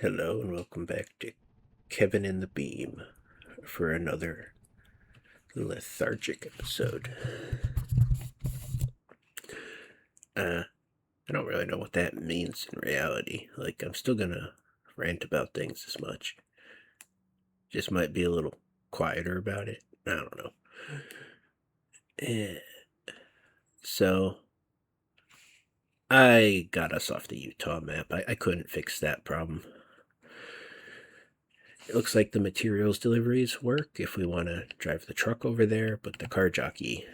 Hello and welcome back to Kevin and the Beam for another lethargic episode. I don't really know what that means in reality. Like, I'm still gonna rant about things as much. Just might be a little quieter about it. I don't know. So, I got us off the Utah map. I couldn't fix that problem. It looks like the materials deliveries work if we want to drive the truck over there, but the car jockey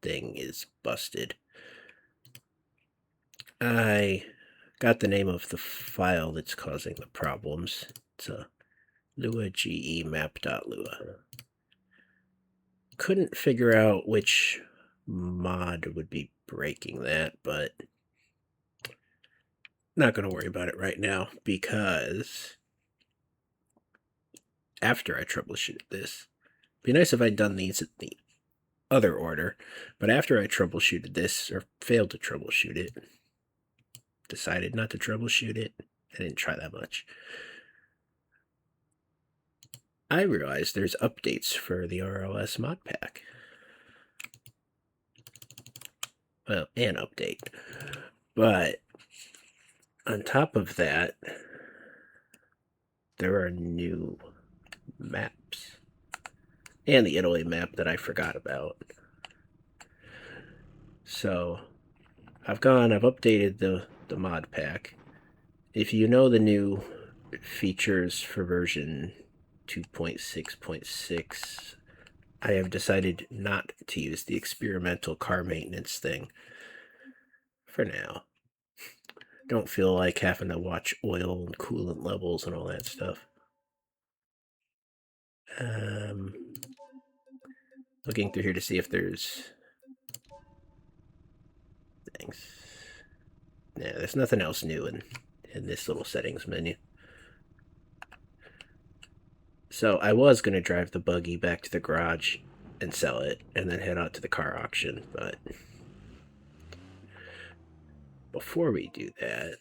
thing is busted. I got the name of the file that's causing the problems. It's a Lua GE map.lua. Couldn't figure out which mod would be breaking that, but not going to worry about it right now because after I troubleshoot this, it'd be nice if I'd done these in the other order, but after I troubleshooted this, or failed to troubleshoot it, decided not to troubleshoot it, I didn't try that much, I realized there's updates for the RLS mod pack. Well, an update. But on top of that, there are new maps. And the Italy map that I forgot about. So I've updated the mod pack. If you know the new features for version 2.6.6, I have decided not to use the experimental car maintenance thing for now. Don't feel like having to watch oil and coolant levels and all that stuff. Looking through here to see if there's things. Yeah, there's nothing else new in this little settings menu. So I was going to drive the buggy back to the garage and sell it and then head out to the car auction, but before we do that,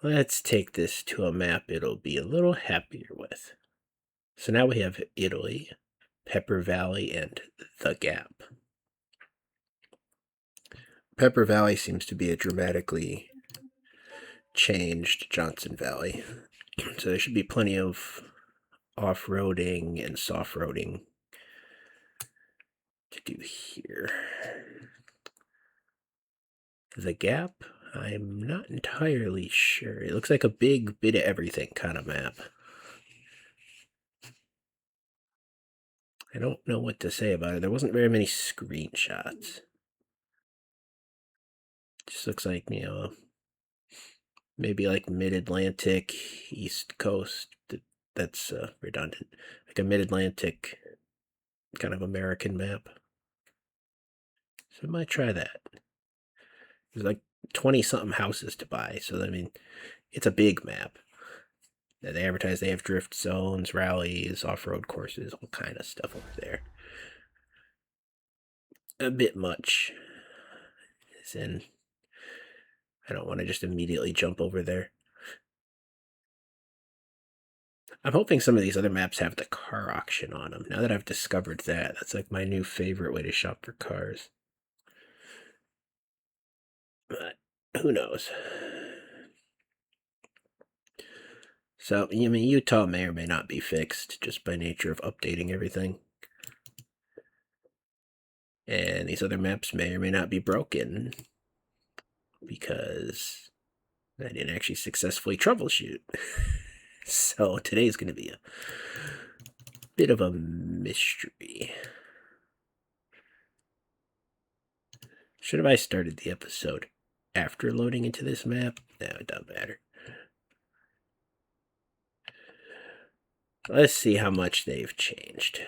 let's take this to a map it'll be a little happier with. So now we have Italy, Pepper Valley, and The Gap. Pepper Valley seems to be a dramatically changed Johnson Valley. So there should be plenty of off-roading and soft-roading to do here. The Gap, I'm not entirely sure. It looks like a big bit of everything kind of map. I don't know what to say about it. There wasn't very many screenshots. Just looks like, maybe like mid-Atlantic, East Coast. That's redundant. Like a mid-Atlantic kind of American map. So I might try that. There's like 20-something houses to buy, so I mean, it's a big map. They advertise they have drift zones, rallies, off-road courses, all kind of stuff over there. A bit much. As in, I don't want to just immediately jump over there. I'm hoping some of these other maps have the car auction on them. Now that I've discovered that, that's like my new favorite way to shop for cars. But who knows? So, I mean, Utah may or may not be fixed just by nature of updating everything. And these other maps may or may not be broken because I didn't actually successfully troubleshoot. So today's going to be a bit of a mystery. Should have I started the episode after loading into this map? No, it doesn't matter. Let's see how much they've changed.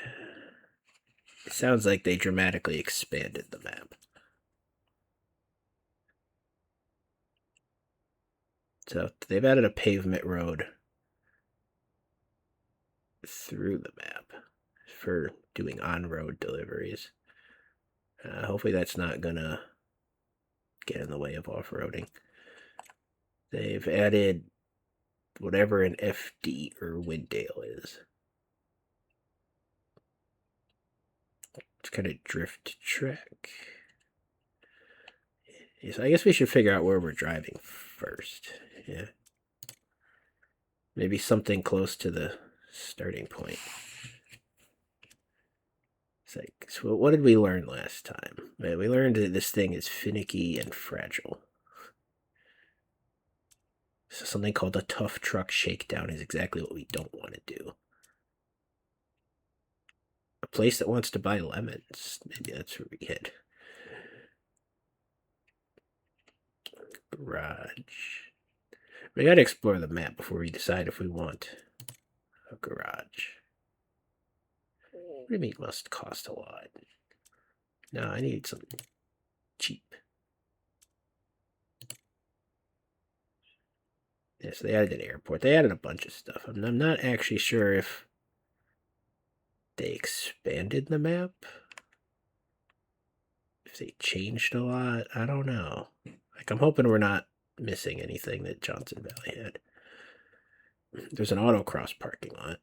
It sounds like they dramatically expanded the map. So they've added a pavement road through the map for doing on-road deliveries. Hopefully that's not gonna get in the way of off-roading. They've added whatever an FD or Windale is. It's kind of drift track. Yes, I guess we should figure out where we're driving first. Yeah. Maybe something close to the starting point. It's like, so what did we learn last time? We learned that this thing is finicky and fragile. So something called a tough truck shakedown is exactly what we don't want to do. A place that wants to buy lemons. Maybe that's where we head. Garage. We gotta explore the map before we decide if we want a garage. What do you mean must cost a lot? No, I need something cheap. Yes, they added an airport. They added a bunch of stuff. I'm not actually sure if they expanded the map. If they changed a lot, I don't know. Like, I'm hoping we're not missing anything that Johnson Valley had. There's an autocross parking lot.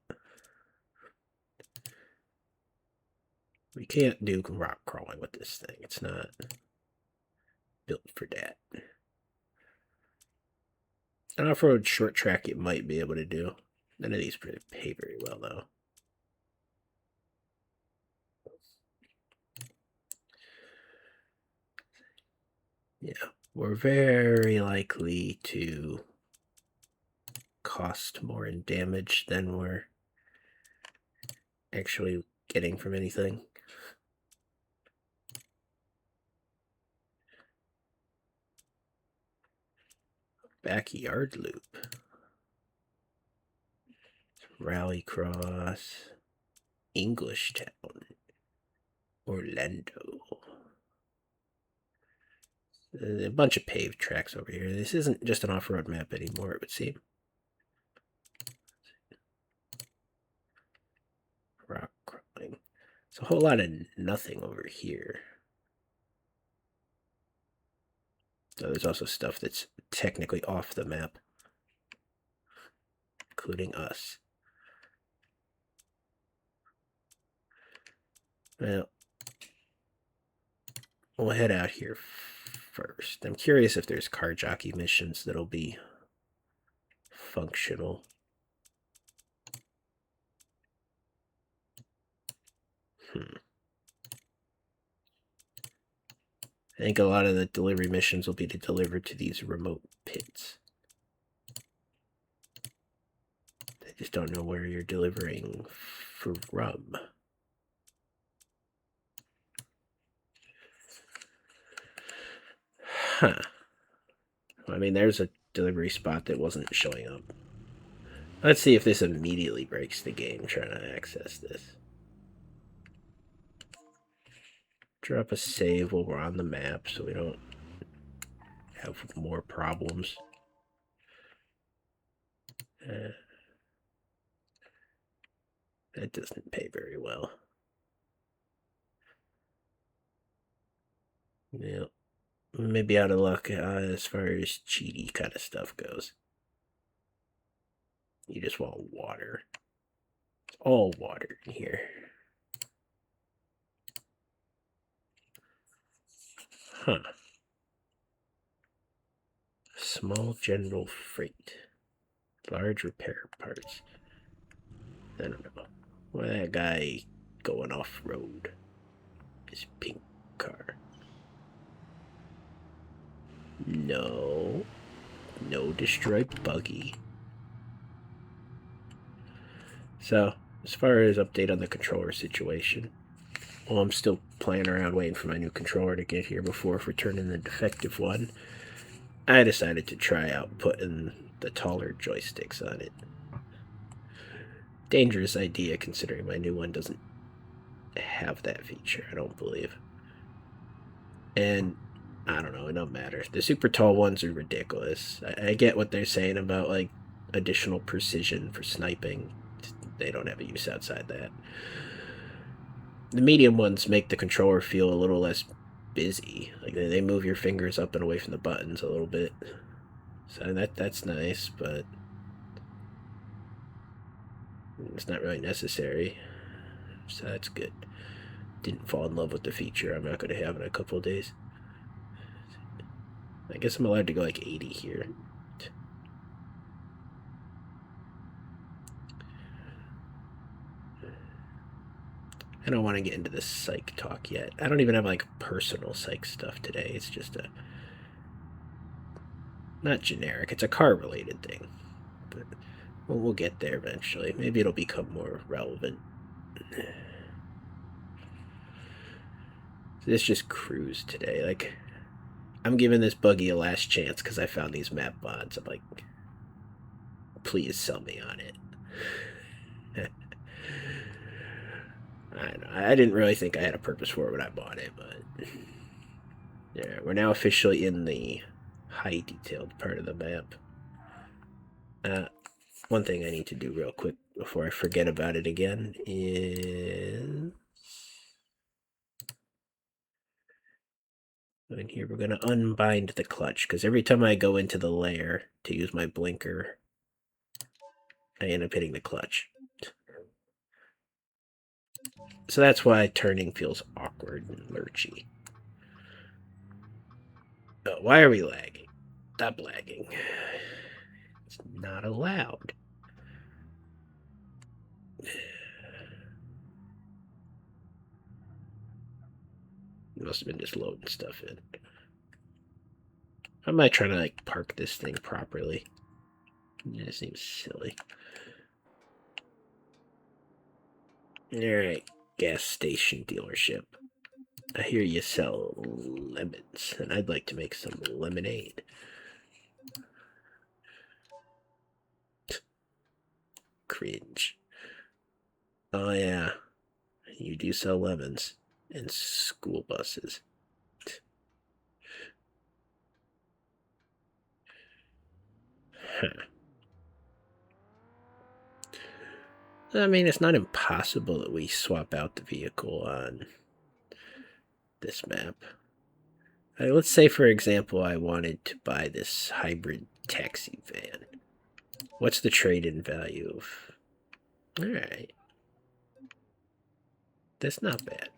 We can't do rock crawling with this thing. It's not built for that. An off-road short track you might be able to do. None of these pay very well, though. Yeah, we're very likely to cost more in damage than we're actually getting from anything. Backyard loop. Rallycross. Englishtown. Orlando. A bunch of paved tracks over here. This isn't just an off-road map anymore, it would seem. Rock crawling. It's a whole lot of nothing over here. So there's also stuff that's technically off the map, including us. Well, we'll head out here first. I'm curious if there's car jockey missions that'll be functional. I think a lot of the delivery missions will be to deliver to these remote pits. I just don't know where you're delivering from. Huh. I mean, there's a delivery spot that wasn't showing up. Let's see if this immediately breaks the game trying to access this. Drop a save while we're on the map so we don't have more problems. That doesn't pay very well. Yeah, maybe out of luck as far as cheaty kind of stuff goes. You just want water. It's all water in here. Huh. Small general freight. Large repair parts. I don't know. Why that guy going off-road? His pink car. No. No destroyed buggy. So, as far as update on the controller situation, well, I'm still playing around waiting for my new controller to get here before returning the defective one. I decided to try out putting the taller joysticks on it. Dangerous idea considering my new one doesn't have that feature, I don't believe. And I don't know, it don't matter. The super tall ones are ridiculous. I get what they're saying about like additional precision for sniping. They don't have a use outside that. The medium ones make the controller feel a little less busy. Like they move your fingers up and away from the buttons a little bit. So that's nice, but it's not really necessary. So that's good. Didn't fall in love with the feature I'm not going to have in a couple of days. I guess I'm allowed to go like 80 here. I don't want to get into this psych talk yet. I don't even have like personal psych stuff today. It's just a not generic. It's a car related thing. But we'll get there eventually. Maybe it'll become more relevant. This just cruised today. Like, I'm giving this buggy a last chance because I found these map mods. I'm like, please sell me on it. I didn't really think I had a purpose for it when I bought it, but yeah, we're now officially in the high detailed part of the map. One thing I need to do real quick before I forget about it again is in here we're going to unbind the clutch because every time I go into the layer to use my blinker, I end up hitting the clutch. So that's why turning feels awkward and lurchy. Oh, why are we lagging? Stop lagging. It's not allowed. It must have been just loading stuff in. I might try to like park this thing properly. It seems silly. Alright, gas station dealership. I hear you sell lemons, and I'd like to make some lemonade. Cringe. Oh yeah, you do sell lemons and school buses. Huh. I mean, it's not impossible that we swap out the vehicle on this map. Let's say, for example, I wanted to buy this hybrid taxi van. What's the trade-in value of... Alright. That's not bad.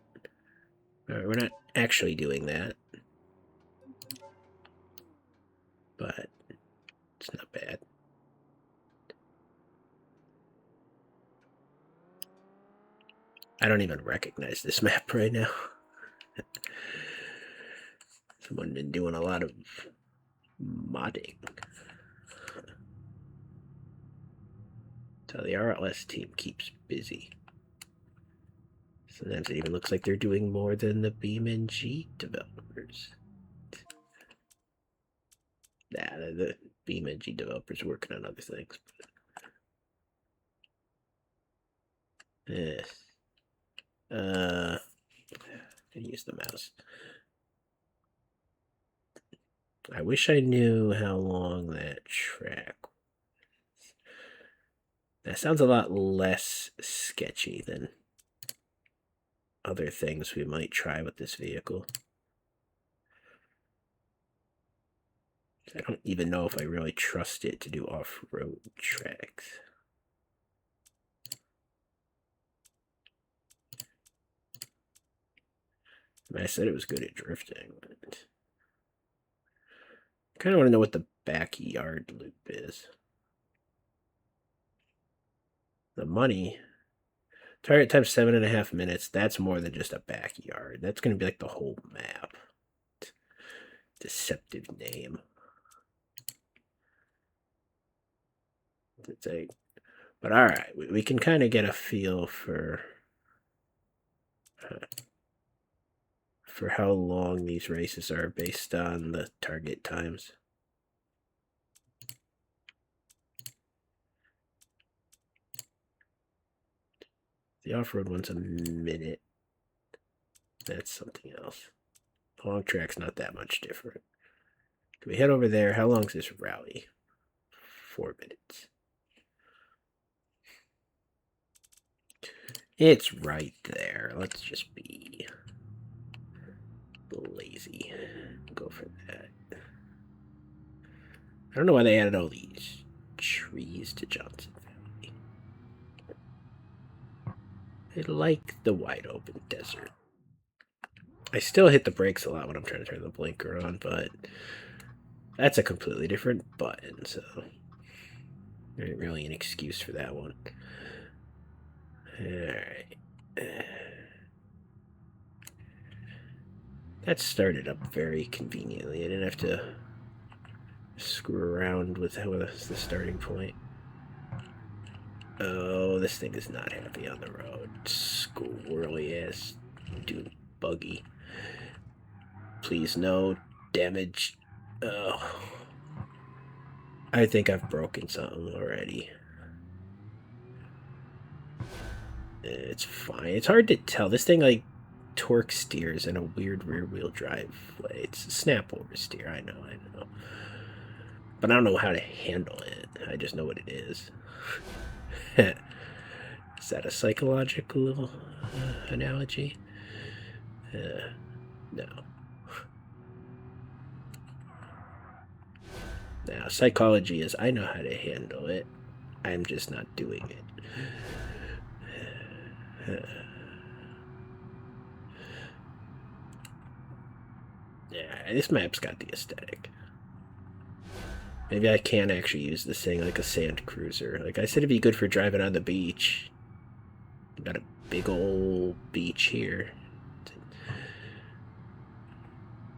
Alright, we're not actually doing that. But it's not bad. I don't even recognize this map right now. Someone been doing a lot of modding. So the RLS team keeps busy. Sometimes it even looks like they're doing more than the Beam.NG developers. Nah, the Beam.NG developers are working on other things. Yes. I use the mouse. I wish I knew how long that track was. That sounds a lot less sketchy than other things we might try with this vehicle. I don't even know if I really trust it to do off-road tracks. I mean, I said it was good at drifting, but I kind of want to know what the backyard loop is. The money, target time 7.5 minutes. That's more than just a backyard. That's going to be like the whole map. Deceptive name. It's a, but all right, we can kind of get a feel for how long these races are based on the target times. The off-road one's a minute. That's something else. Long track's not that much different. Can we head over there? How long is this rally? 4 minutes. It's right there. Let's just be lazy. Go for that. I don't know why they added all these trees to Johnson Valley. I like the wide open desert. I still hit the brakes a lot when I'm trying to turn the blinker on, but that's a completely different button, so there ain't really an excuse for that one. Alright. That started up very conveniently. I didn't have to screw around with how was the starting point. Oh, this thing is not happy on the road. Squirrely ass dude buggy. Please no damage. Oh. I think I've broken something already. It's fine. It's hard to tell. This thing like torque steers in a weird rear wheel drive way. It's a snap over steer. I know. But I don't know how to handle it. I just know what it is. Is that a psychological analogy? No. Now, psychology is I know how to handle it. I'm just not doing it. Yeah, this map's got the aesthetic. Maybe I can actually use this thing like a sand cruiser. Like I said, it'd be good for driving on the beach. Got a big old beach here.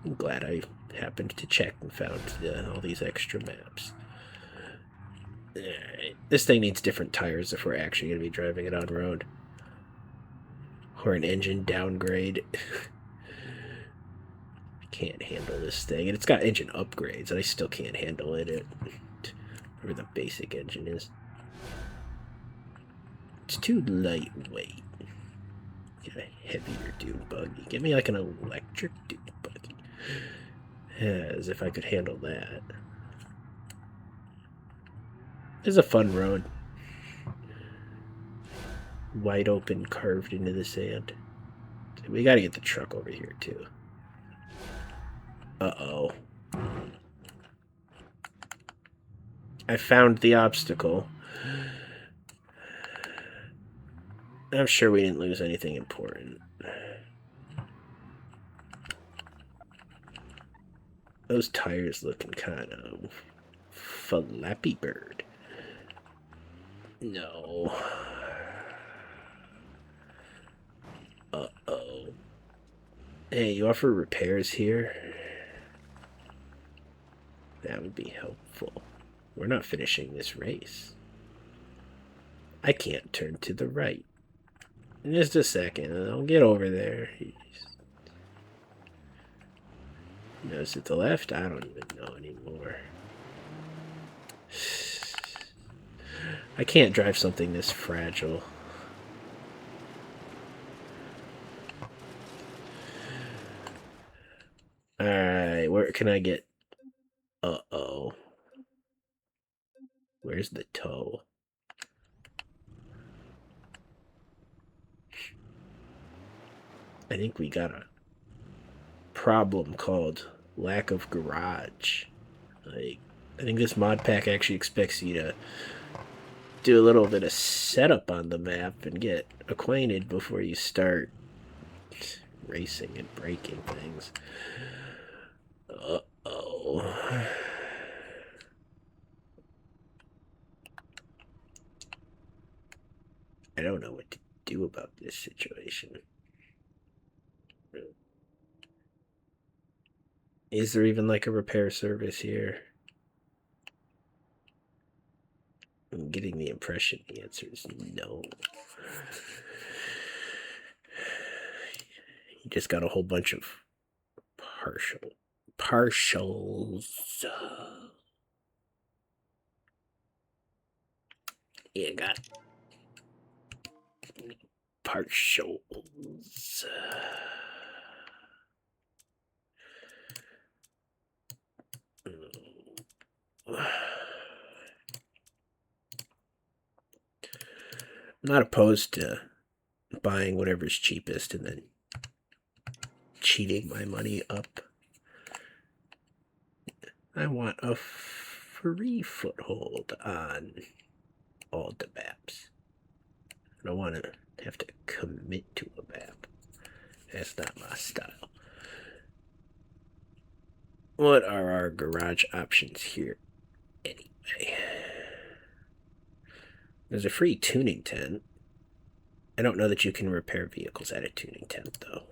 I'm glad I happened to check and found all these extra maps. This thing needs different tires if we're actually going to be driving it on road. Or an engine downgrade. I can't handle this thing. And it's got engine upgrades, and I still can't handle it. Whatever the basic engine is. It's too lightweight. Get a heavier dune buggy. Give me like an electric dune buggy. As if I could handle that. This is a fun road. Wide open, carved into the sand. We gotta get the truck over here, too. Uh-oh. I found the obstacle. I'm sure we didn't lose anything important. Those tires looking kind of Flappy Bird. No. Uh-oh. Hey, you offer repairs here? That would be helpful. We're not finishing this race. I can't turn to the right. In just a second, I'll get over there. No, is it the left? I don't even know anymore. I can't drive something this fragile. Alright, where can I get... Uh-oh. Where's the toe? I think we got a problem called lack of garage. Like, I think this mod pack actually expects you to do a little bit of setup on the map and get acquainted before you start racing and breaking things. Uh-oh. I don't know what to do about this situation. Is there even like a repair service here? I'm getting the impression the answer is no. You just got a whole bunch of partials. Yeah, got partials. I'm not opposed to buying whatever's cheapest and then cheating my money up. I want a free foothold on all the maps. I don't want to have to commit to a map. That's not my style. What are our garage options here anyway? There's a free tuning tent. I don't know that you can repair vehicles at a tuning tent, though.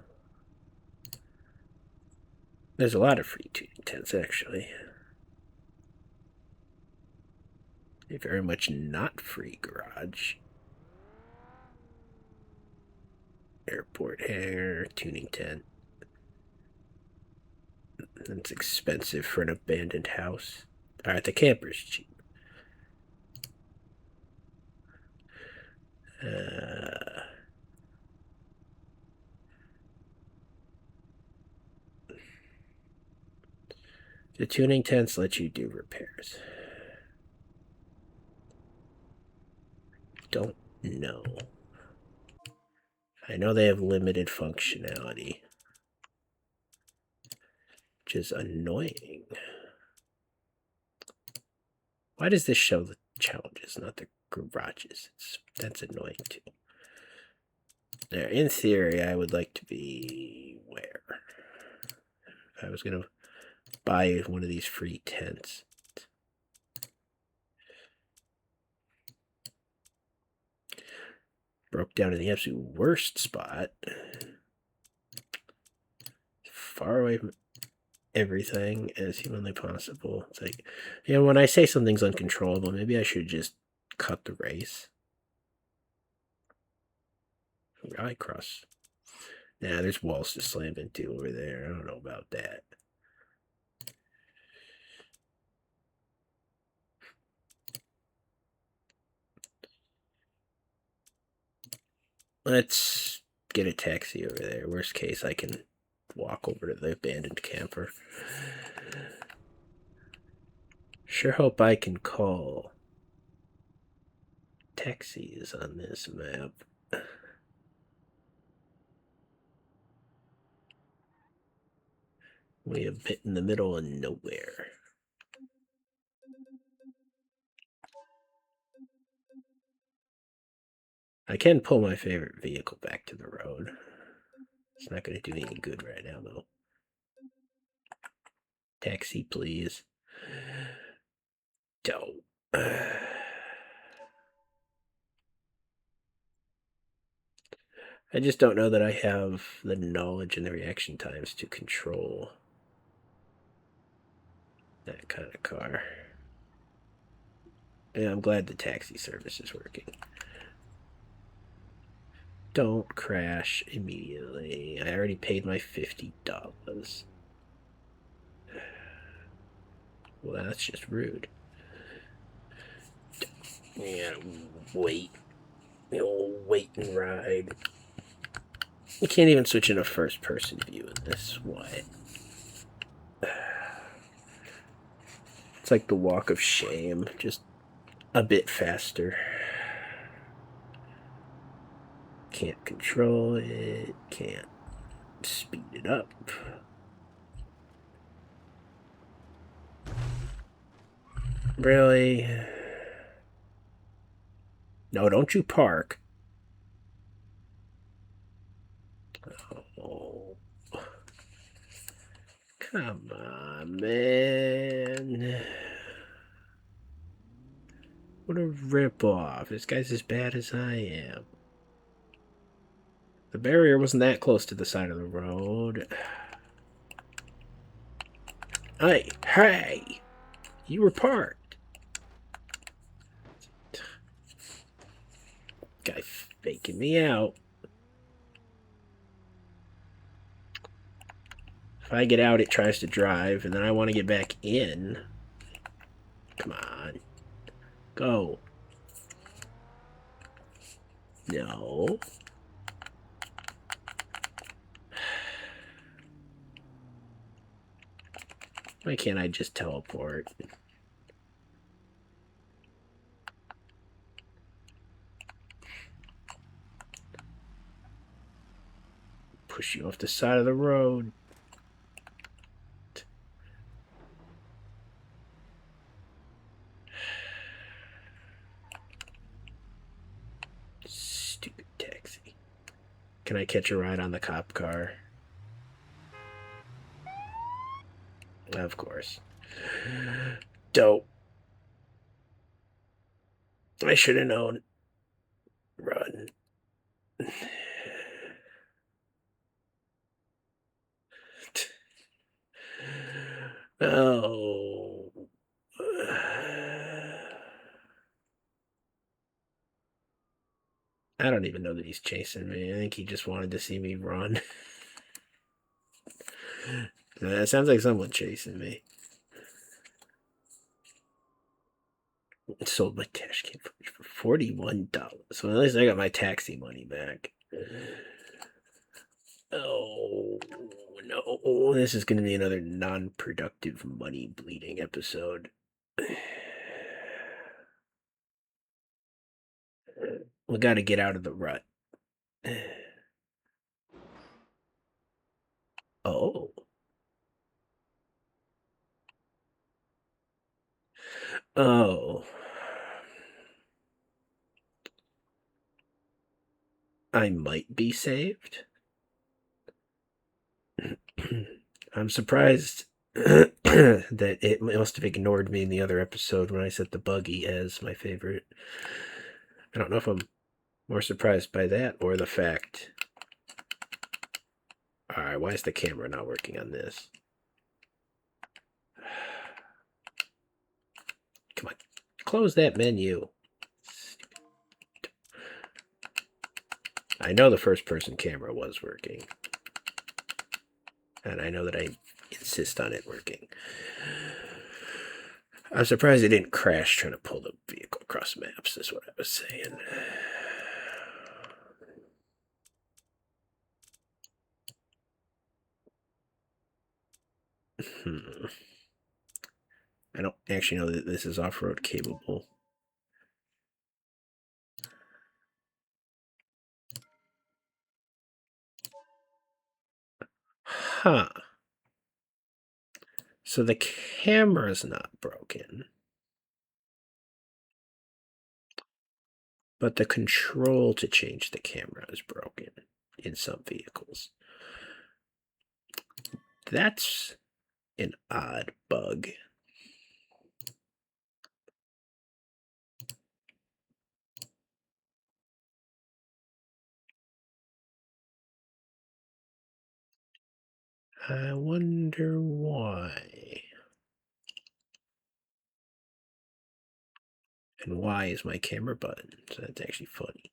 There's a lot of free tuning tents, actually. A very much not free garage. Airport hangar, tuning tent. That's expensive for an abandoned house. Alright, the camper's cheap. The tuning tents let you do repairs. Don't know. I know they have limited functionality, which is annoying. Why does this show the challenges, not the garages? That's annoying too. Now, in theory, I would like to be where? If I was going to buy one of these free tents. Broke down to the absolute worst spot. Far away from everything as humanly possible. It's like, you know, when I say something's uncontrollable, maybe I should just cut the race. Rally cross. Nah, there's walls to slam into over there. I don't know about that. Let's get a taxi over there. Worst case, I can walk over to the abandoned camper. Sure hope I can call taxis on this map. We have hit in the middle of nowhere. I can pull my favorite vehicle back to the road. It's not going to do any good right now, though. Taxi, please. Don't. I just don't know that I have the knowledge and the reaction times to control that kind of car. Yeah, I'm glad the taxi service is working. Don't crash immediately. I already paid my $50. Well, that's just rude. Yeah, wait. You'll wait and ride. You can't even switch into first-person view in this. What? It's like the walk of shame, just a bit faster. Can't control it. Can't speed it up. Really? No, don't you park. Oh. Come on, man. What a ripoff. This guy's as bad as I am. The barrier wasn't that close to the side of the road. Hey! You were parked. Guy faking me out. If I get out, it tries to drive, and then I want to get back in. Come on. Go. No. Why can't I just teleport? Push you off the side of the road. Can I catch a ride on the cop car? Of course. Dope. I should have known. Run. Oh. I don't even know that he's chasing me. I think he just wanted to see me run. That sounds like someone chasing me. Sold my cash kit for $41. Well, at least I got my taxi money back. Oh, no. This is going to be another non-productive money bleeding episode. We got to get out of the rut. Oh. Oh. I might be saved. I'm surprised that it must have ignored me in the other episode when I set the buggy as my favorite. I don't know if I'm more surprised by that or the fact. Alright, why is the camera not working on this? Come on, close that menu. I know the first person camera was working. And I know that I insist on it working. I'm surprised it didn't crash trying to pull the vehicle across maps, is what I was saying. I don't actually know that this is off-road capable. Huh. So the camera's not broken. But the control to change the camera is broken in some vehicles. That's an odd bug. I wonder why. And why is my camera button? So that's actually funny.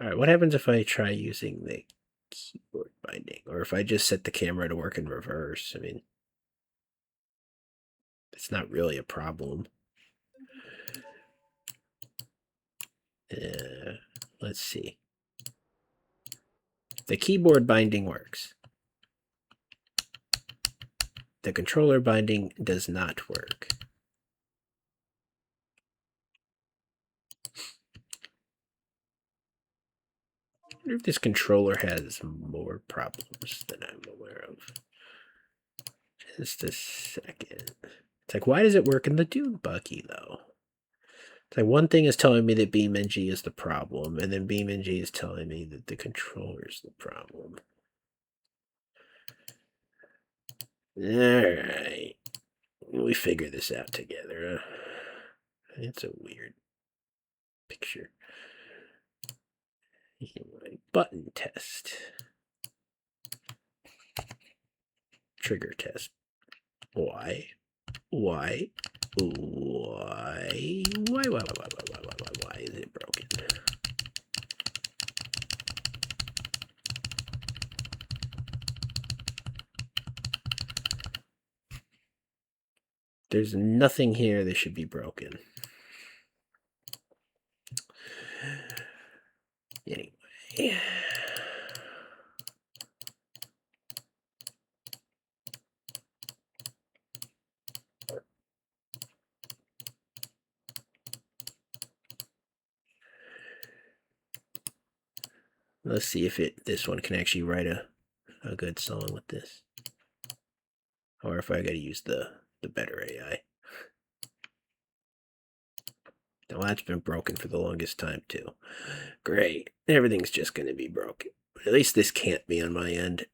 Alright, what happens if I try using the keyboard binding? Or if I just set the camera to work in reverse? I mean, it's not really a problem. Let's see. The keyboard binding works. The controller binding does not work. I wonder if this controller has more problems than I'm aware of. Just a second. It's like, why does it work in the Dune buggy, though? It's like one thing is telling me that Beam.NG is the problem, and then Beam.NG is telling me that the controller is the problem. Alright. We figure this out together. It's a weird picture. Anyway, button test. Trigger test. Why? Why is it broken? There's nothing here that should be broken. Anyway. Let's see if this one can actually write a good song with this. Or if I gotta use the better AI. Well, that's been broken for the longest time, too. Great. Everything's just going to be broken. At least this can't be on my end.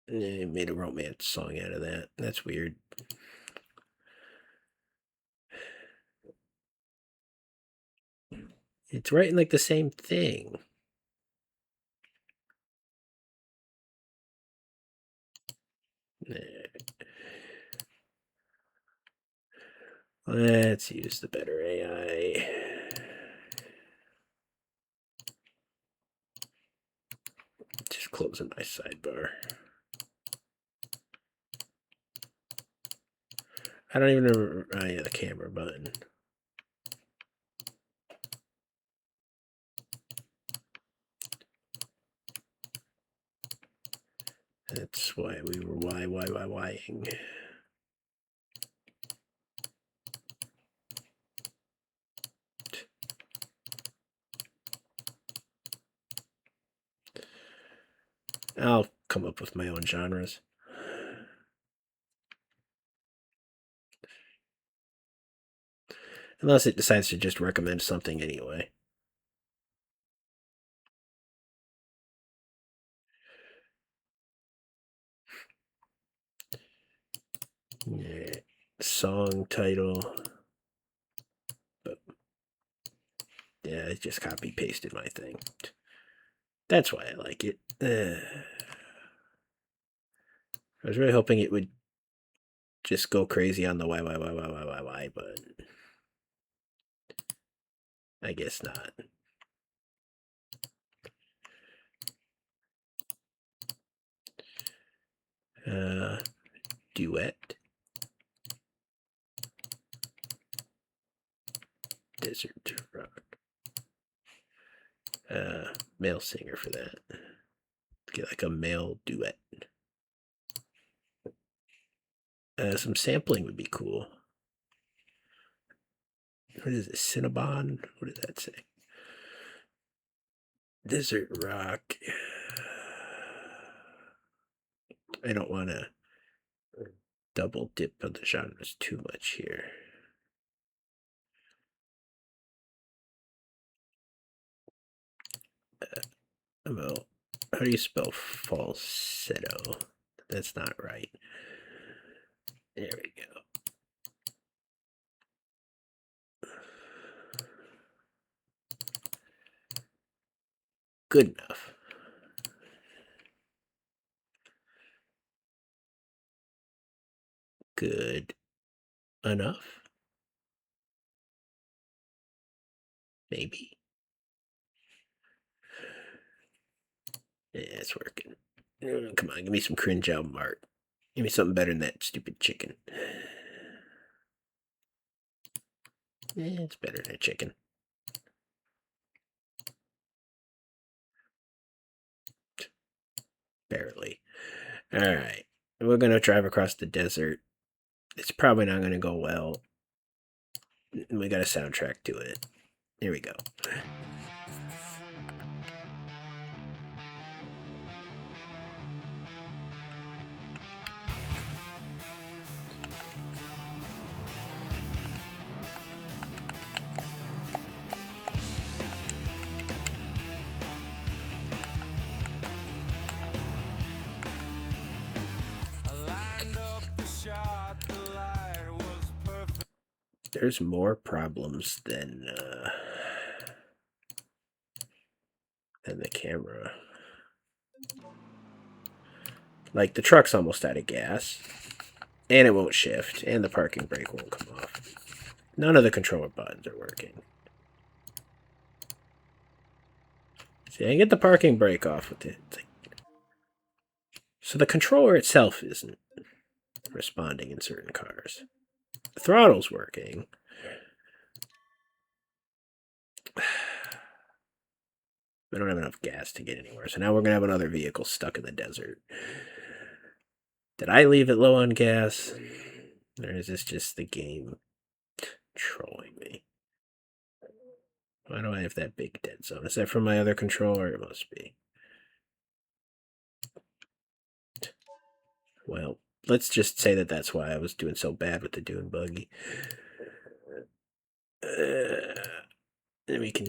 They made a romance song out of that. That's weird. It's writing like the same thing. Let's use the better AI. Just closing my sidebar. I don't even know. Oh, yeah, the camera button. That's why we were why-ing. I'll come up with my own genres. Unless it decides to just recommend something anyway. Yeah. Song title. But yeah, it just copy pasted my thing. That's why I like it. I was really hoping it would just go crazy on the why, but I guess not. Duet. Desert rock. Male singer for that. Get like a male duet. Some sampling would be cool. What is it? Cinnabon? What does that say? Desert rock. I don't want to double dip on the genres too much here. Well, how do you spell falsetto? That's not right. There we go. Good enough. Good enough. Maybe. Yeah, it's working. Come on, give me some cringe album art. Give me something better than that stupid chicken. Yeah, it's better than a chicken. Barely. Alright. We're going to drive across the desert. It's probably not going to go well. We got a soundtrack to it. Here we go. There's more problems than the camera. Like, the truck's almost out of gas, and it won't shift, and the parking brake won't come off. None of the controller buttons are working. See, I can get the parking brake off with it. So the controller itself isn't responding in certain cars. The throttle's working. We don't have enough gas to get anywhere, so now we're going to have another vehicle stuck in the desert. Did I leave it low on gas? Or is this just the game trolling me? Why do I have that big dead zone? Is that from my other controller? It must be. Well, let's just say that that's why I was doing so bad with the dune buggy. Then we can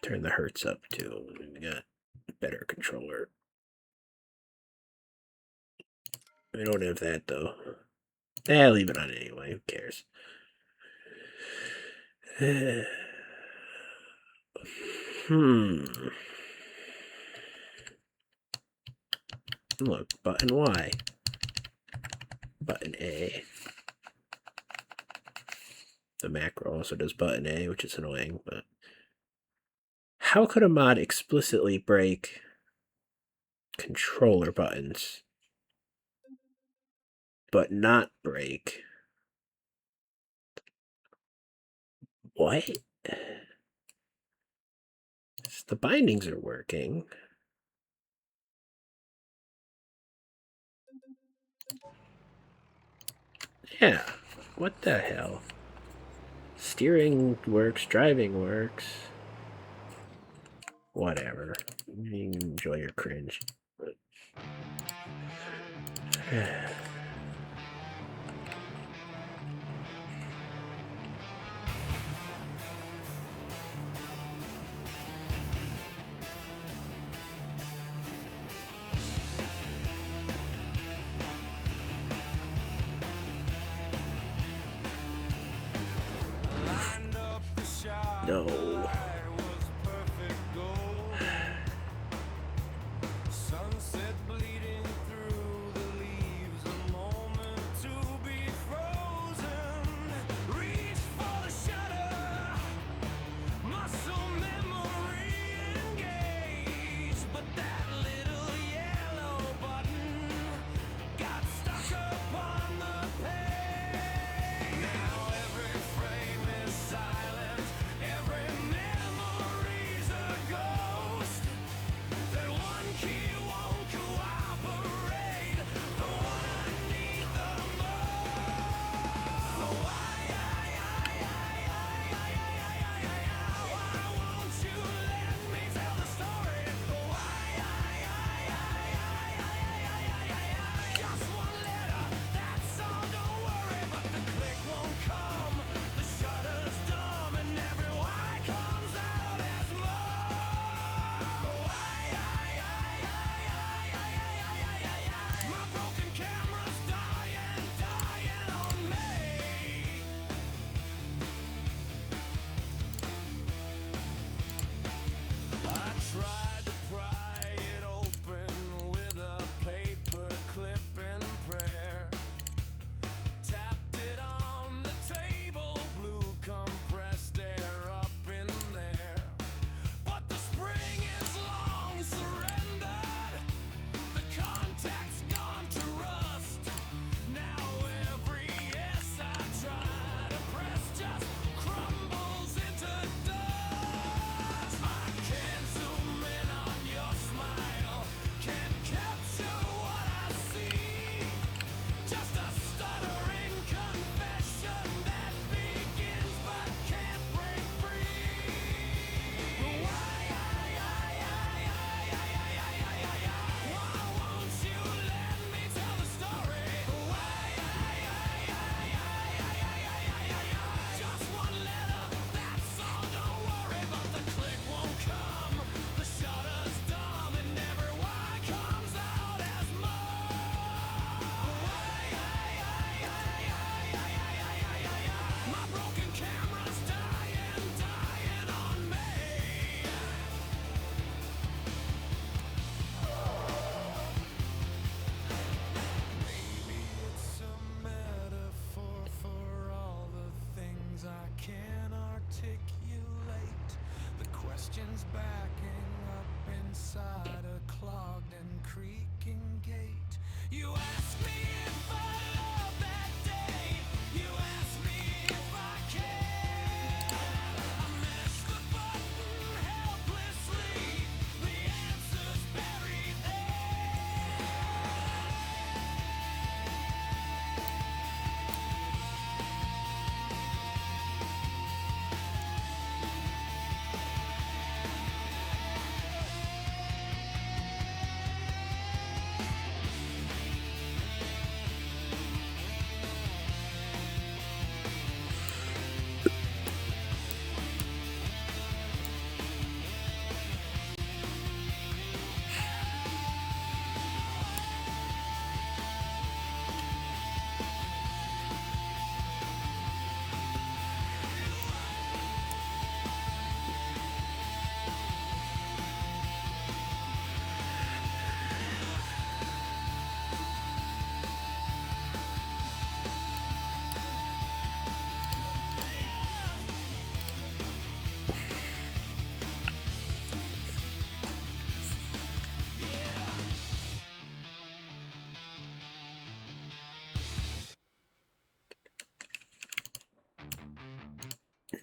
turn the hertz up too. We got a better controller. We don't have that though. Leave it on anyway. Who cares? Look, button Y. Button A. The macro also does button A, which is annoying, but how could a mod explicitly break controller buttons but not break what? The bindings are working. Yeah, what the hell? Steering works, driving works. Whatever. You can enjoy your cringe. No.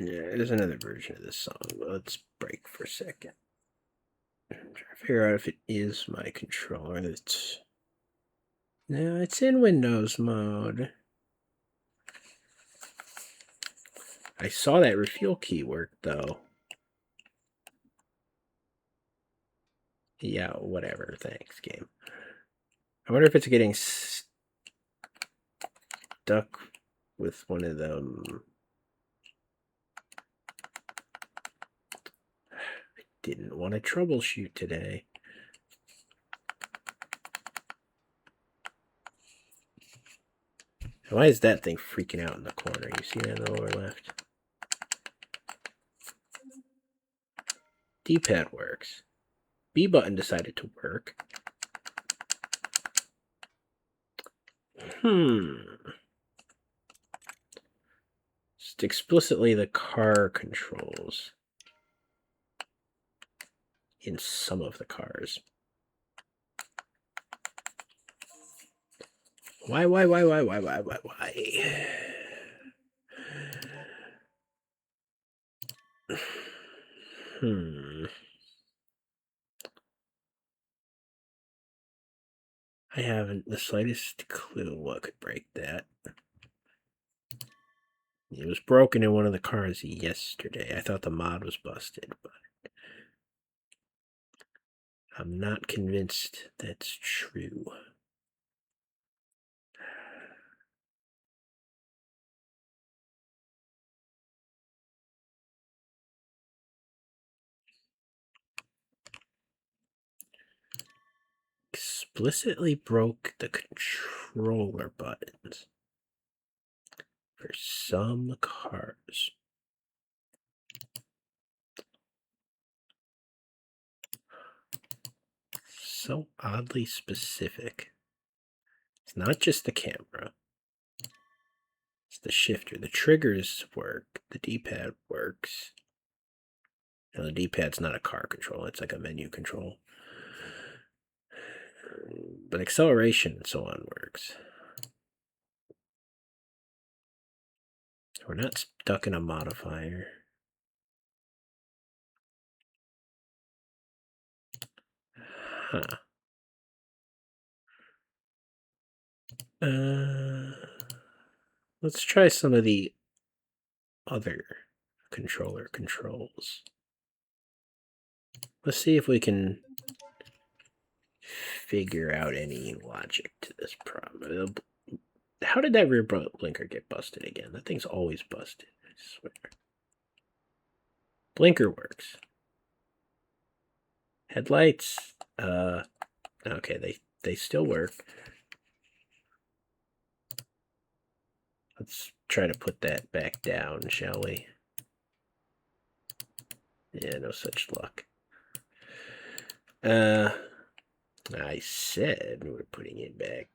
Yeah, there's another version of this song, but let's break for a second. I'm trying to figure out if it is my controller that's... No, it's in Windows mode. I saw that refuel key work, though. Yeah, whatever. Thanks, game. I wonder if it's getting stuck with one of them. I didn't want to troubleshoot today. Why is that thing freaking out in the corner? You see that in the lower left? D-pad works. B button decided to work. Just explicitly the car controls in some of the cars. Why? I haven't the slightest clue what could break that. It was broken in one of the cars yesterday. I thought the mod was busted, but I'm not convinced that's true. Explicitly broke the controller buttons for some cars. So oddly specific. It's not just the camera. It's the shifter. The triggers work. The D-pad works. Now, the D-pad's not a car control. It's like a menu control. But acceleration and so on works. We're not stuck in a modifier. Huh. Let's try some of the other controller controls. Let's see if we can figure out any logic to this problem. How did that rear blinker get busted again? That thing's always busted, I swear. Blinker works. Headlights, okay, they still work. Let's try to put that back down, shall we? Yeah, no such luck. I said we're putting it back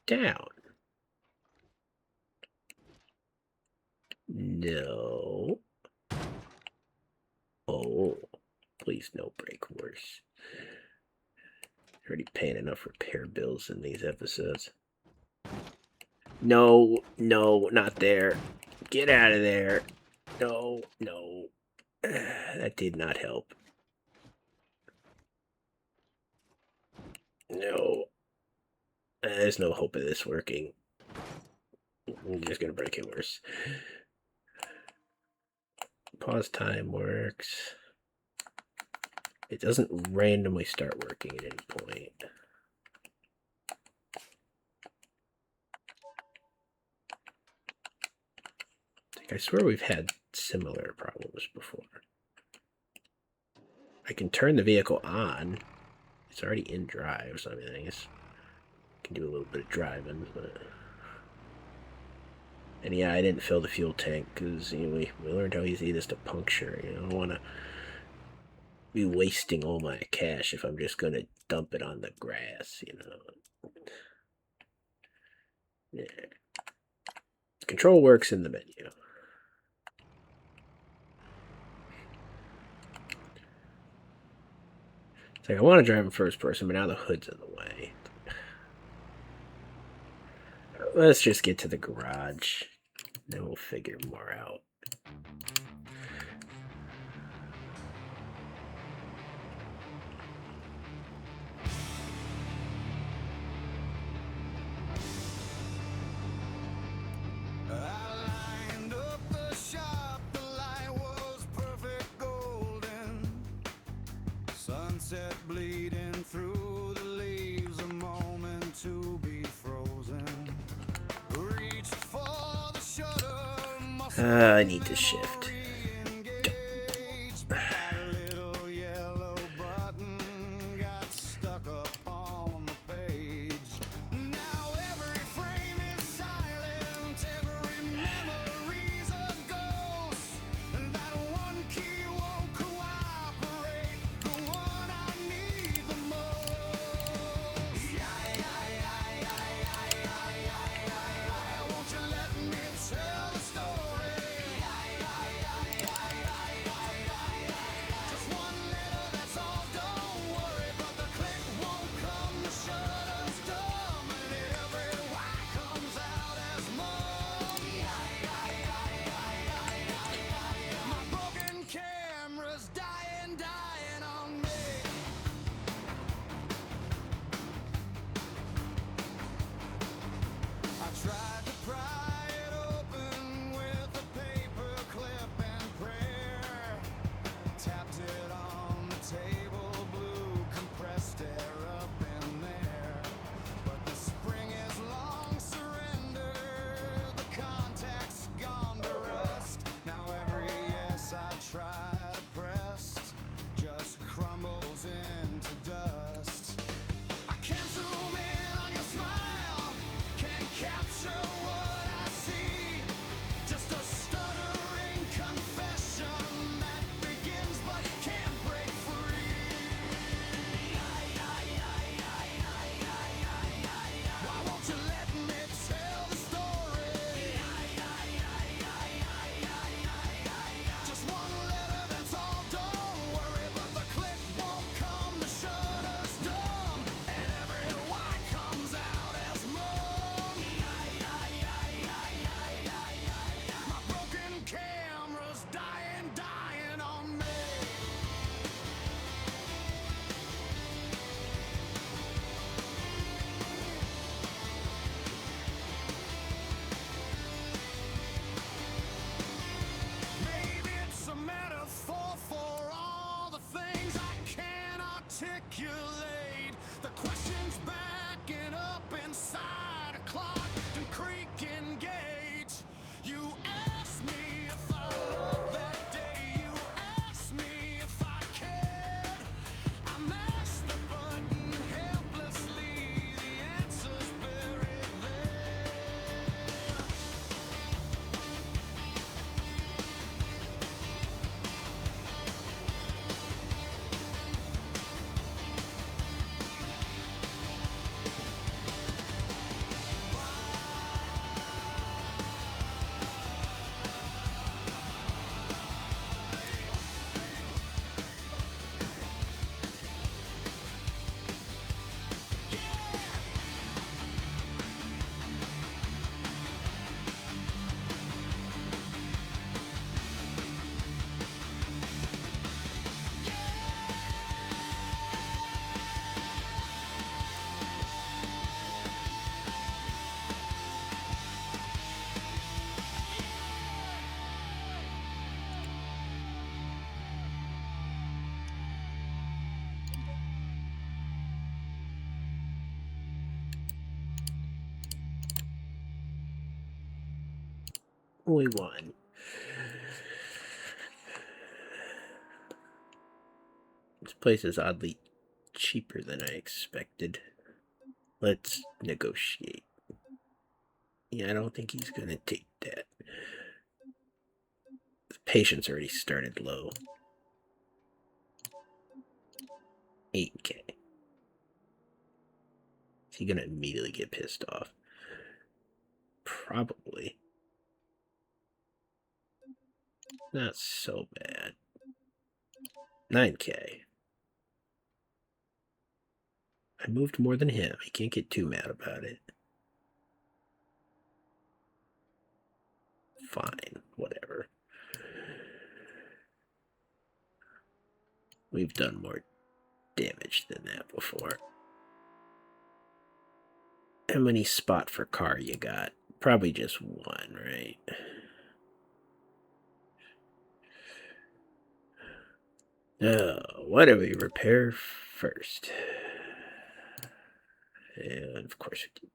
down. No. Oh, please no break worse. Already paying enough repair bills in these episodes. No, not there. Get out of there. No. That did not help. No. There's no hope of this working. I'm just gonna break it worse. Pause time works. It doesn't randomly start working at any point. I swear we've had similar problems before. I can turn the vehicle on. It's already in drive, so I mean, I guess I can do a little bit of driving. But... And yeah, I didn't fill the fuel tank because we learned how easy it is to puncture. I don't want to be wasting all my cash if I'm just going to dump it on the grass, Yeah. Control works in the menu. It's like I want to drive in first person, but now the hood's in the way. Let's just get to the garage. Then we'll figure more out. sunset bleeding through the leaves, a moment to be frozen. Reached for the shutter, I need to shift. that little yellow button got stuck up on the page. Now every frame is silent, every memory's a ghost, and that one key won't cooperate, the one I need the most. Won't you let me tell the story? Just one letter, that's all, don't worry, but the click won't come, the shutter's dumb, and every why comes out as mum. My broken camera's dying on me. I tried to pry it open with a paper clip and prayer. Tapped it on the table, blew compressed air up in there. But the spring is long surrender, the contact's gone to rust. Now every yes I try to press just crumbles into dust. I can't zoom in on your smile, can't capture what I see. Just a stuttering confession that begins but can't break free. Why won't you let me tell the story? Just one letter, that's all, don't worry, but the click won't come, the shutter's dumb, and every why comes out as mum. My broken camera's dying on me. Maybe it's a metaphor for all the things I can't articulate. The questions backing up inside a clock and creaking gates. You asked me if I loved that day. You asked me if I cared. I mashed the button helplessly. The answer's buried there. We won. This place is oddly cheaper than I expected. Let's negotiate. Yeah, I don't think he's gonna take that. The patience already started low. 8K. Is he gonna immediately get pissed off? Probably. Not so bad. 9K. I moved more than him. He can't get too mad about it. Fine, whatever. We've done more damage than that before. How many spot for car you got? Probably just one, right? What do we repair first? And of course we do.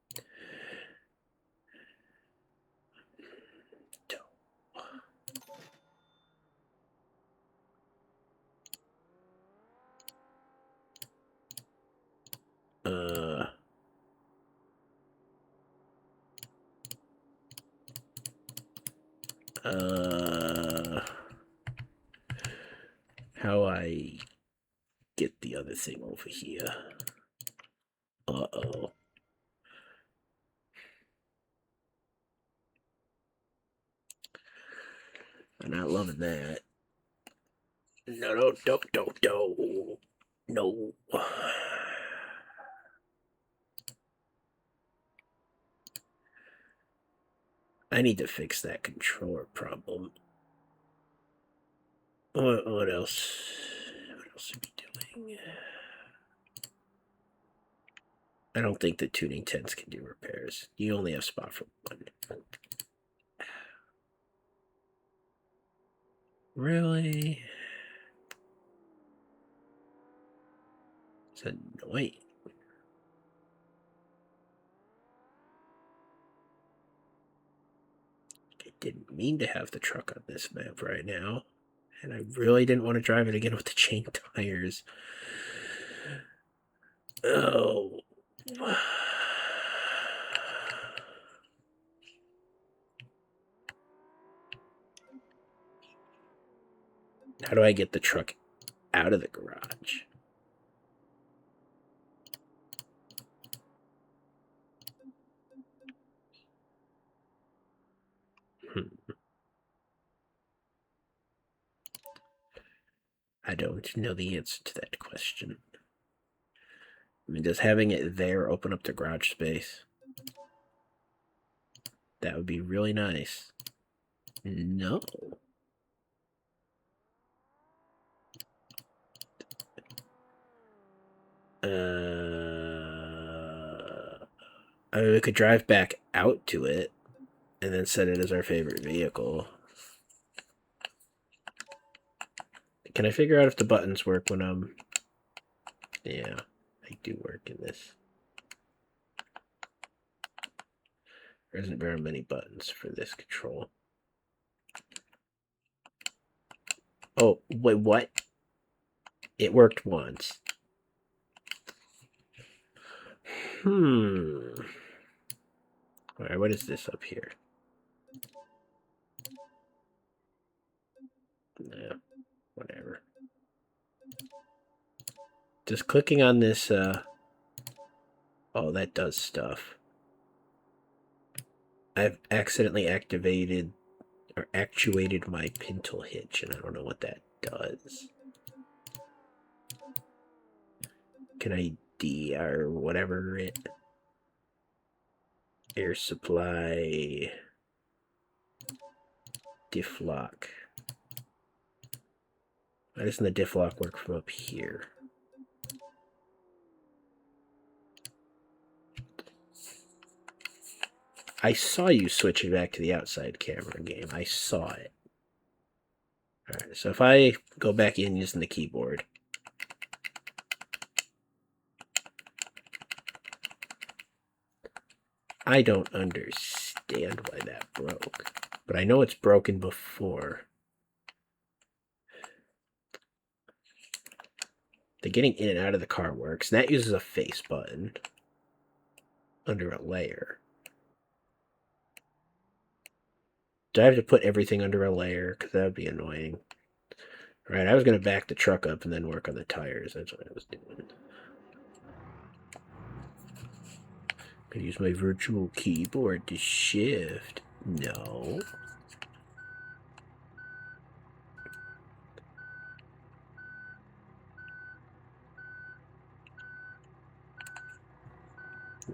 How I get the other thing over here? Uh-oh. I'm not loving that. No. No. I need to fix that controller problem. What else? What else are we doing? I don't think the tuning tents can do repairs. You only have spot for one. Really? It's annoying. I didn't mean to have the truck on this map right now. And I really didn't want to drive it again with the chain tires. Oh. How do I get the truck out of the garage? I don't know the answer to that question. I mean, does having it there open up the garage space? That would be really nice. No. I mean, we could drive back out to it and then set it as our favorite vehicle. Can I figure out if the buttons work when I'm... Yeah, they do work in this. There isn't very many buttons for this control. Oh, wait, what? It worked once. Alright, what is this up here? Yeah, whatever. Just clicking on this, oh, that does stuff. I've accidentally activated or actuated my pintle hitch, and I don't know what that does. Can I or whatever it... Air supply... Diff lock. Why doesn't the diff lock work from up here? I saw you switching back to the outside camera game. I saw it. Alright, so if I go back in using the keyboard... I don't understand why that broke. But I know it's broken before. The getting in and out of the car works. And that uses a face button under a layer. Do I have to put everything under a layer? Because that would be annoying. Right, I was going to back the truck up and then work on the tires. That's what I was doing. Could use my virtual keyboard to shift. No.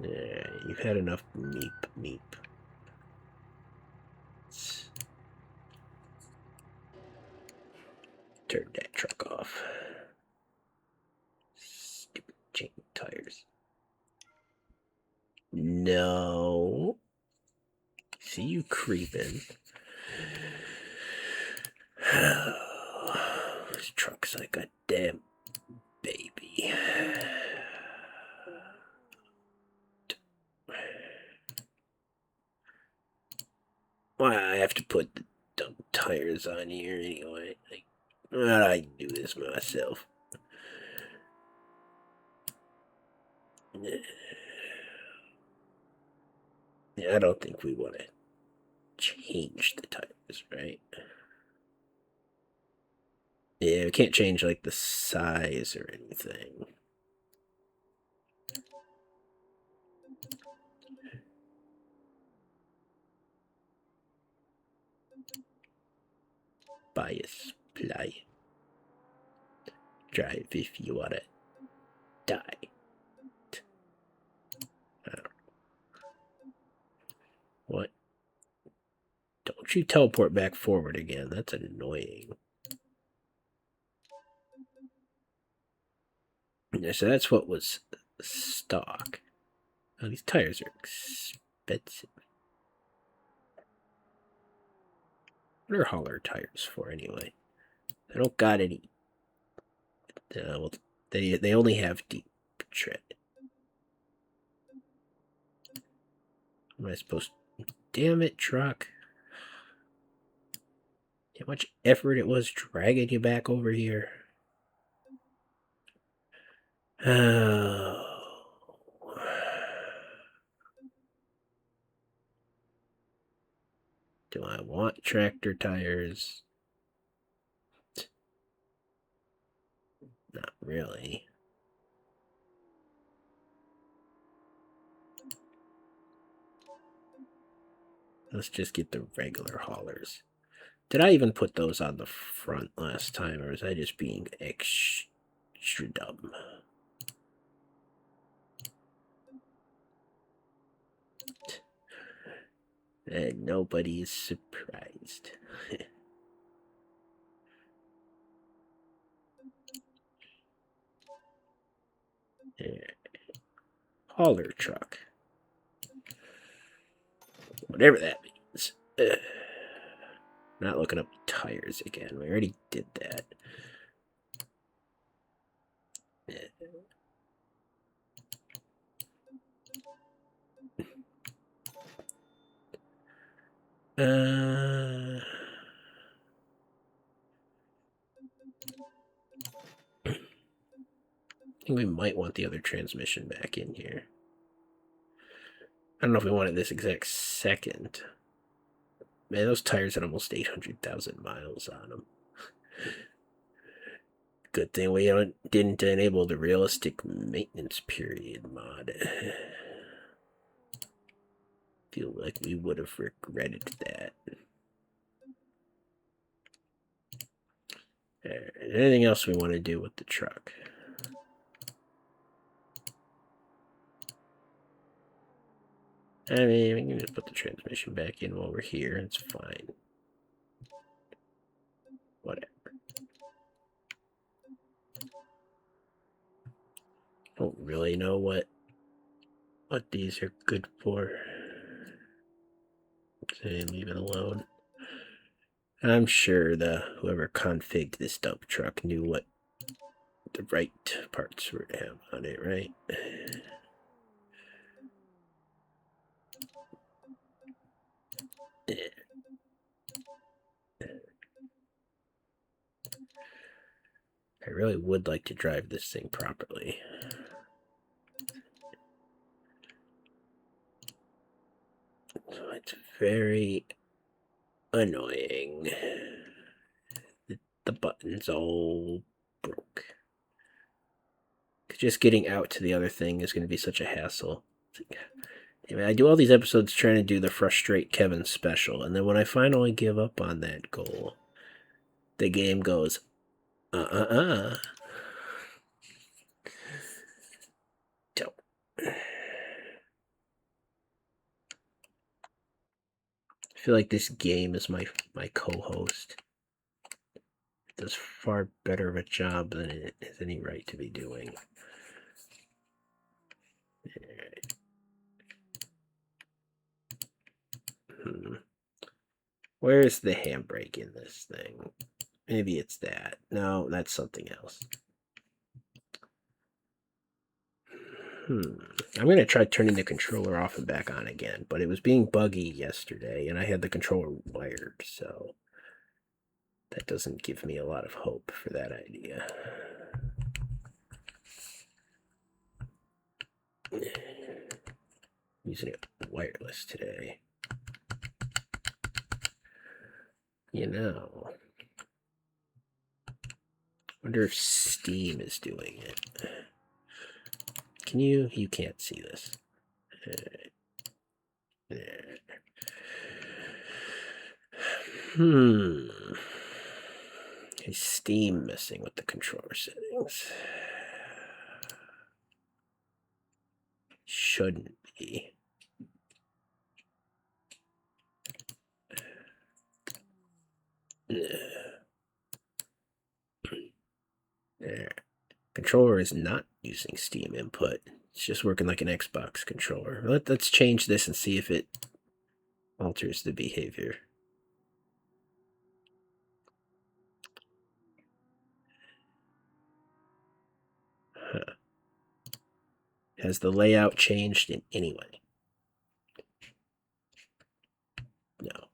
Yeah, you've had enough meep. Turn that truck off. Stupid chain tires. No. See you creeping. this truck's like a damn baby. Why I have to put the dumb tires on here anyway? Like, I can do this myself. Yeah, I don't think we want to change the tires, right? Yeah, we can't change like the size or anything. Bias play. Drive if you wanna die. What? Don't you teleport back forward again? That's annoying. Yeah, so that's what was stock. Oh, these tires are expensive. What are hauler tires for anyway? I don't got any. Well, they only have deep tread. Am I supposed to? Damn it, truck. How much effort it was dragging you back over here. Oh. Do I want tractor tires? Not really. Let's just get the regular haulers. Did I even put those on the front last time, or was I just being extra dumb? And nobody is surprised. Yeah. Hauler truck. Whatever that means. Not looking up tires again. We already did that. I think we might want the other transmission back in here. I don't know if we want it this exact second. Man, those tires had almost 800,000 miles on them. Good thing we didn't enable the realistic maintenance period mod. Feel like we would have regretted that. Anything else we want to do with the truck? I mean, we can just put the transmission back in while we're here. It's fine. Whatever. Don't really know what these are good for. Say leave it alone. I'm sure whoever configured this dump truck knew what the right parts were to have on it, right? I really would like to drive this thing properly. So it's very annoying. The button's all broke. Just getting out to the other thing is going to be such a hassle. I mean, I do all these episodes trying to do the Frustrate Kevin special, and then when I finally give up on that goal, the game goes, Don't. I feel like this game is my co-host. It does far better of a job than it has any right to be doing. Where's the handbrake in this thing? Maybe it's that. No, that's something else. I'm going to try turning the controller off and back on again, but it was being buggy yesterday, and I had the controller wired, so that doesn't give me a lot of hope for that idea. Using it wireless today. You know, wonder if Steam is doing it. Can you? You can't see this. Is Steam messing with the controller settings? Shouldn't be. There. Controller is not using Steam input. It's just working like an Xbox controller. Let's change this and see if it alters the behavior. Huh. Has the layout changed in any way? No.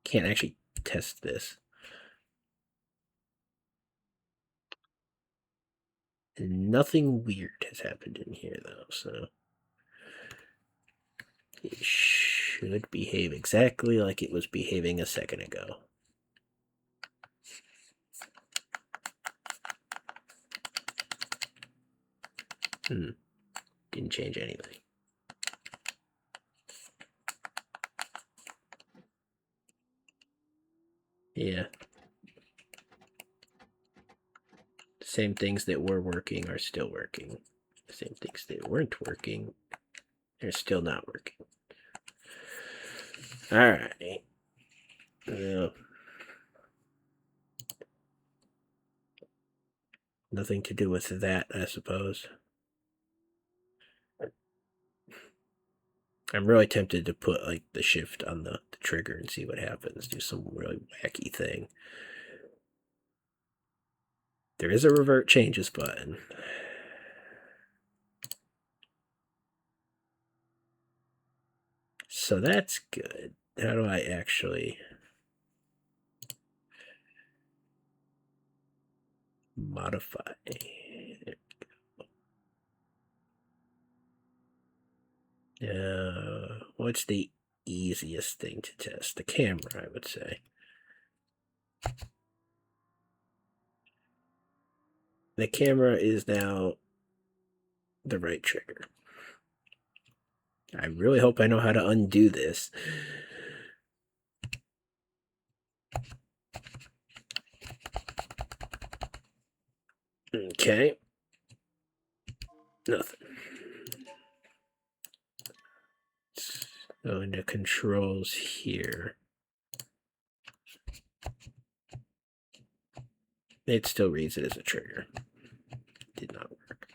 Can't actually test this. Nothing weird has happened in here, though, so it should behave exactly like it was behaving a second ago. Didn't change anything. Yeah. Same things that were working are still working. Same things that weren't working, they're still not working. All right. Nothing to do with that, I suppose. I'm really tempted to put like the shift on the trigger and see what happens. Do some really wacky thing. There is a revert changes button. So that's good. How do I actually modify? What's the easiest thing to test? The camera, I would say. The camera is now the right trigger. I really hope I know how to undo this. Okay. Nothing. Go into controls here. It still reads it as a trigger. Did not work.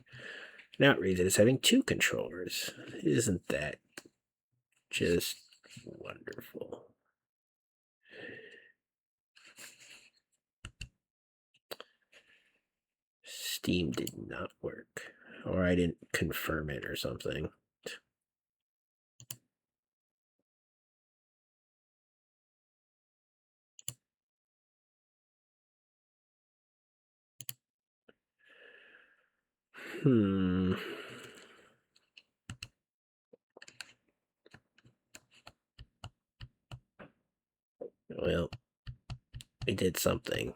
Now it reads it as having two controllers. Isn't that just wonderful? Steam did not work. Or I didn't confirm it or something. Well, I did something.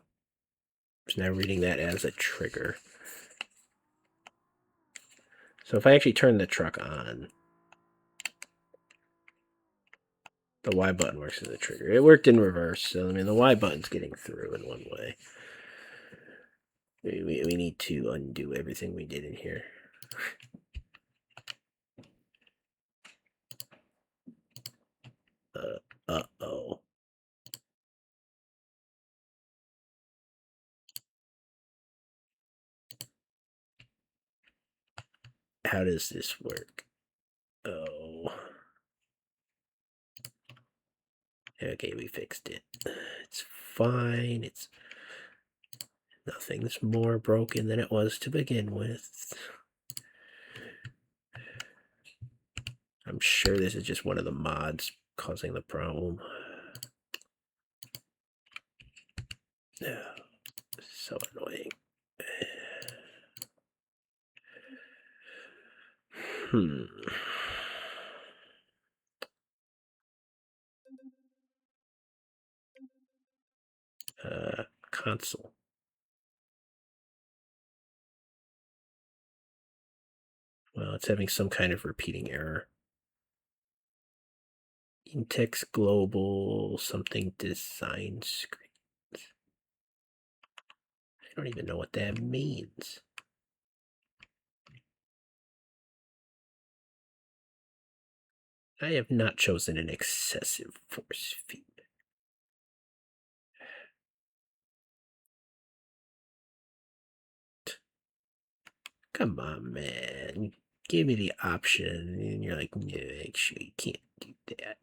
It's now reading that as a trigger. So if I actually turn the truck on, the Y button works as a trigger. It worked in reverse, so I mean the Y button's getting through in one way. We need to undo everything we did in here. Uh-oh. How does this work? Oh. Okay, we fixed it. It's fine. It's nothing's more broken than it was to begin with. I'm sure this is just one of the mods causing the problem. So annoying. Console. Well, it's having some kind of repeating error. Intex Global something design screens. I don't even know what that means. I have not chosen an excessive force feed. Come on, man. Give me the option, and you're like, no, actually, you can't do that.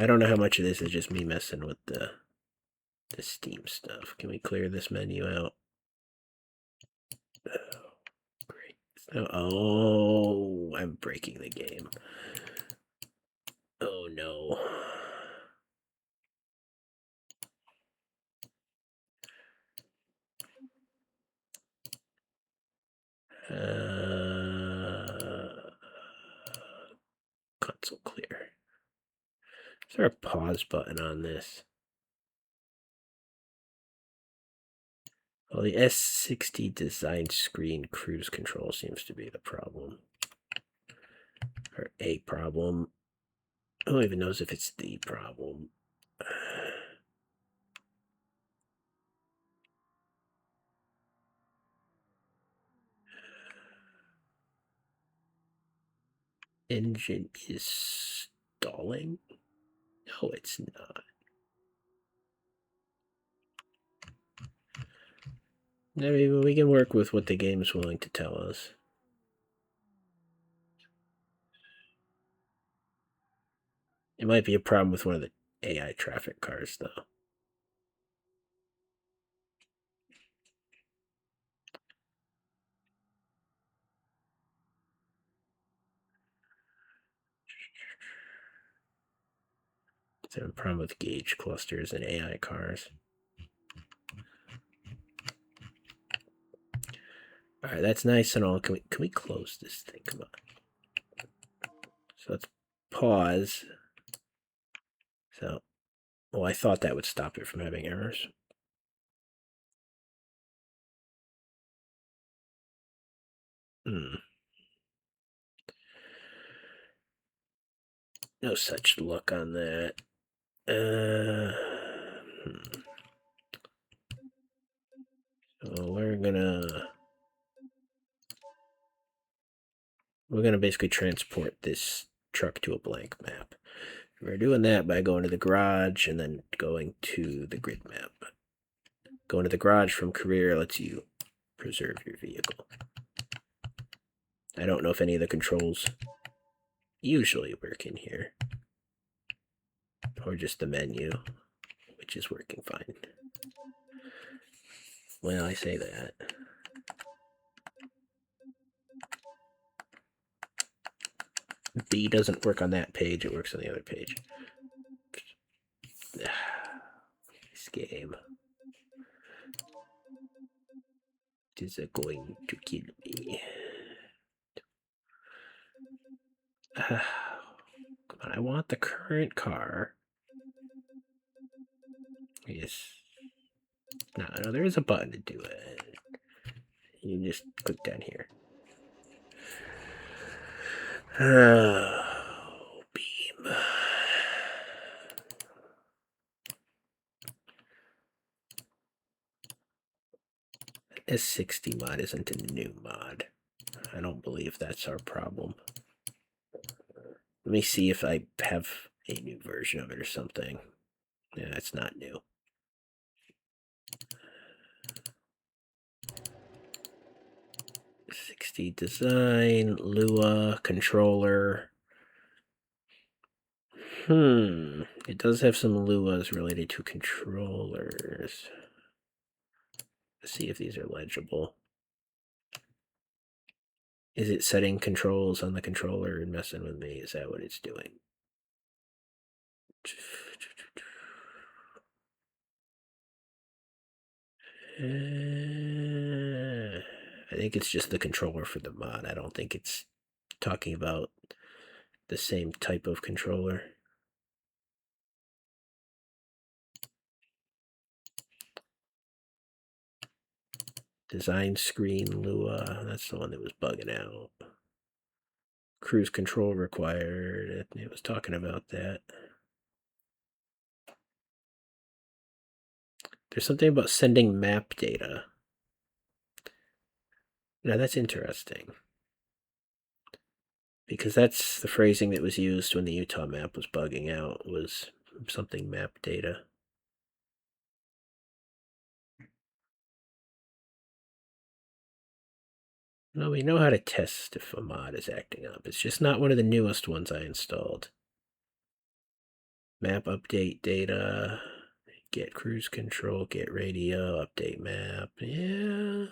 I don't know how much of this is just me messing with the Steam stuff. Can we clear this menu out? Oh, great. Oh, I'm breaking the game. Oh no. Console clear. Is there a pause button on this? Well, the S60 design screen cruise control seems to be the problem. Or a problem. Who even knows if it's the problem? Engine is stalling? No, it's not. I mean, we can work with what the game is willing to tell us. It might be a problem with one of the AI traffic cars, though. Is there a problem with gauge clusters and AI cars? All right, that's nice and all. Can we close this thing? Come on. So let's pause. So, oh, I thought that would stop it from having errors. No such luck on that. So we're gonna basically transport this truck to a blank map. We're doing that by going to the garage and then going to the grid map. Going to the garage from career lets you preserve your vehicle. I don't know if any of the controls usually work in here, or just the menu, which is working fine. Well, I say that. B doesn't work on that page, it works on the other page. This game is going to kill me. Come on, I want the current car. Yes. No, there is a button to do it. You just click down here. Oh, Beam. S60 mod isn't a new mod. I don't believe that's our problem. Let me see if I have a new version of it or something. Yeah, it's not new. 60 design, Lua, controller. It does have some Luas related to controllers. Let's see if these are legible. Is it setting controls on the controller and messing with me? Is that what it's doing? I think it's just the controller for the mod. I don't think it's talking about the same type of controller. Design screen Lua, that's the one that was bugging out. Cruise control required. It was talking about that. There's something about sending map data. Now that's interesting. Because that's the phrasing that was used when the Utah map was bugging out, was something map data. Well, we know how to test if a mod is acting up. It's just not one of the newest ones I installed. Map update data, get cruise control, get radio, update map. Yeah.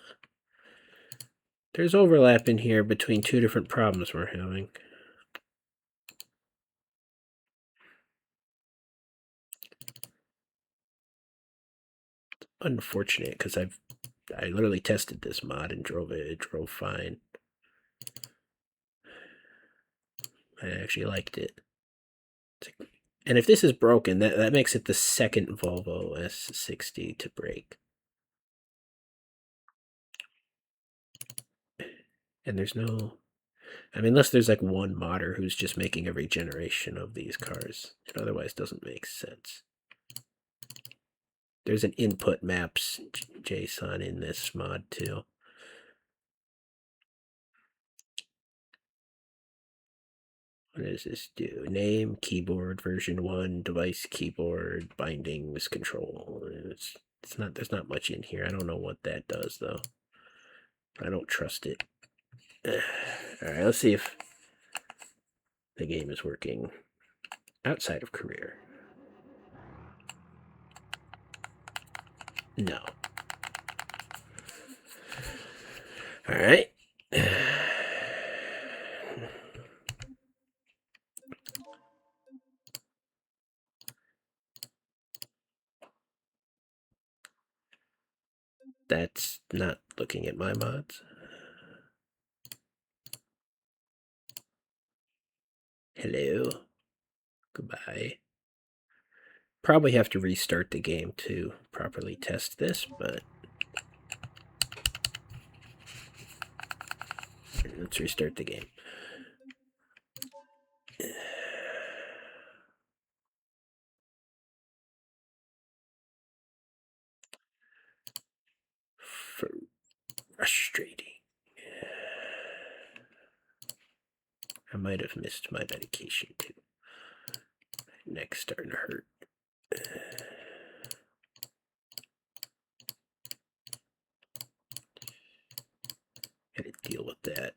There's overlap in here between two different problems we're having. Unfortunate, because I literally tested this mod and drove it. It drove fine. I actually liked it. And if this is broken, that makes it the second Volvo S60 to break. And there's no, I mean, unless there's like one modder who's just making every generation of these cars. It otherwise doesn't make sense. There's an input maps JSON in this mod too. What does this do? Name, keyboard, version 1, device keyboard, bindings, control. It's not, there's not much in here. I don't know what that does though. I don't trust it. Alright, let's see if the game is working outside of career. No. Alright. That's not looking at my mods. Hello. Goodbye. Probably have to restart the game to properly test this, but let's restart the game. Frustrating. I might have missed my medication too. Neck's starting to hurt. Gotta deal with that.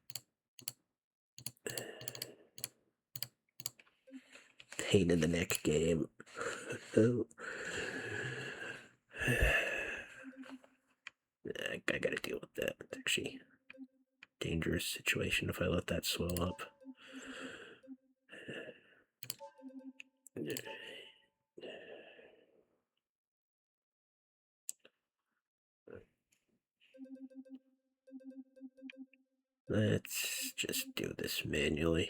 Pain in the neck game. I gotta deal with that. It's actually a dangerous situation if I let that swell up. Let's just do this manually.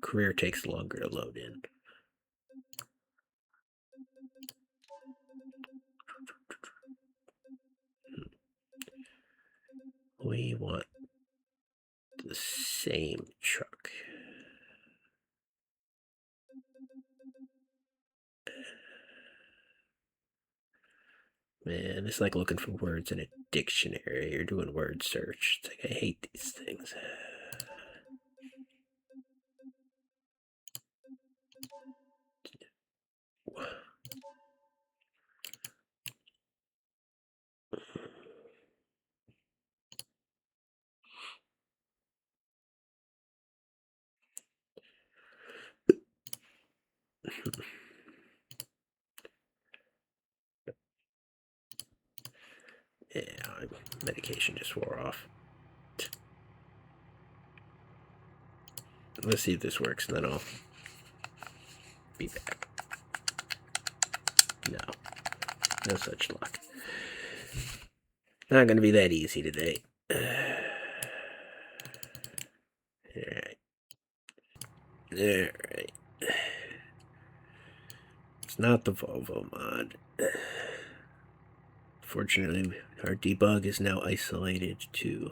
Career takes longer to load in. We want the same truck. Man, it's like looking for words in a dictionary or doing word search. It's like I hate these things. Yeah, medication just wore off. Let's see if this works, and then I'll be back. No such luck. Not gonna be that easy today. Alright. Alright. It's not the Volvo mod. Fortunately, our debug is now isolated to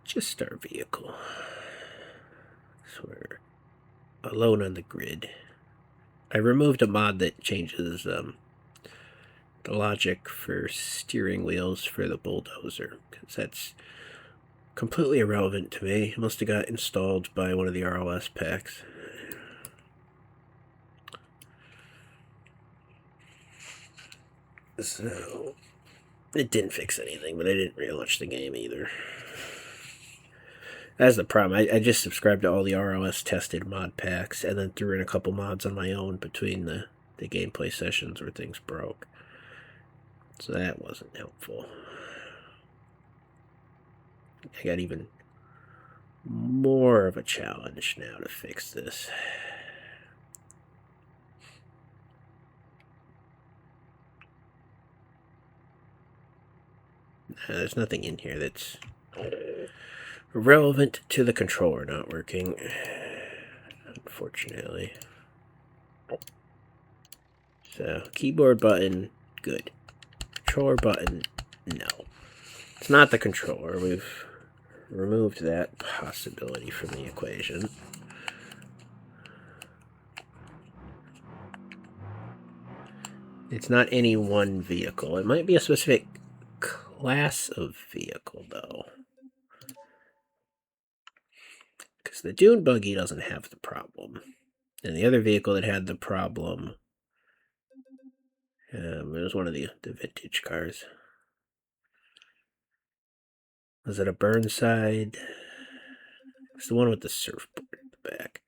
just our vehicle. So we're alone on the grid. I removed a mod that changes the logic for steering wheels for the bulldozer, because that's completely irrelevant to me. It must have got installed by one of the RLS packs. So it didn't fix anything, but I didn't relaunch the game either. That's the problem. I just subscribed to all the RLS tested mod packs and then threw in a couple mods on my own between the gameplay sessions where things broke. So that wasn't helpful. I got even more of a challenge now to fix this. There's nothing in here that's relevant to the controller not working, unfortunately. So, keyboard button, good. Controller button, no. It's not the controller. We've removed that possibility from the equation. It's not any one vehicle. It might be a specific class of vehicle, though. Because the dune buggy doesn't have the problem. And the other vehicle that had the problem, it was one of the vintage cars. Was it a Burnside? It's the one with the surfboard in the back.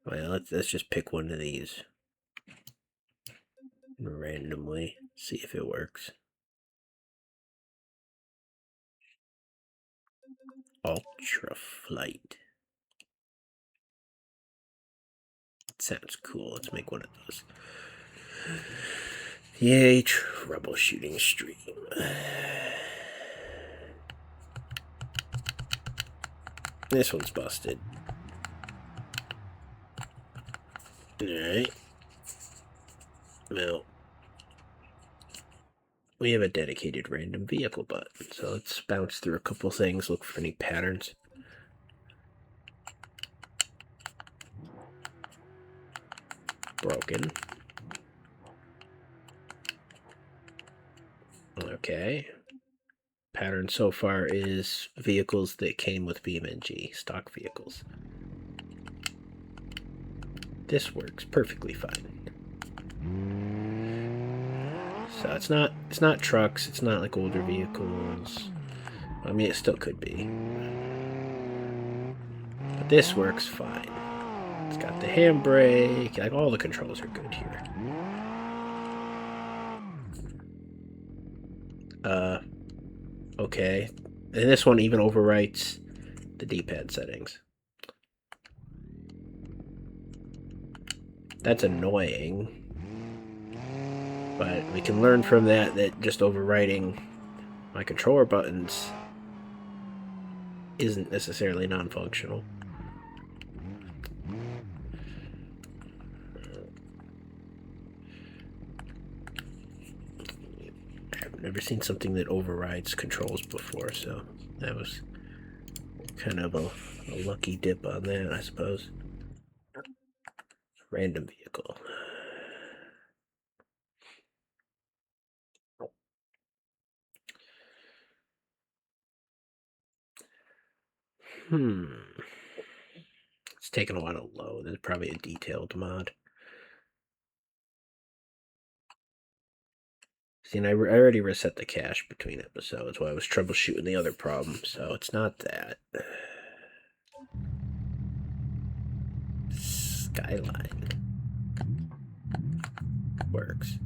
Well, let's just pick one of these randomly, see if it works. Ultra Flight. Sounds cool. Let's make one of those. Yay, troubleshooting stream. This one's busted. Alright. Well, we have a dedicated random vehicle button, so let's bounce through a couple things, look for any patterns. Broken. Okay. Pattern so far is vehicles that came with Beam.NG, stock vehicles. This works perfectly fine. So it's not trucks, it's not like older vehicles. I mean, it still could be. But this works fine. It's got the handbrake, like all the controls are good here. Okay. And this one even overwrites the D-pad settings. That's annoying. But we can learn from that just overwriting my controller buttons isn't necessarily non-functional. I've never seen something that overrides controls before, so that was kind of a lucky dip on that, I suppose. Random vehicle. It's taking a while to load. There's probably a detailed mod. See, and I already reset the cache between episodes while I was troubleshooting the other problem, so it's not that. Skyline. Works.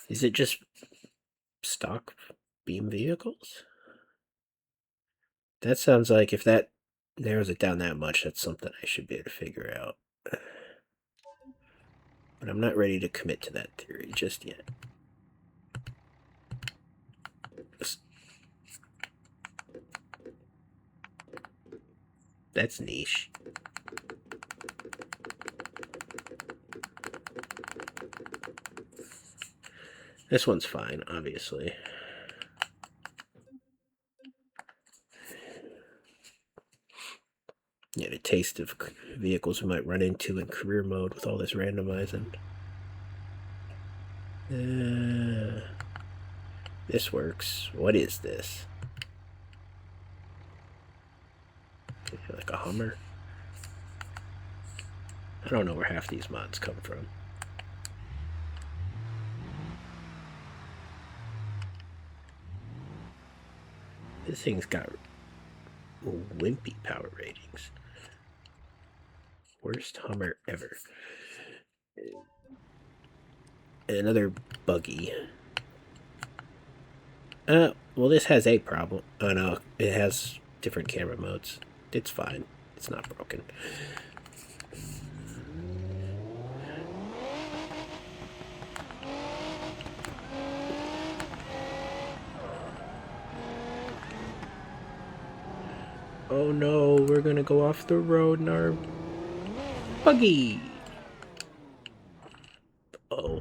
Is it just stock Beam vehicles? That sounds like if that narrows it down that much, that's something I should be able to figure out. But I'm not ready to commit to that theory just yet. That's niche. This one's fine, obviously. Get a taste of vehicles we might run into in career mode with all this randomizing. This works. What is this? Like a Hummer? I don't know where half these mods come from. This thing's got wimpy power ratings. Worst Hummer ever. Another buggy. Well, this has a problem. Oh no, it has different camera modes. It's fine. It's not broken. Oh no, we're gonna go off the road in our buggy. Oh.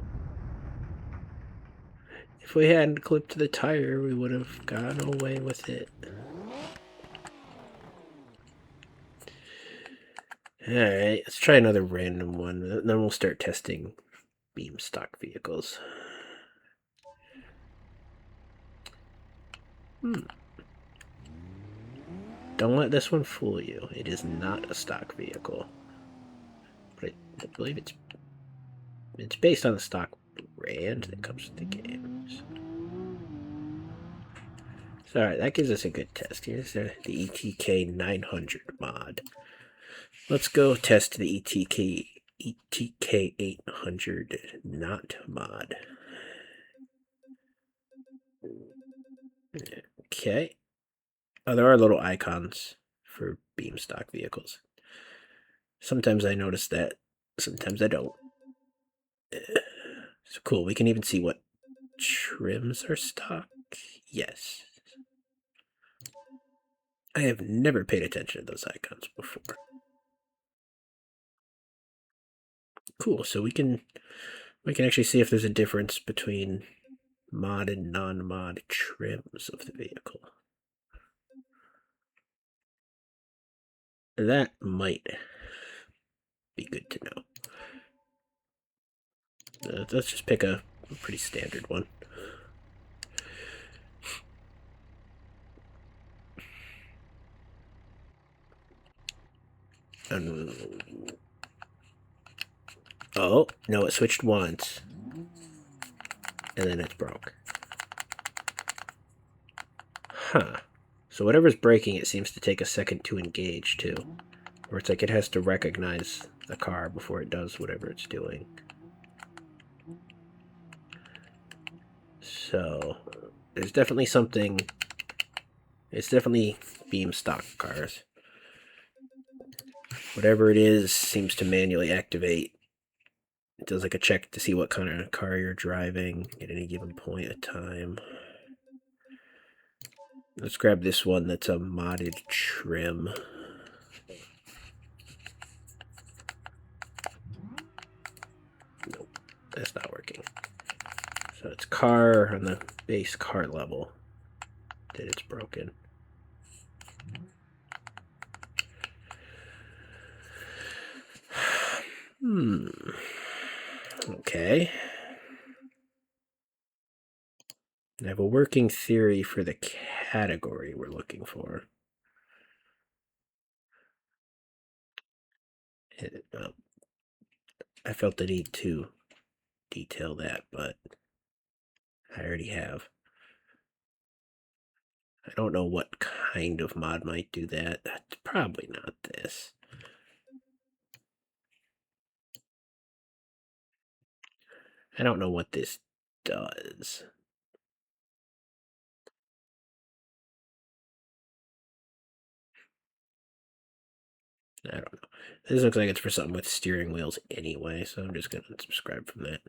If we hadn't clipped the tire, we would have gotten away with it. Alright, let's try another random one. Then we'll start testing Beam stock vehicles. Don't let this one fool you. It is not a stock vehicle. But I believe it's based on the stock brand that comes with the games. So, alright, that gives us a good test. Here's the ETK 900 mod. Let's go test the ETK 800 not mod. Okay. Oh, there are little icons for Beam stock vehicles. Sometimes I notice that, sometimes I don't. So cool, we can even see what trims are stock. Yes. I have never paid attention to those icons before. Cool, so we can actually see if there's a difference between mod and non-mod trims of the vehicle. That might be good to know. Let's just pick a pretty standard one. Oh, no, it switched once. And then it's broke. Huh. So whatever's breaking, it seems to take a second to engage, too. Or it's like it has to recognize the car before it does whatever it's doing. So, there's definitely something... It's definitely Beam stock cars. Whatever it is seems to manually activate. It does like a check to see what kind of car you're driving at any given point of time. Let's grab this one that's a modded trim. Nope, that's not working. So it's car on the base car level that it's broken. Okay. I have a working theory for the category we're looking for. I felt the need to detail that, but I already have. I don't know what kind of mod might do that. Probably not this. I don't know what this does. I don't know. This looks like it's for something with steering wheels anyway, so I'm just going to unsubscribe from that.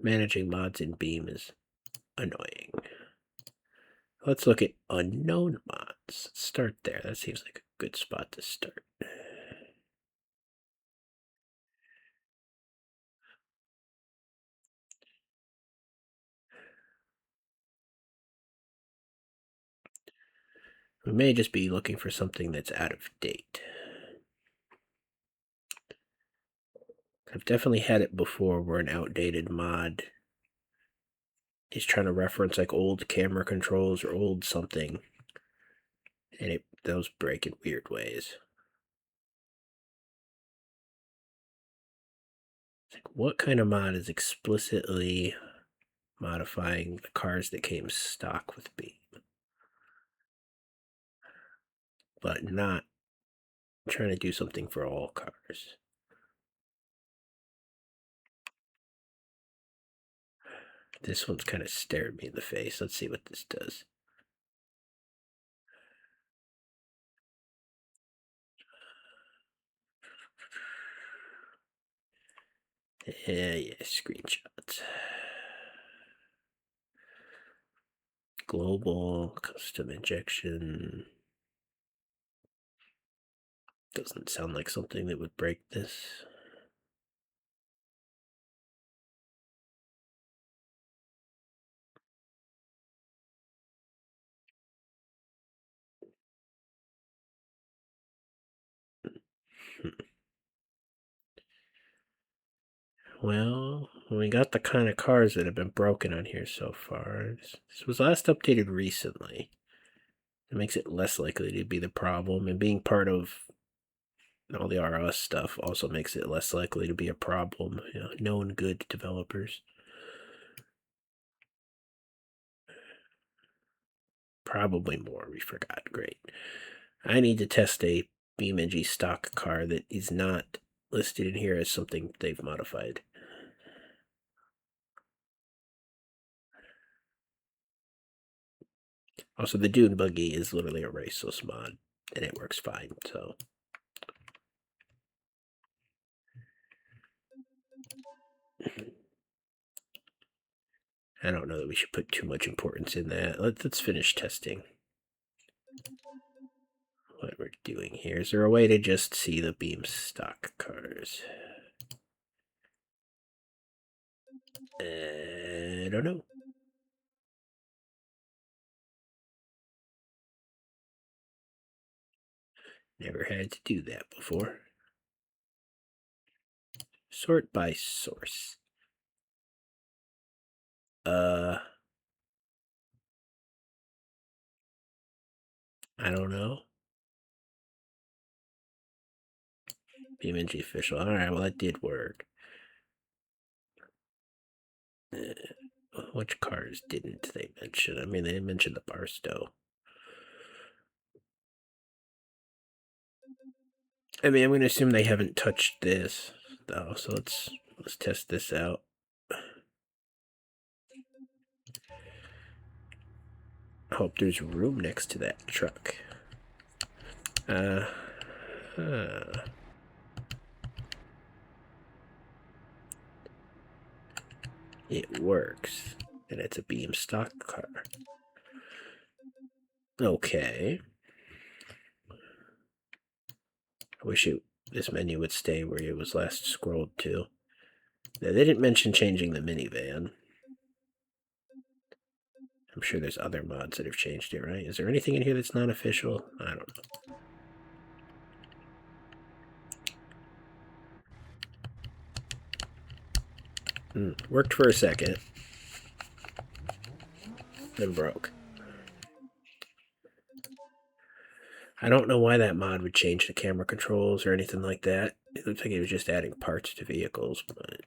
Managing mods in Beam is annoying. Let's look at unknown mods. Let's start there. That seems like a good spot to start. We may just be looking for something that's out of date. I've definitely had it before where an outdated mod is trying to reference like old camera controls or old something, and those break in weird ways. Like, what kind of mod is explicitly modifying the cars that came stock with Beam, but not trying to do something for all cars? This one's kind of stared me in the face. Let's see what this does. Yeah, screenshots. Global custom injection. Doesn't sound like something that would break this. Well, we got the kind of cars that have been broken on here so far. This was last updated recently. It makes it less likely to be the problem, and being part of all the RLS stuff also makes it less likely to be a problem. You know, known good developers. Probably more, we forgot. Great. I need to test a Beam.NG stock car that is not listed in here as something they've modified. Also, the Dune buggy is literally a raceless mod, and it works fine, so. I don't know that we should put too much importance in that. Let's finish testing what we're doing here. Is there a way to just see the Beam stock cars? I don't know. Never had to do that before. Sort by source. I don't know. Beam.NG official. Alright, well that did work. Which cars didn't they mention? I mean, they mentioned the Barstow. I mean, I'm going to assume they haven't touched this, though, so let's test this out. I hope there's room next to that truck. It works, and it's a Beam stock car. Okay. I wish this menu would stay where it was last scrolled to. Now, they didn't mention changing the minivan. I'm sure there's other mods that have changed it, right? Is there anything in here that's not official? I don't know. Worked for a second. Then broke. I don't know why that mod would change the camera controls or anything like that. It looks like it was just adding parts to vehicles, but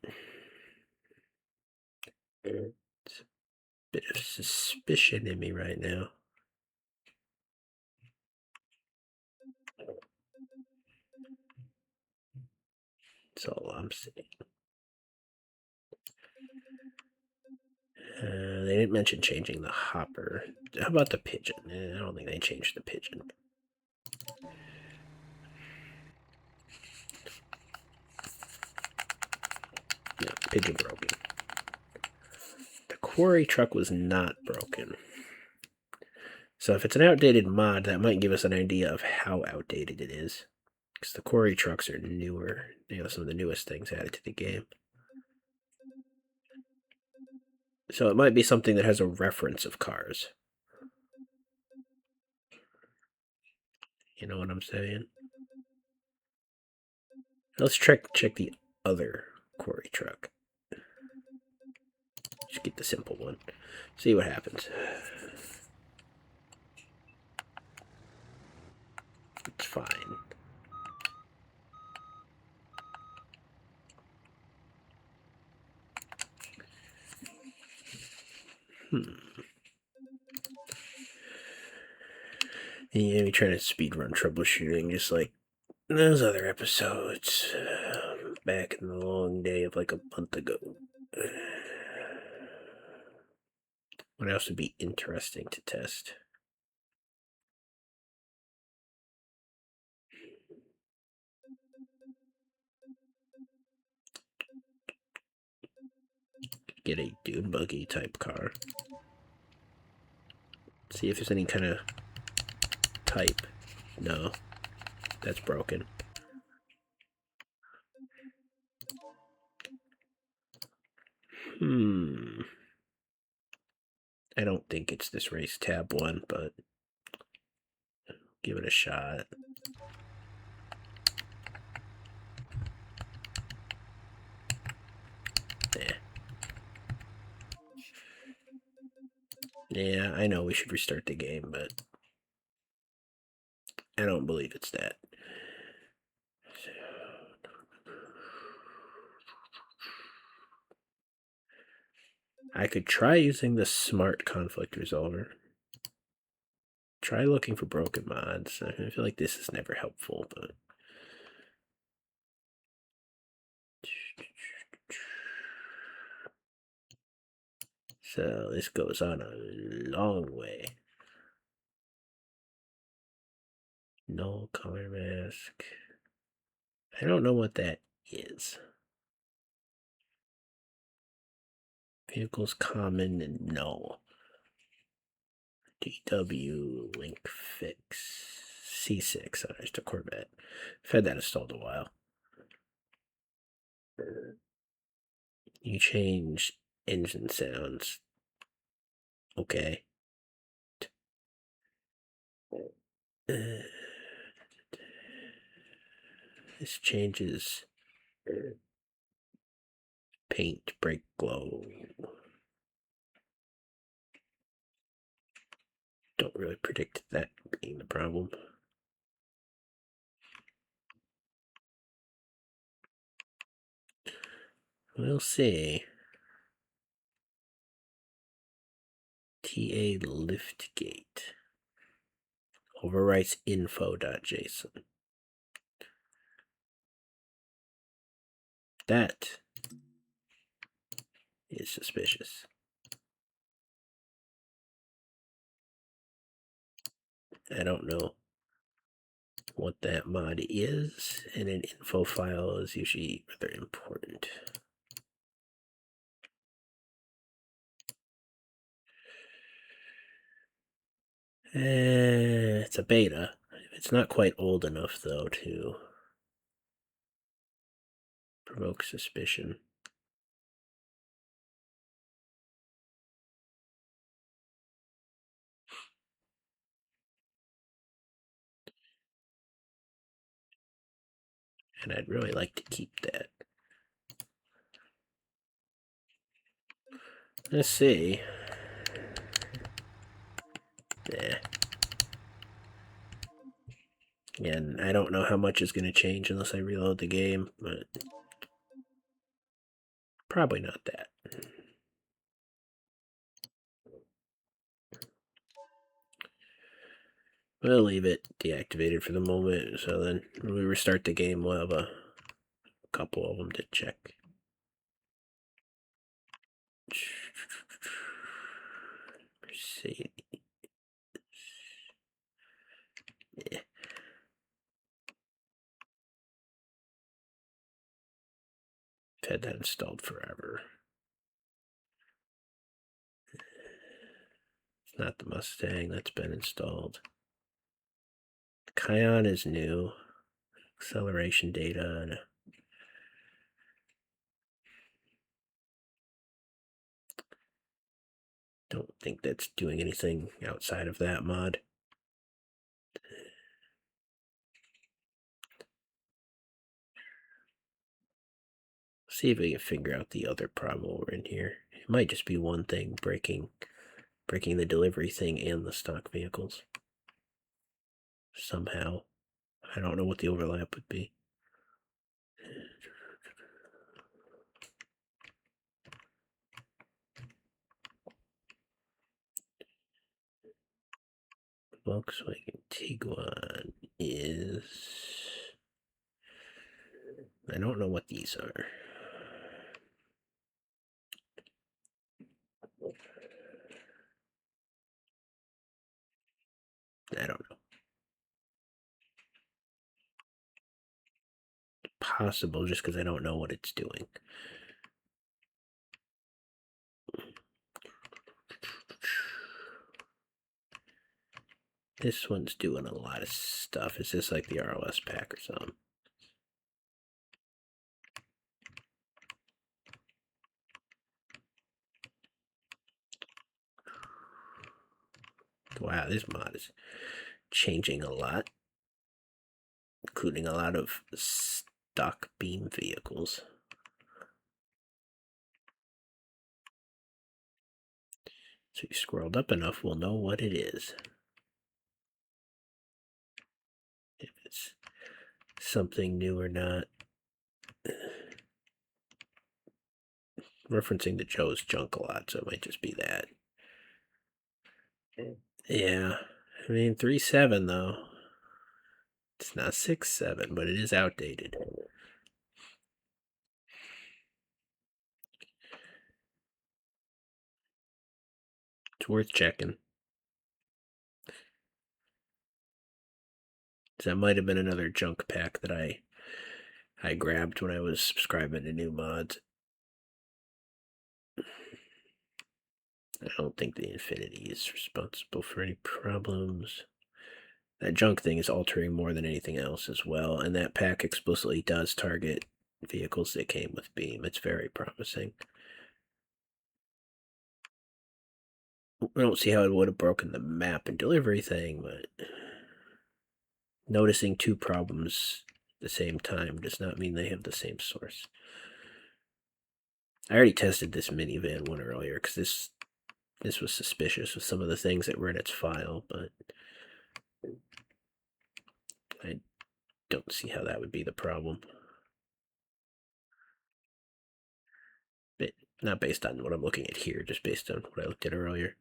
it's a bit of suspicion in me right now. That's all I'm saying. They didn't mention changing the hopper. How about the pigeon? I don't think they changed the pigeon. No, pigeon broken. The quarry truck was not broken. So if it's an outdated mod, that might give us an idea of how outdated it is. Because the quarry trucks are newer. Some of the newest things added to the game. So it might be something that has a reference of cars. You know what I'm saying? Let's check the other quarry truck. Just get the simple one. See what happens. It's fine. Yeah, we try to speedrun troubleshooting just like those other episodes back in the long day of like a month ago. What else would be interesting to test? Get a dune buggy type car. See if there's any kind of type. No, that's broken. I don't think it's this race tab one, but give it a shot. Yeah, I know we should restart the game, but I don't believe it's that. I could try using the smart conflict resolver. Try looking for broken mods. I feel like this is never helpful, but so this goes on a long way. No color mask. I don't know what that is. Vehicles common and null. DW link fix C6. Oh, there's the Corvette. I've had that installed a while. You change engine sounds. Okay. This changes paint, brake glow. Don't really predict that being the problem. We'll see. TA liftgate overwrites info.json. That is suspicious. I don't know what that mod is, and an info file is usually rather important. It's a beta. It's not quite old enough, though, to provoke suspicion. And I'd really like to keep that. Let's see. Yeah. Again, I don't know how much is going to change unless I reload the game, but probably not that. We'll leave it deactivated for the moment, so then when we restart the game, we'll have a couple of them to check. Mercedes. Yeah. I've had that installed forever. It's not the Mustang that's been installed. Kion is new. Acceleration data. And don't think that's doing anything outside of that mod. See if we can figure out the other problem over in here. It might just be one thing breaking the delivery thing and the stock vehicles. Somehow. I don't know what the overlap would be. Volkswagen Tiguan is... I don't know what these are. I don't know. Possible just because I don't know what it's doing. This one's doing a lot of stuff. Is this like the RLS pack or something? Wow, this mod is changing a lot, including a lot of stock Beam vehicles. So you scrolled up enough, we'll know what it is. If it's something new or not. Referencing to Joe's junk a lot, so it might just be that. Yeah, I mean 3.7 though. It's not 6.7, but it is outdated. It's worth checking. That might have been another junk pack that I grabbed when I was subscribing to new mods. I don't think the Infinity is responsible for any problems. That junk thing is altering more than anything else as well, and that pack explicitly does target vehicles that came with Beam. It's very promising. I don't see how it would have broken the map and delivery thing, but noticing two problems at the same time does not mean they have the same source. I already tested this minivan one earlier because this was suspicious with some of the things that were in its file, but I don't see how that would be the problem. But not based on what I'm looking at here, just based on what I looked at earlier.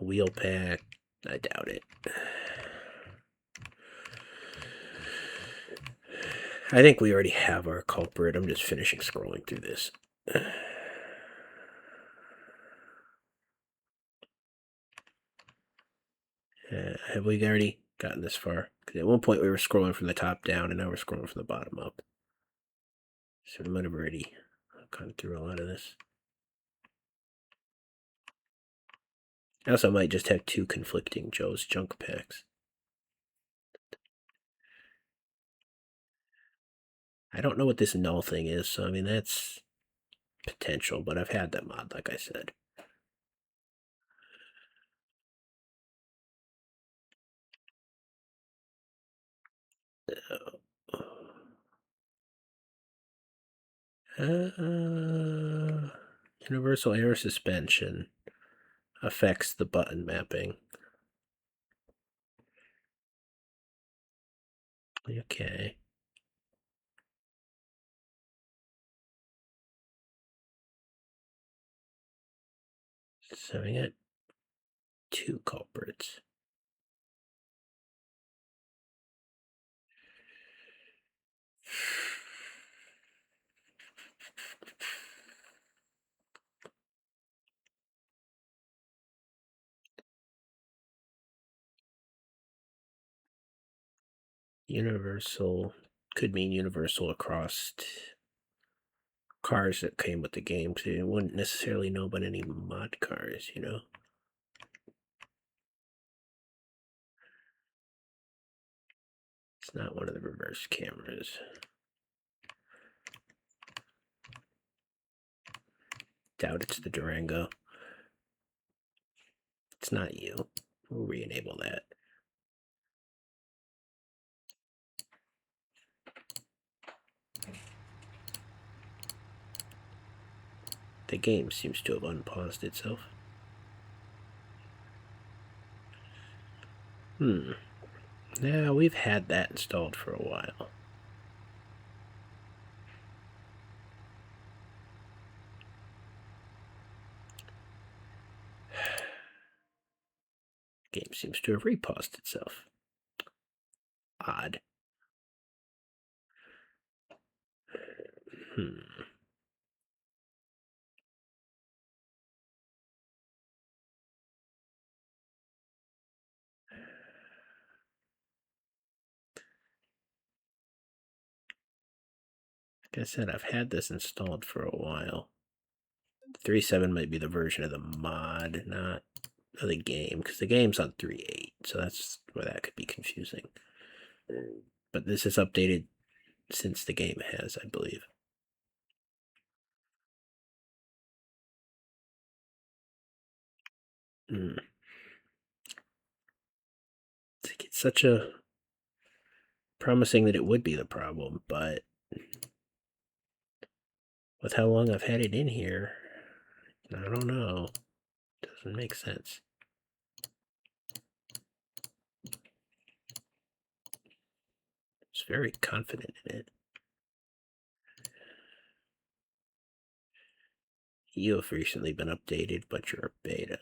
Wheel pack, I doubt it. I think we already have our culprit. I'm just finishing scrolling through this. Have we already gotten this far? Because at one point we were scrolling from the top down, and now we're scrolling from the bottom up. So we might have already gone through a lot of this. I also might just have two conflicting Joe's junk packs. I don't know what this null thing is, so I mean, that's potential, but I've had that mod, like I said. Universal air suspension affects the button mapping. Okay. So we got 2 culprits. Universal could mean universal across cars that came with the game, so you wouldn't necessarily know about any mod cars, you know? It's not one of the reverse cameras. Doubt it's the Durango. It's not you. We'll re-enable that. The game seems to have unpaused itself. Now we've had that installed for a while. Game seems to have repaused itself. Odd. Like I said, I've had this installed for a while. 3.7 might be the version of the mod, not of the game, because the game's on 3.8, so that's where that could be confusing. But this is updated since the game has, I believe. It's such a promising that it would be the problem, but with how long I've had it in here, I don't know. Doesn't make sense. It's very confident in it. You have recently been updated, but you're a beta.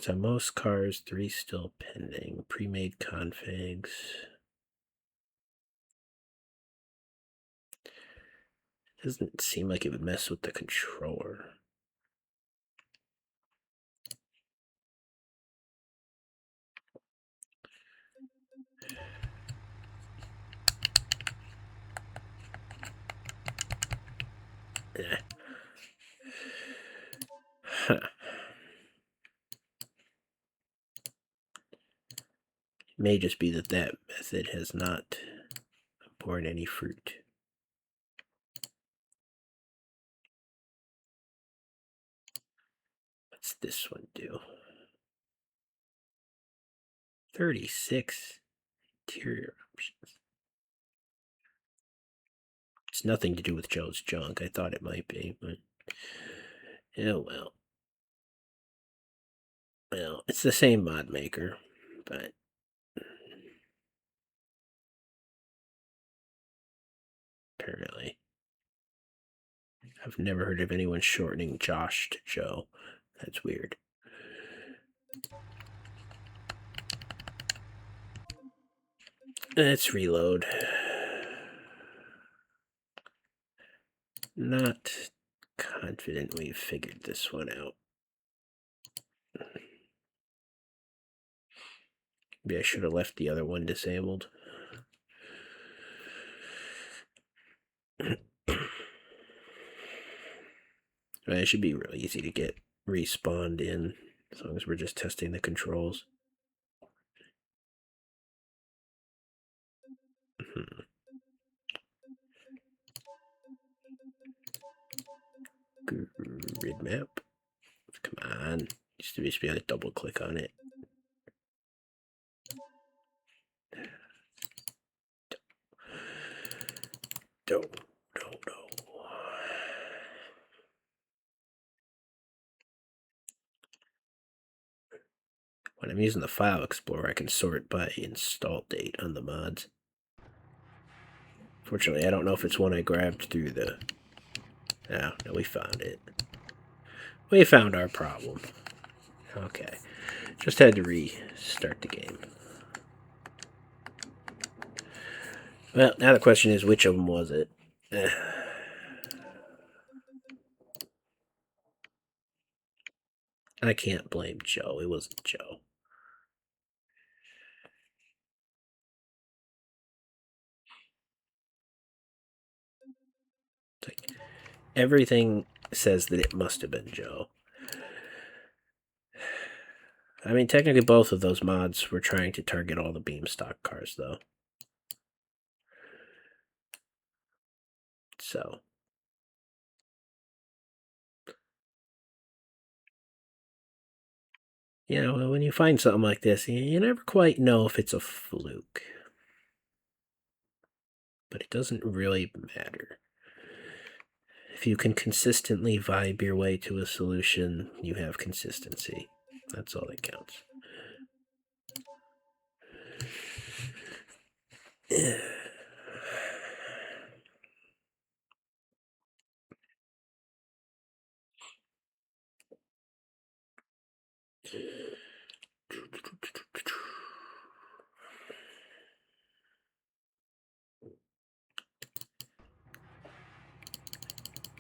So most cars, 3 still pending. Pre-made configs. Doesn't seem like it would mess with the controller. Huh. It may just be that that method has not borne any fruit. What's this one do? 36 interior options. It's nothing to do with Joe's junk. I thought it might be, but oh well. Well, it's the same mod maker, but apparently. I've never heard of anyone shortening Josh to Joe. That's weird. Let's reload. Not confident we've figured this one out. Maybe I should have left the other one disabled. It should be real easy to get respawned in, as long as we're just testing the controls. Grid map. Come on. Used to be able to double click on it. No. when I'm using the File Explorer, I can sort by install date on the mods. Fortunately, I don't know if it's one I grabbed through the... Oh, no, we found it. We found our problem. Okay. Just had to restart the game. Well, now the question is, which of them was it? I can't blame Joe. It wasn't Joe. It's like, everything says that it must have been Joe. I mean, technically both of those mods were trying to target all the Beam stock cars, though. So... You know, when you find something like this, you never quite know if it's a fluke. But it doesn't really matter. If you can consistently vibe your way to a solution, you have consistency. That's all that counts.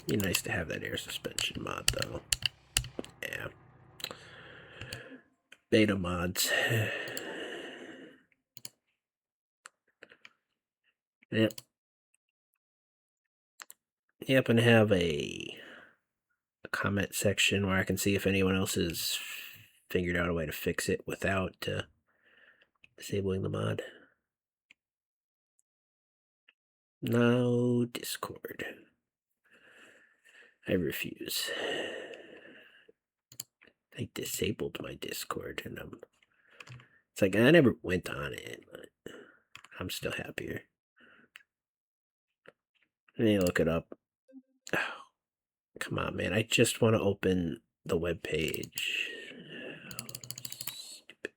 Be nice to have that air suspension mod, though. Yeah. Beta mods. Yep. Yep, and have a comment section where I can see if anyone else has figured out a way to fix it without disabling the mod. No Discord. I refuse. I disabled my Discord, and it's like I never went on it, but I'm still happier. Let me look it up. Oh, come on, man. I just want to open the web page. Stupid.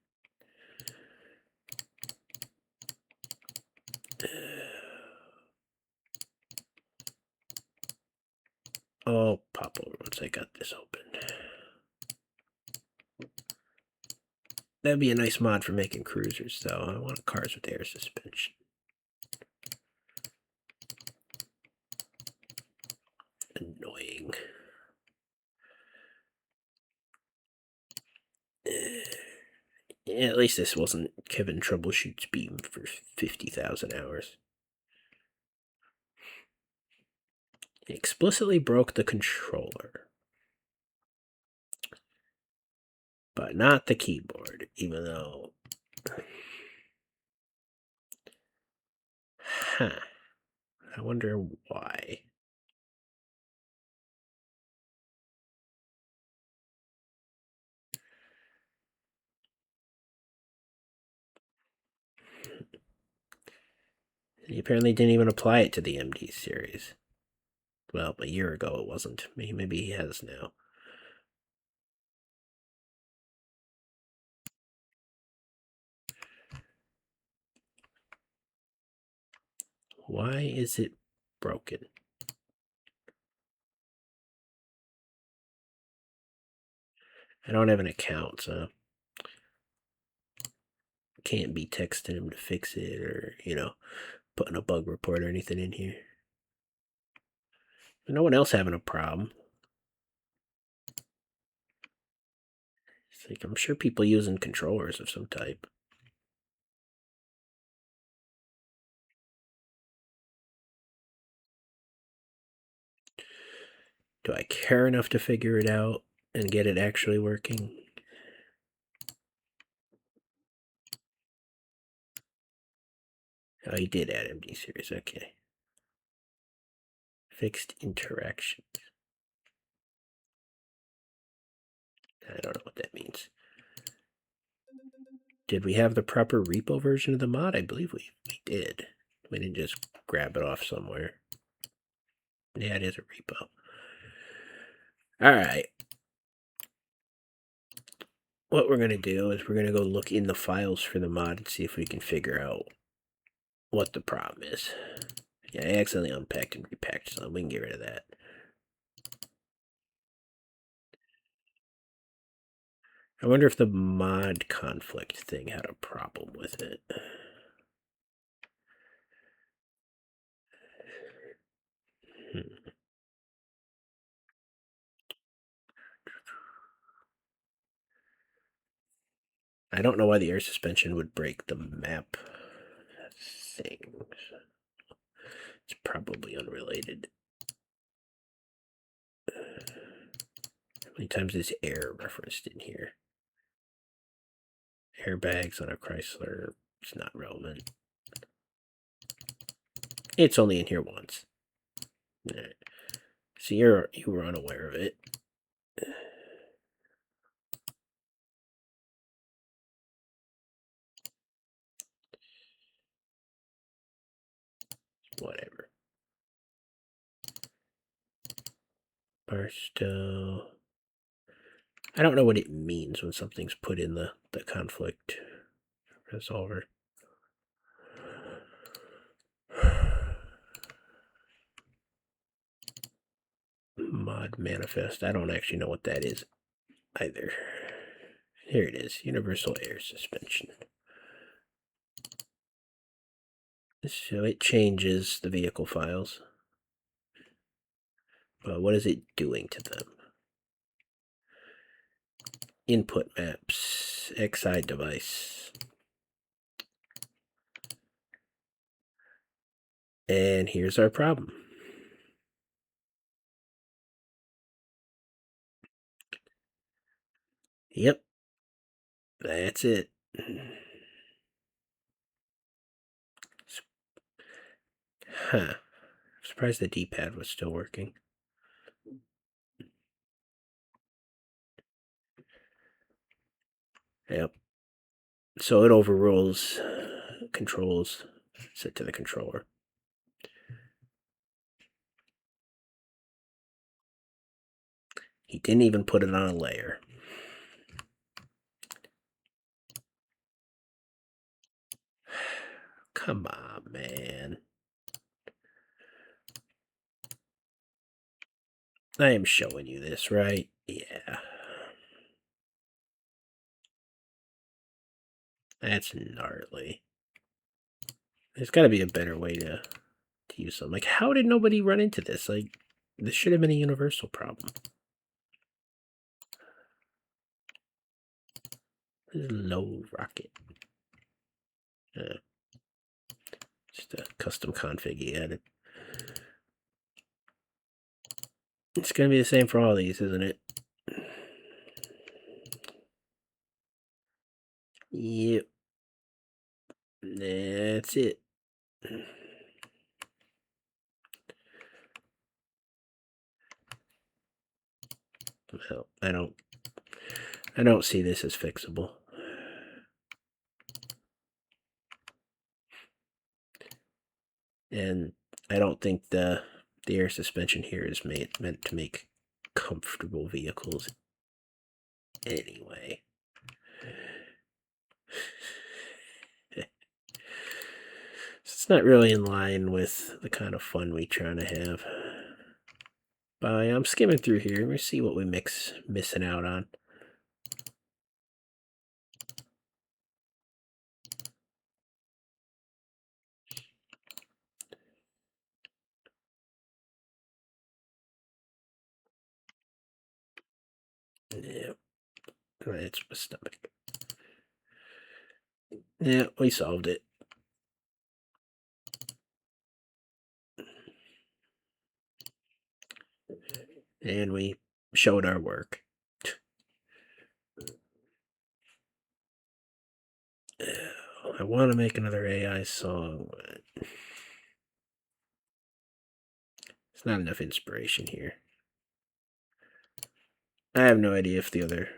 I'll pop over once I got this open. That'd be a nice mod for making cruisers, though. I want cars with air suspension. Annoying. Yeah, at least this wasn't Kevin Troubleshoots Beam for 50,000 hours. It explicitly broke the controller. But not the keyboard, even though... Huh. I wonder why. He apparently didn't even apply it to the MD series. Well, a year ago it wasn't. Maybe he has now. Why is it broken? I don't have an account, so can't be texting him to fix it or, putting a bug report or anything in here. No one else having a problem. It's like, I'm sure people using controllers of some type. Do I care enough to figure it out and get it actually working? Oh, he did add MD series, okay. Fixed interactions. I don't know what that means. Did we have the proper repo version of the mod? I believe we did. We didn't just grab it off somewhere. Yeah, it is a repo. All right. what we're going to do is we're going to go look in the files for the mod and see if we can figure out what the problem is. Yeah, I accidentally unpacked and repacked some. We can get rid of that. I wonder if the mod conflict thing had a problem with it. I don't know why the air suspension would break the map things. It's probably unrelated. How many times is air referenced in here? Airbags on a Chrysler. It's not relevant. It's only in here once. Right. So you were unaware of it. Whatever. Barstow. I don't know what it means when something's put in the conflict resolver. Mod manifest. I don't actually know what that is either. Here it is. Universal air suspension. So it changes the vehicle files. But what is it doing to them? Input maps. XI device. And here's our problem. Yep. That's it. Huh. I'm surprised the D-pad was still working. Yep. So it overrules controls set to the controller. He didn't even put it on a layer. Come on, man. I am showing you this, right? Yeah. That's gnarly. There's got to be a better way to use them. Like, how did nobody run into this? Like, this should have been a universal problem. This is low rocket. Just a custom config he added. It's going to be the same for all these, isn't it? Yep. That's it. Well, I don't see this as fixable. And I don't think the air suspension here is meant to make comfortable vehicles anyway. It's not really in line with the kind of fun we're trying to have. But I'm skimming through here. Let me see what we missing out on. Yeah, that's my stomach. Yeah, we solved it. And we showed our work. I want to make another AI song, but there's not enough inspiration here. I have no idea if the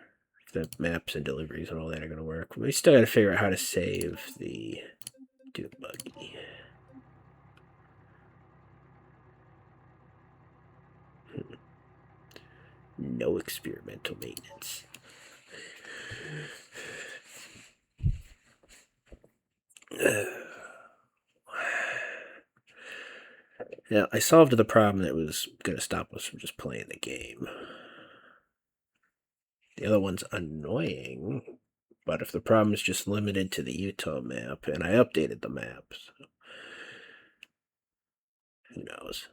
maps and deliveries and all that are going to work. We still got to figure out how to save the Dune Buggy. No experimental maintenance. Now, I solved the problem that was going to stop us from just playing the game. The other one's annoying, but if the problem is just limited to the Utah map, and I updated the map, so who knows?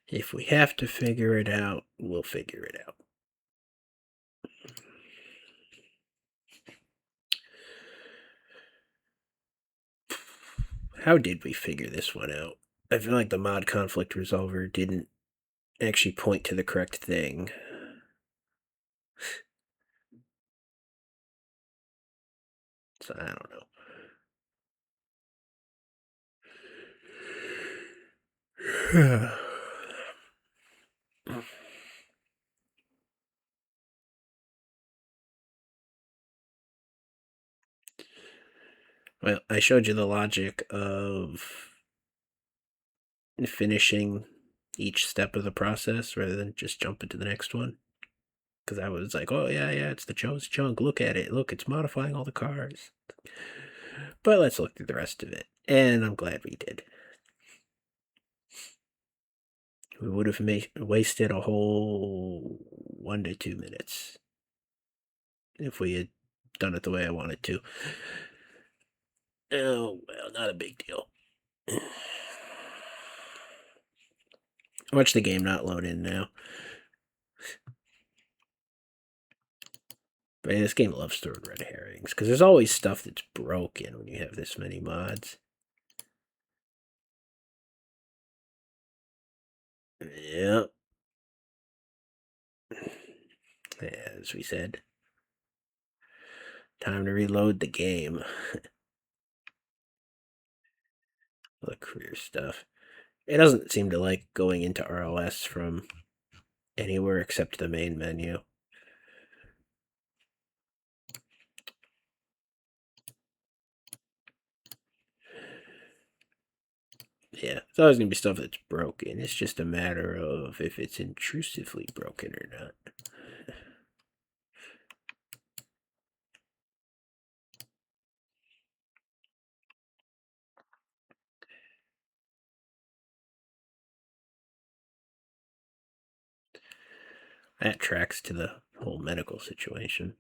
If we have to figure it out, we'll figure it out. How did we figure this one out? I feel like the mod conflict resolver didn't actually point to the correct thing. So I don't know. Well, I showed you the logic of finishing each step of the process rather than just jumping to the next one. Because I was like, oh, yeah, it's the Joe's chunk. Look at it. Look, it's modifying all the cars. But let's look through the rest of it. And I'm glad we did. We would have wasted a whole 1 to 2 minutes if we had done it the way I wanted to. Oh, well, not a big deal. Watch the game not load in now. But this game loves throwing red herrings, because there's always stuff that's broken when you have this many mods. Yep. As we said. Time to reload the game. The career stuff. It doesn't seem to like going into RLS from anywhere except the main menu. Yeah, it's always going to be stuff that's broken. It's just a matter of if it's intrusively broken or not. That tracks to the whole medical situation.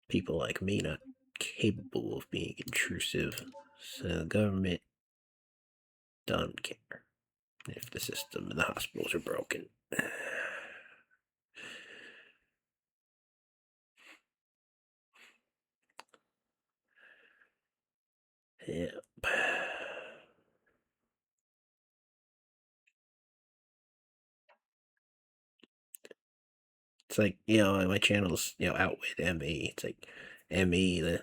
People like me not capable of being intrusive, so the government don't care if the system and the hospitals are broken. Yep. It's like, my channel's, out with Meee. It's like Meee, the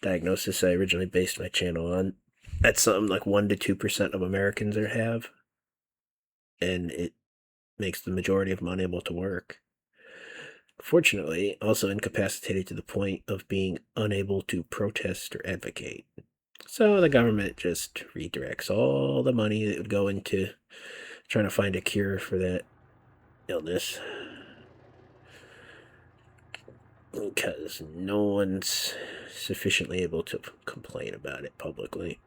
diagnosis I originally based my channel on. That's something like 1 to 2% of Americans have. And it makes the majority of them unable to work. Fortunately, also incapacitated to the point of being unable to protest or advocate. So the government just redirects all the money that would go into trying to find a cure for that illness. Because no one's sufficiently able to complain about it publicly.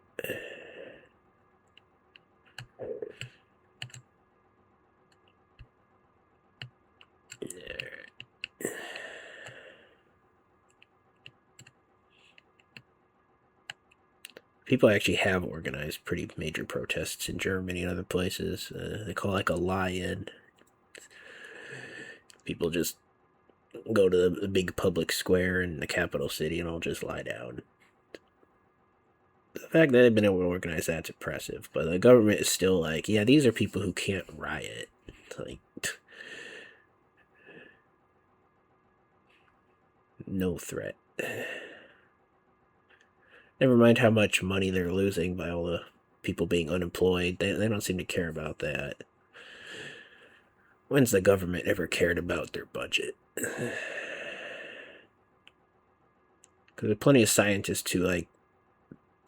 People actually have organized pretty major protests in Germany and other places. They call it like a lie-in. People just go to the big public square in the capital city and all just lie down. The fact that they've been able to organize that's impressive, but the government is still like, yeah, these are people who can't riot. Like, no threat. Never mind how much money they're losing by all the people being unemployed. They don't seem to care about that. When's the government ever cared about their budget? Because there are plenty of scientists who,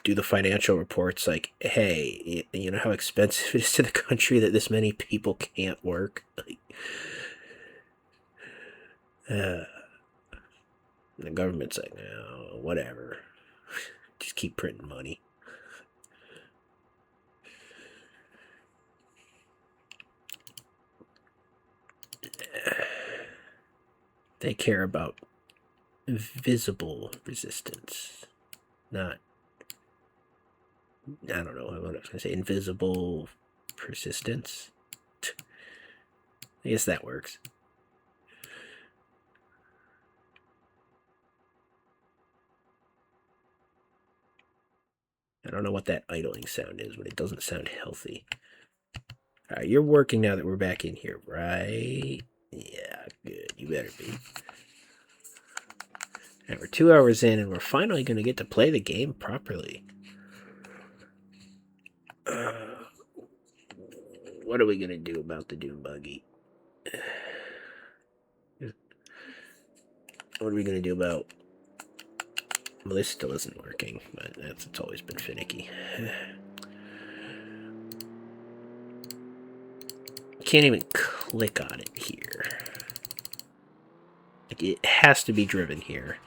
do the financial reports like, hey, you know how expensive it is to the country that this many people can't work? Like, the government's like, no, whatever. Just keep printing money. They care about visible resistance, not, I don't know what I was going to say, invisible persistence. I guess that works. I don't know what that idling sound is, but it doesn't sound healthy. All right, you're working now that we're back in here, right? Yeah, good. You better be. And we're 2 hours in, and we're finally going to get to play the game properly. What are we going to do about the Doom buggy? What are we going to do about... Well, this still isn't working, but it's always been finicky. Can't even click on it here. Like, it has to be driven here.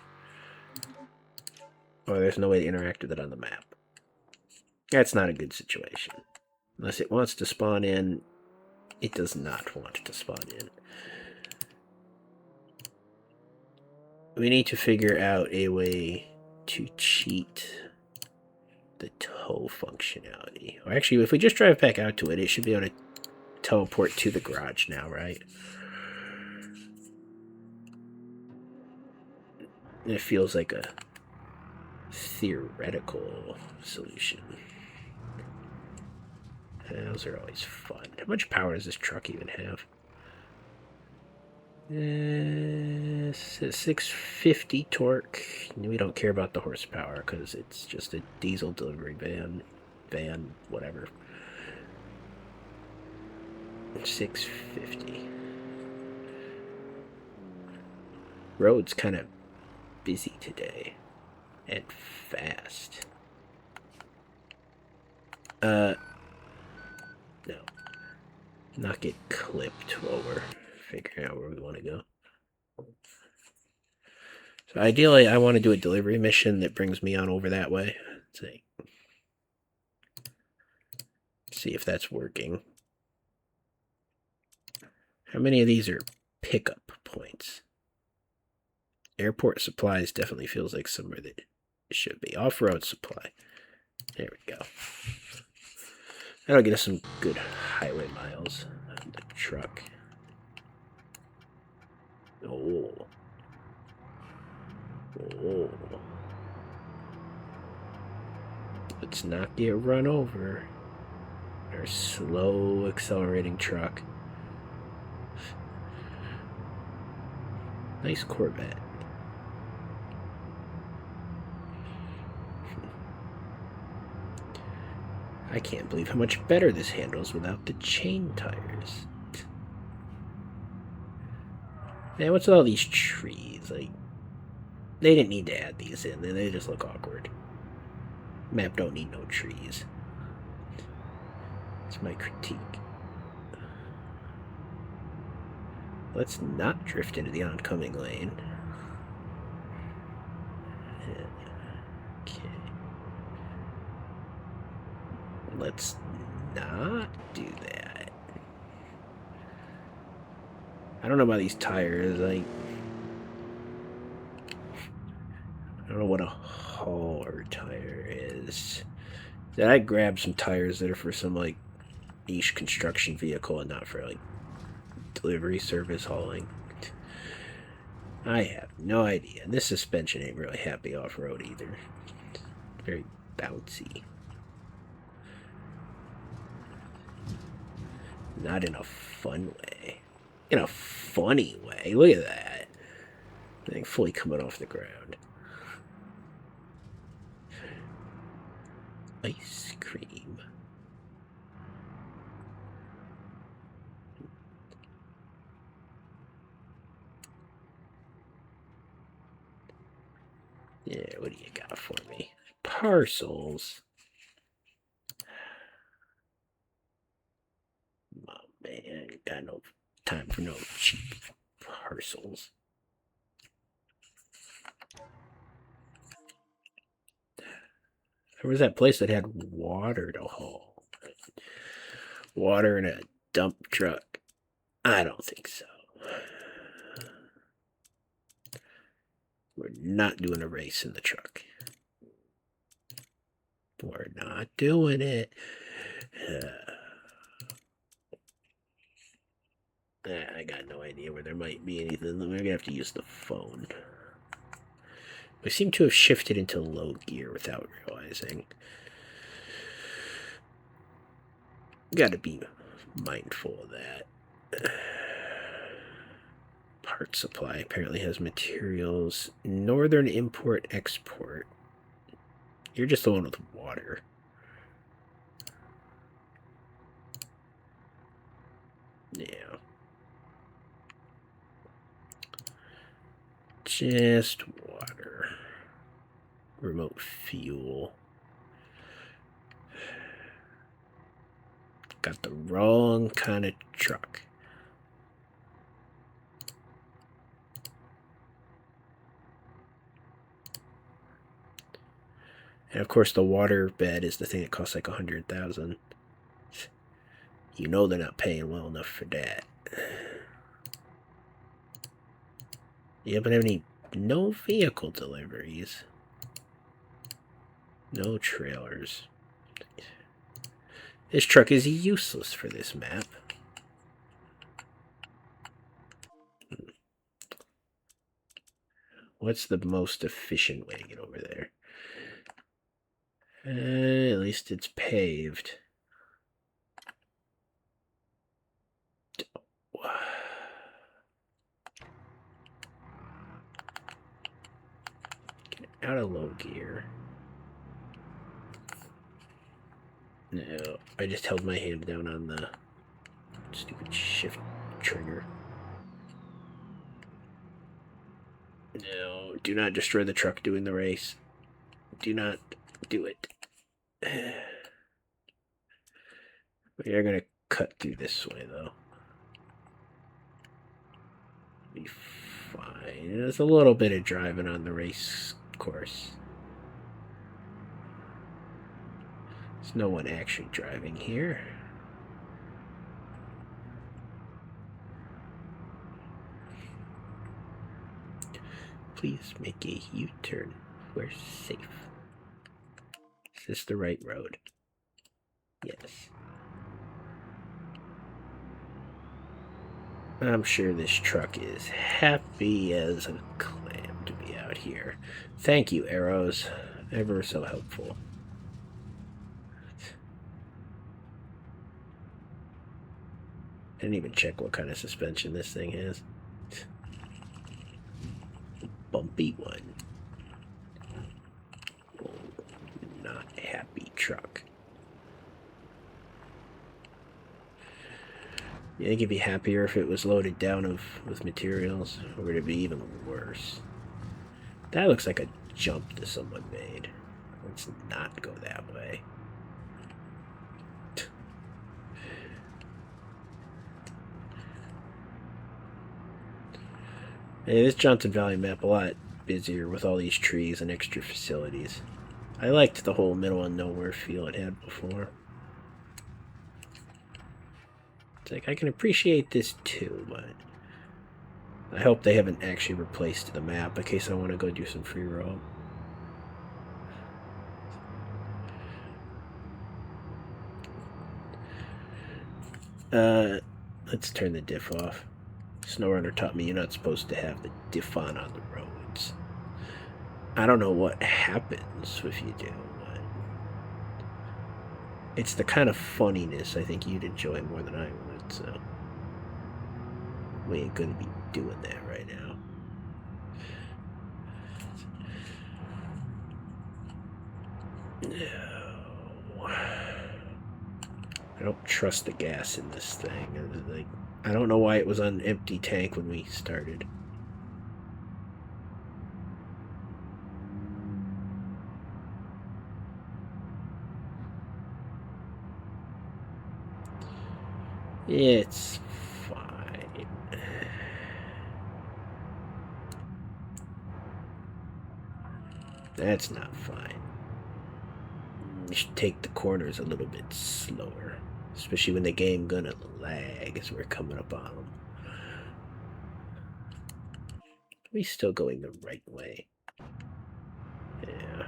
Or there's no way to interact with it on the map. That's not a good situation. Unless it wants to spawn in, it does not want to spawn in. We need to figure out a way to cheat the tow functionality. Or actually, if we just drive back out to it, it should be able to teleport to the garage now, right? It feels like a theoretical solution. Those are always fun. How much power does this truck even have? 650 torque. We don't care about the horsepower because it's just a diesel delivery van, whatever. 650. Road's kind of busy today and fast. No. Not get clipped while we're figuring out where we want to go. So ideally, I want to do a delivery mission that brings me on over that way. Let's see if that's working. How many of these are pickup points? Airport supplies definitely feels like somewhere that it should be. Off-road supply. There we go. That'll get us some good highway miles on the truck. Oh. Oh. Let's not get run over. Our slow accelerating truck. Nice Corvette. I can't believe how much better this handles without the chain tires. Man, what's all these trees? Like, they didn't need to add these in. They just look awkward. Map don't need no trees. That's my critique. Let's not drift into the oncoming lane. Okay. Let's not do that. I don't know about these tires. I don't know what a hauler tire is. Did I grab some tires that are for some like niche construction vehicle and not for like delivery service hauling? I have no idea. And this suspension ain't really happy off-road either. Very bouncy. Not in a fun way. In a funny way. Look at that. Thing fully coming off the ground. Ice cream. Yeah, what do you got for me? parcels. Oh man, got no time for no cheap parcels. There was that place that had water to haul. Water in a dump truck. I don't think so. We're not doing a race in the truck. We're not doing it. I got no idea where there might be anything. We're gonna have to use the phone. We seem to have shifted into low gear without realizing. Gotta be mindful of that. Part supply apparently has materials. Northern import export. You're just the one with water. Yeah. Just water. Remote fuel. Got the wrong kind of truck. And of course the water bed is the thing that costs like 100,000. You know they're not paying well enough for that. You haven't had no vehicle deliveries. No trailers. This truck is useless for this map. What's the most efficient way to get over there? At least it's paved. Get out of low gear. No, I just held my hand down on the stupid shift trigger. No, do not destroy the truck doing the race. Do not do it. We are going to cut through this way, though. Be fine. There's a little bit of driving on the race course. There's no one actually driving here. Please make a U-turn. We're safe. Is this the right road? Yes. I'm sure this truck is happy as a clam to be out here. Thank you, arrows. Ever so helpful. I didn't even check what kind of suspension this thing has. Bumpy one. Oh, not happy truck. You think it'd be happier if it was loaded down with materials? Or would it be even worse? That looks like a jump that someone made. Let's not go that way. Hey, this Johnson Valley map a lot busier with all these trees and extra facilities. I liked the whole middle of nowhere feel it had before. It's like, I can appreciate this too, but I hope they haven't actually replaced the map in case I want to go do some free roam. Let's turn the diff off. SnowRunner taught me you're not supposed to have the diff on the roads. I don't know what happens if you do, but it's the kind of funniness I think you'd enjoy more than I would, so we ain't gonna be doing that right now. No. I don't trust the gas in this thing. Like, I don't know why it was on empty tank when we started. It's fine. That's not fine. You should take the corners a little bit slower. Especially when the game gonna lag as we're coming up on them. We still going the right way. Yeah.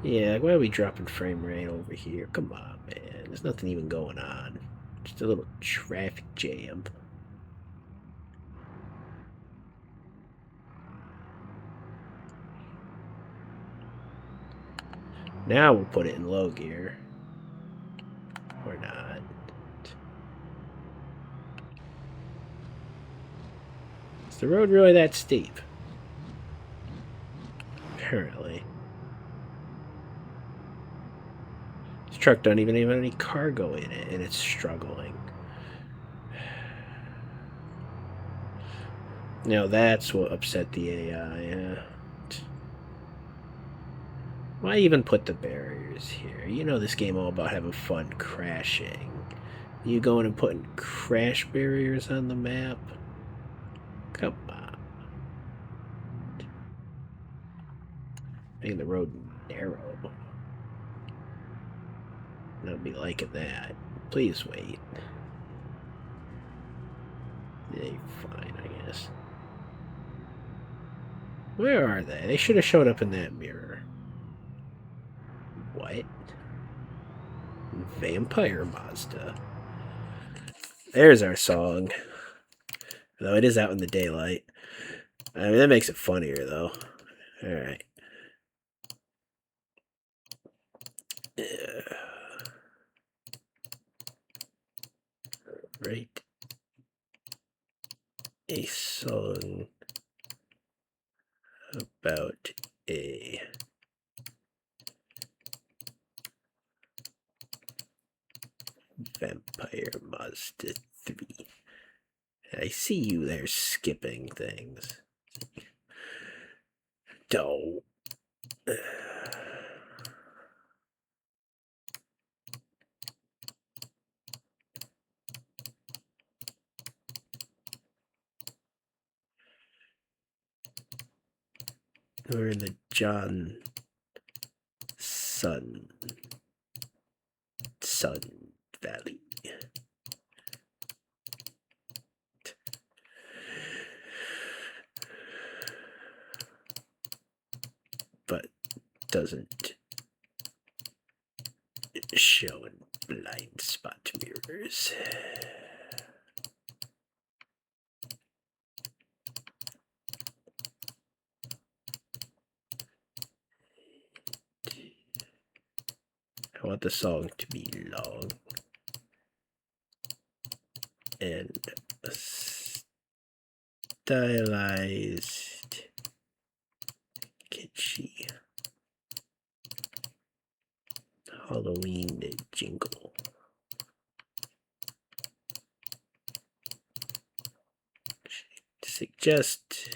Yeah, why are we dropping frame rate over here? Come on, man. There's nothing even going on. Just a little traffic jam. Now we'll put it in low gear. Or not. Is the road really that steep? Apparently. This truck don't even have any cargo in it, and it's struggling. Now that's what upset the AI, yeah. Why even put the barriers here? You know this game all about having fun crashing. You going and putting crash barriers on the map? Come on. Making the road narrow. I'll be liking that. Please wait. Yeah, you're fine, I guess. Where are they? They should have showed up in that mirror. What? Vampire Mazda. There's our song. Though it is out in the daylight. I mean, that makes it funnier, though. Alright. Write a song about a Vampire Mazda 3. I see you there skipping things. Don't. We're in the John Sun Valley. But doesn't show in blind spot mirrors. I want the song to be long and stylized, kitschy Halloween jingle. Suggest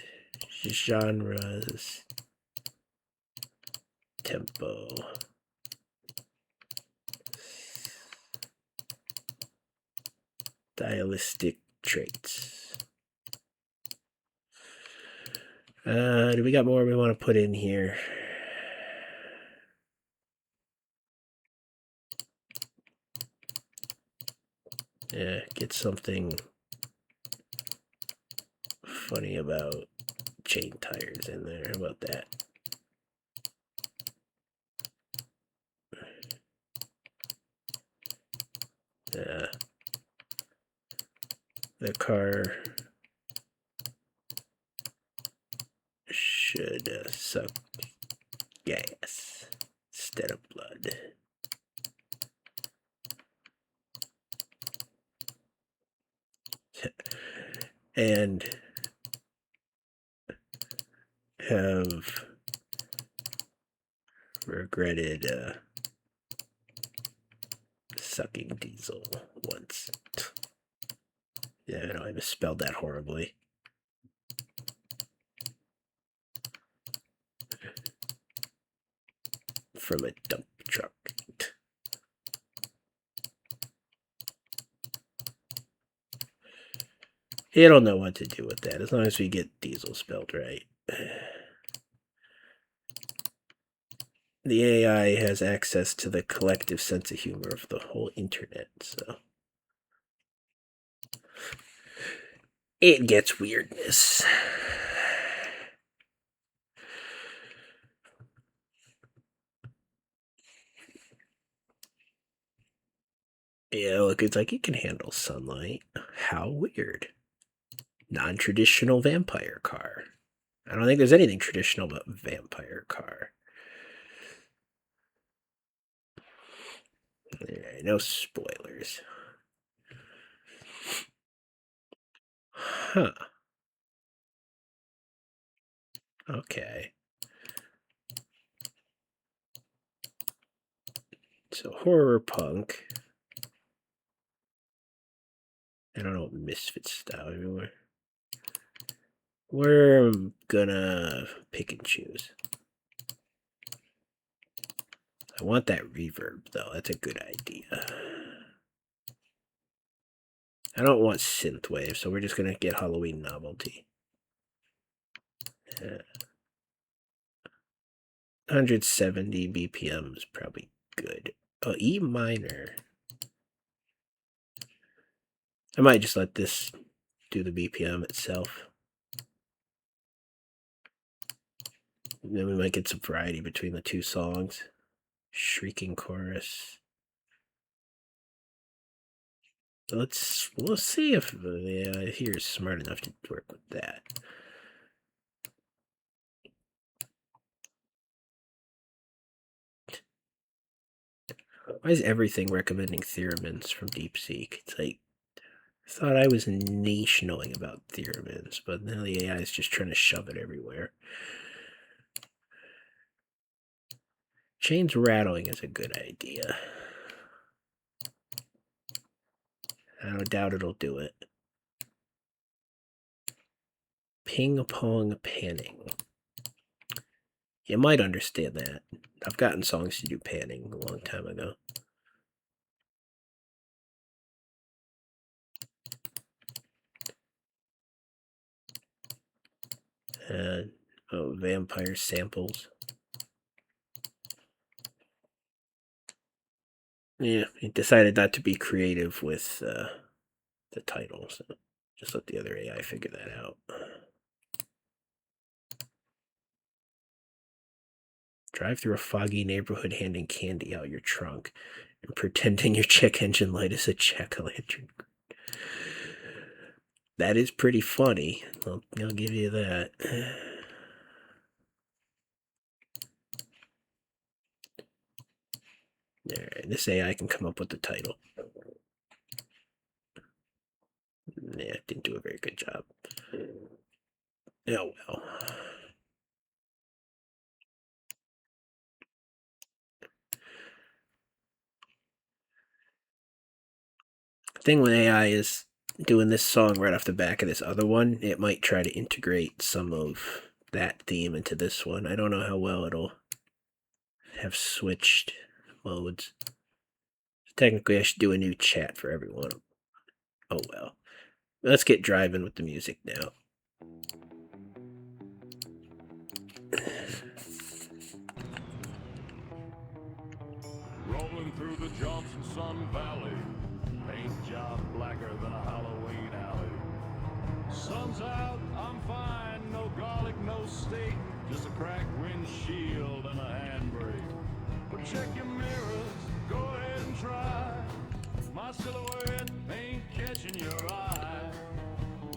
genres, tempo, stylistic traits. Do we got more we want to put in here? Yeah, get something funny about chain tires in there. How about that? The car should suck gas instead of blood. And have regretted sucking diesel once. Yeah, I know I misspelled that horribly. From a dump truck. It'll know what to do with that as long as we get Diesel spelled right. The AI has access to the collective sense of humor of the whole internet, so it gets weirdness. Yeah, look, it's like it can handle sunlight. How weird. Non-traditional vampire car. I don't think there's anything traditional about vampire car. Alright, no spoilers. Huh. Okay. So horror punk. I don't know what Misfit style anymore. We're gonna pick and choose. I want that reverb though. That's a good idea. I don't want synthwave, so we're just gonna get Halloween novelty. 170 BPM is probably good. Oh, E minor. I might just let this do the BPM itself. And then we might get some variety between the two songs. Shrieking chorus. We'll see if the AI here is smart enough to work with that. Why is everything recommending theremins from DeepSeek? It's like, I thought I was niche knowing about theremins, but now the AI is just trying to shove it everywhere. Chains rattling is a good idea. I don't doubt it'll do it. Ping pong panning. You might understand that. I've gotten songs to do panning a long time ago. Oh, vampire samples. Yeah, he decided not to be creative with the title, so just let the other AI figure that out. Drive through a foggy neighborhood handing candy out your trunk and pretending your check engine light is a jack-o'-lantern. That is pretty funny. I'll give you that. Alright, this AI can come up with the title. Yeah, didn't do a very good job. Oh well. The thing with AI is doing this song right off the back of this other one, it might try to integrate some of that theme into this one. I don't know how well it'll have switched modes. Technically, I should do a new chat for everyone. Oh well. Let's get driving with the music now. Rolling through the Johnson Sun Valley, paint job blacker than a Halloween alley. Sun's out, I'm fine, no garlic, no steak, just a cracked windshield and a handbrake. But check your mirrors, go ahead and try. My silhouette ain't catching your eye.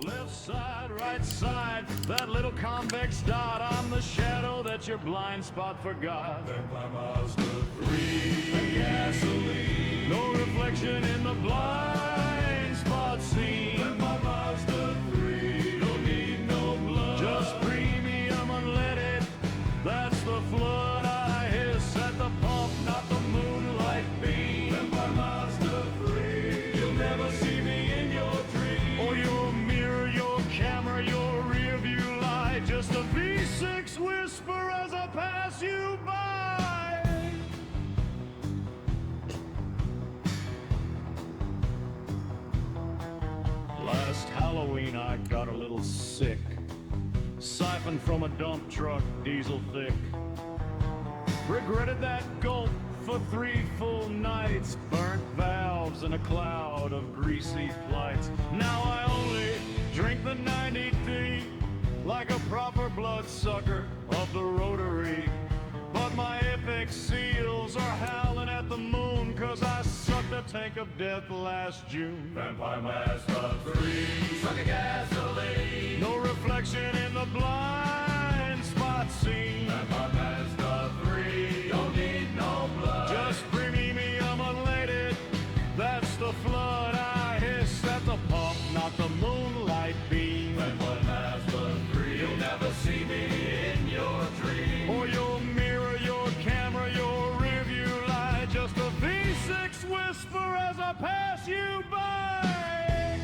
Left side, right side, that little convex dot. I'm the shadow that your blind spot forgot. Then my Mazda 3, gasoline. No reflection in the blind spot scene. Then my Mazda 3, don't need no blood. Just premium unleaded, that's the flood. I hiss at the pump, not the moonlight beam. Then my Mazda 3, you'll never see me in your dream. Or your mirror, your camera, your rear view light. Just a V6 whisper as I pass you by. Halloween I got a little sick. Siphoned from a dump truck, diesel thick. Regretted that gulp for 3 full nights. Burnt valves in a cloud of greasy plights. Now I only drink the 90D like a proper bloodsucker of the rotary. But my apex seals are howling at the moon, 'cause I sucked a tank of death last June. Vampire mask of 3, sucking gasoline. No reflection in the blind spot scene. Vampire mask of 3, don't need no blood. Just premium unleaded, that's the flood. I hiss at the pump, not the moonlight beam. Vampire mask of 3, you'll never see me in your dream. Or your mirror, your camera, your review light, just a V6 whisper as I pass you by.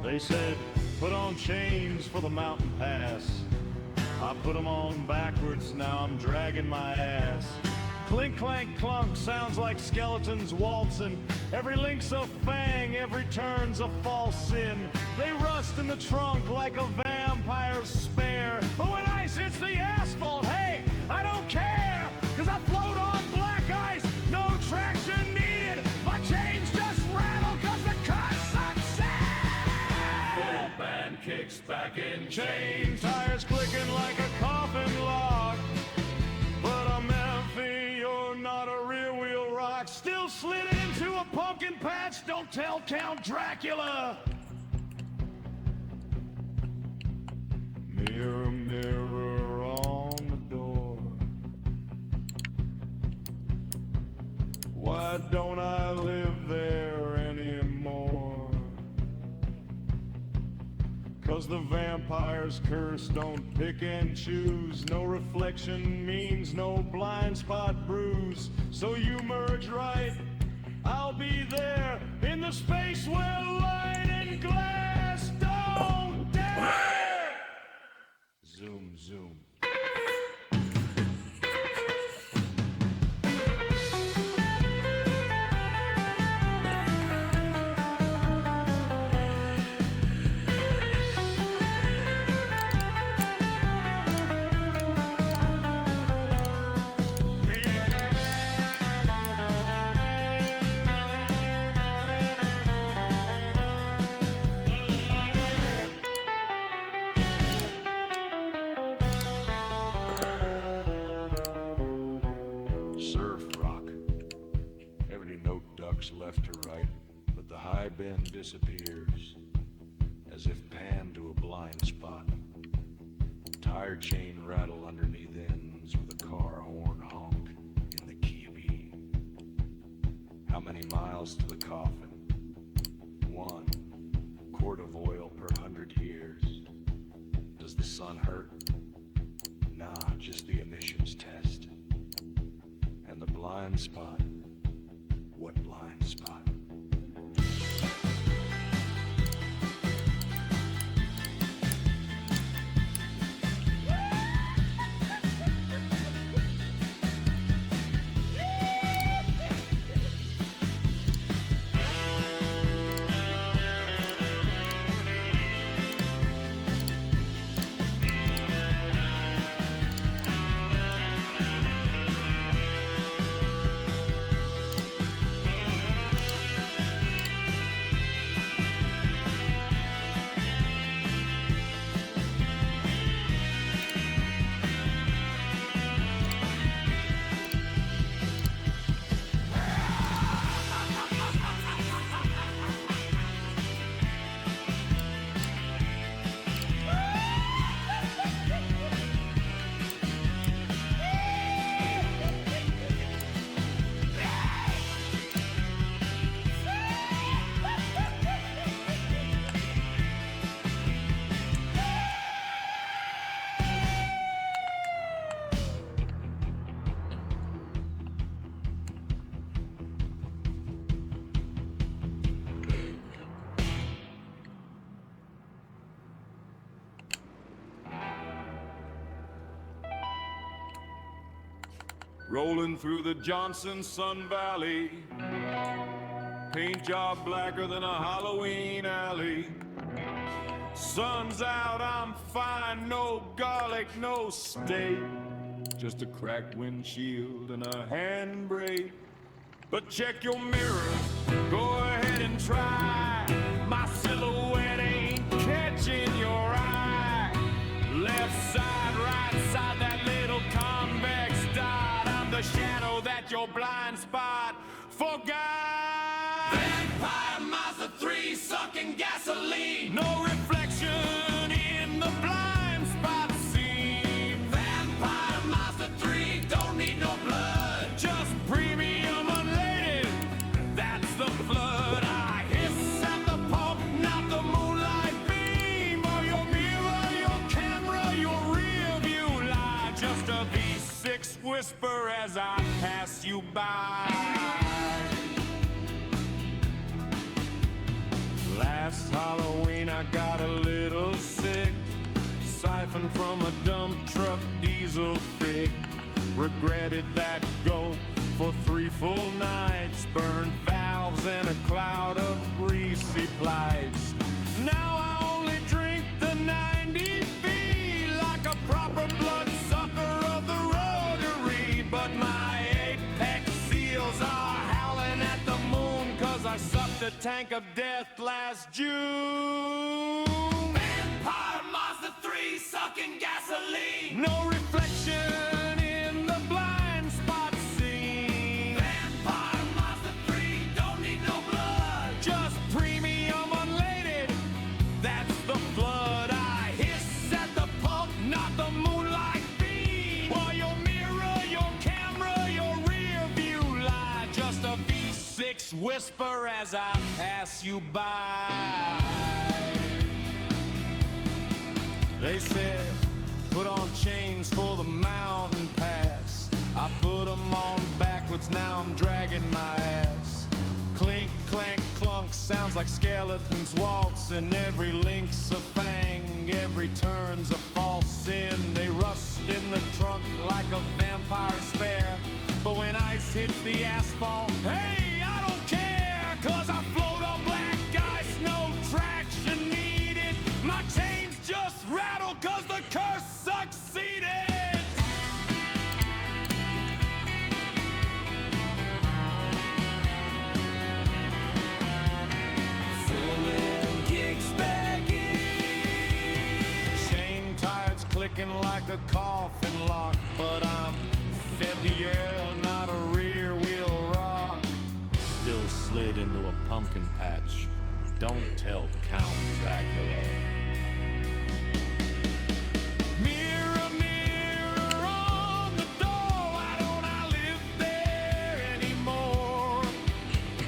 They said, put on chains for the mountain pass. I put them on backwards, now I'm dragging my ass. Clink, clank, clunk, sounds like skeletons waltzing. Every link's a fang, every turn's a false sin. They rust in the trunk like a vampire's spare. But when ice hits the asphalt, hey, I don't care, 'cause I float on black ice, no traction needed. My chains just rattle 'cause the car sucks. Full band kicks back in Chain tires clicking like a coffin log. But I'm empty, you're not a rear wheel rock. Still slid into a pumpkin patch, don't tell Count Dracula. Mirror, mirror on the door, why don't I live there anymore? 'Cause the vampire's curse don't pick and choose. No reflection means no blind spot bruise. So you merge right, I'll be there in the space where light and glass don't dare. Zoom, zoom. Surf rock. Every note ducks left to right, but the high bend disappears, as if panned to a blind spot. Tire chain rattle underneath ends with a car horn honk in the key of E. How many miles to the coffin? 1 quart of oil per 100 years. Does the sun hurt? Nah, just the emissions test. And the blind spot? What blind spot? rolling through the Johnson Sun Valley. Paint job blacker than a Halloween alley. Sun's out, I'm fine, no garlic, no steak. Just a cracked windshield and a handbrake. But check your mirror, go ahead and try. My silhouette ain't catching your eye. Left side, right side, that little convex dot. I'm the shadow that your blind spot forgot. Vampire Mazda 3 sucking gasoline. No reflection in the blind spot scene. Vampire Mazda 3 don't need no blood. Just premium unleaded, that's the flood. I hiss at the pump, not the moonlight beam. Or your mirror, your camera, your rear view light. Just a V6 whisper as I pass you by. Last Halloween I got a little sick, siphoned from a dump truck diesel fig. Regretted that go for 3 full nights. Burned valves and a cloud of greasy pipes. Now I only drink the 90 feet like a proper bloodsucker of the rotary. But my apex seals are howling at the moon, 'cause I sucked a tank of death last June. Vampire Mazda 3 sucking gasoline. No reflection in the blind spot scene. Vampire Mazda 3 don't need no blood. Just premium unleaded, that's the flood. I hiss at the pump, not the moonlight beam. While your mirror, your camera, your rear view light. Just a V6 whisper as I pass you by. They said, put on chains for the mountain pass. I put them on backwards, now I'm dragging my ass. Clink, clank, clunk, sounds like skeletons waltzing. Every link's a fang, every turn's a false sin. They rust in the trunk like a vampire spare. But when ice hits the asphalt, hey, I don't care, 'cause I float on black ice, no traction needed. My chains just rattle 'cause the curse succeeded. Fooling kicks back in. Chain tires clicking like a coffin lock, but I'm February, not a rear wheel rock. Still slid into a pumpkin patch. Don't tell Count Dracula. Mirror, mirror on the door, why don't I live there anymore?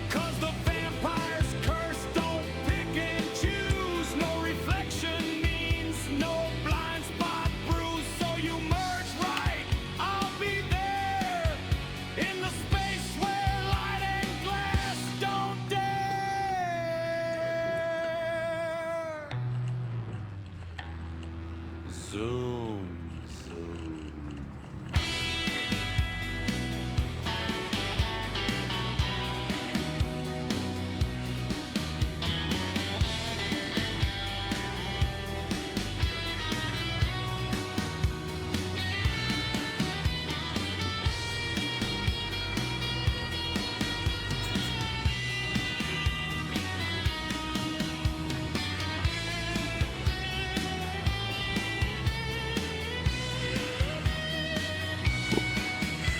'Cause the vampire's curse don't pick and choose. No reflection means no blind spot bruise. So you merge right, I'll be there in the space where light and glass don't dare. Zoom, zoom.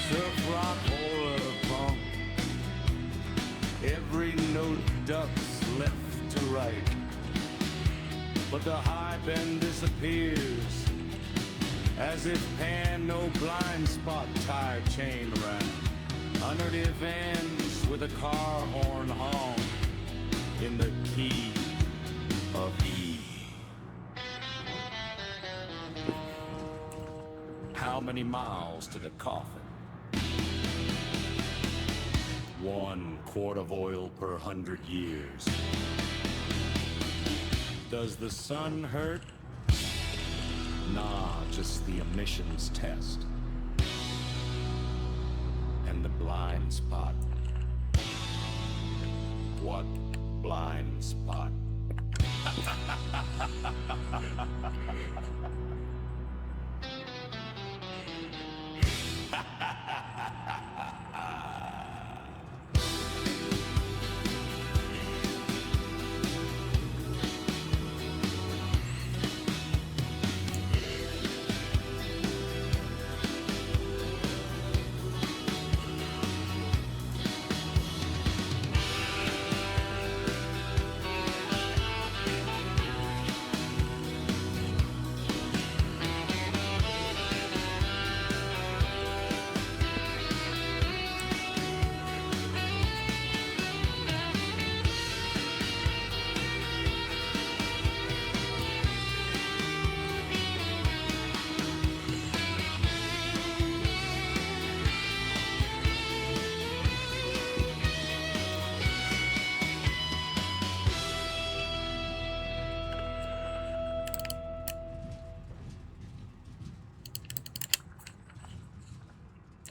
Surf rock or a pump. Every note ducks left to right. But the high bend disappears, as if pan no blind spot tire chain around. Underneath ends with a car horn honk in the key of E. How many miles to the coffin? 1 quart of oil per 100 years. Does the sun hurt? Nah, just the emissions test. blind spot. What blind spot?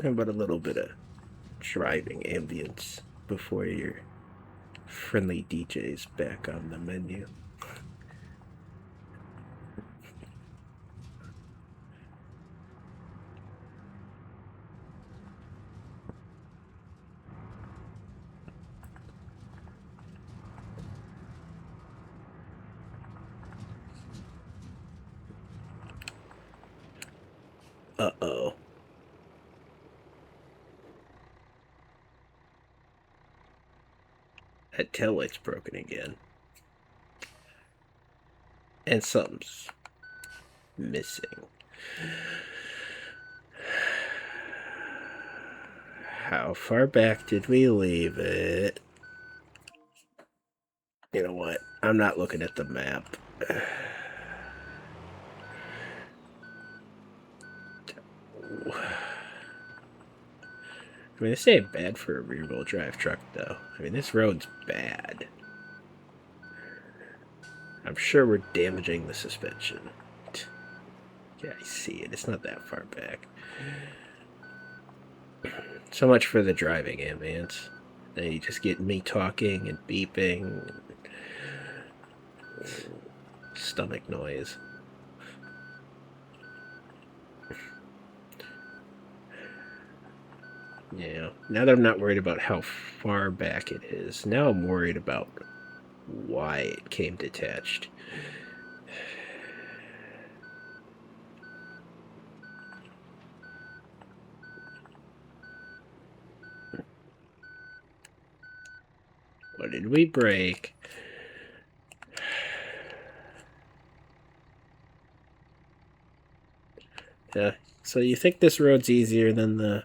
How about a little bit of driving ambience before your friendly DJ's back on the menu? Uh-oh. That tail light's broken again. And something's missing. How far back did we leave it? You know what? I'm not looking at the map. I mean, this ain't bad for a rear-wheel drive truck, though. I mean, this road's bad. I'm sure we're damaging the suspension. Yeah, I see it. It's not that far back. So much for the driving ambience. Then you just get me talking and beeping. Stomach noise. Yeah. Now that I'm not worried about how far back it is, now I'm worried about why it came detached. What did we break? Yeah. So you think this road's easier than the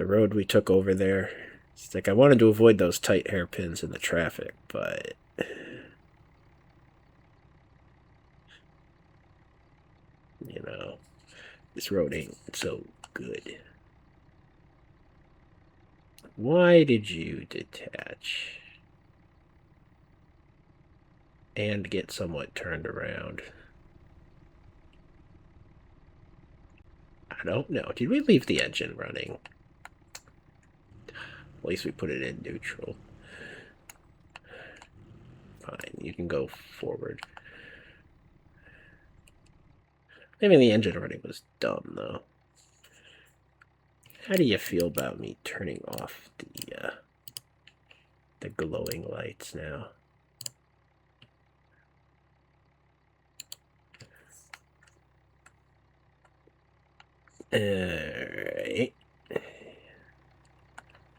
road we took over there? It's like I wanted to avoid those tight hairpins in the traffic, but you know, this road ain't so good. Why did you detach and get somewhat turned around? I don't know. Did we leave the engine running? At least we put it in neutral. Fine, you can go forward. Maybe the engine running was dumb, though. How do you feel about me turning off the glowing lights now? Alright.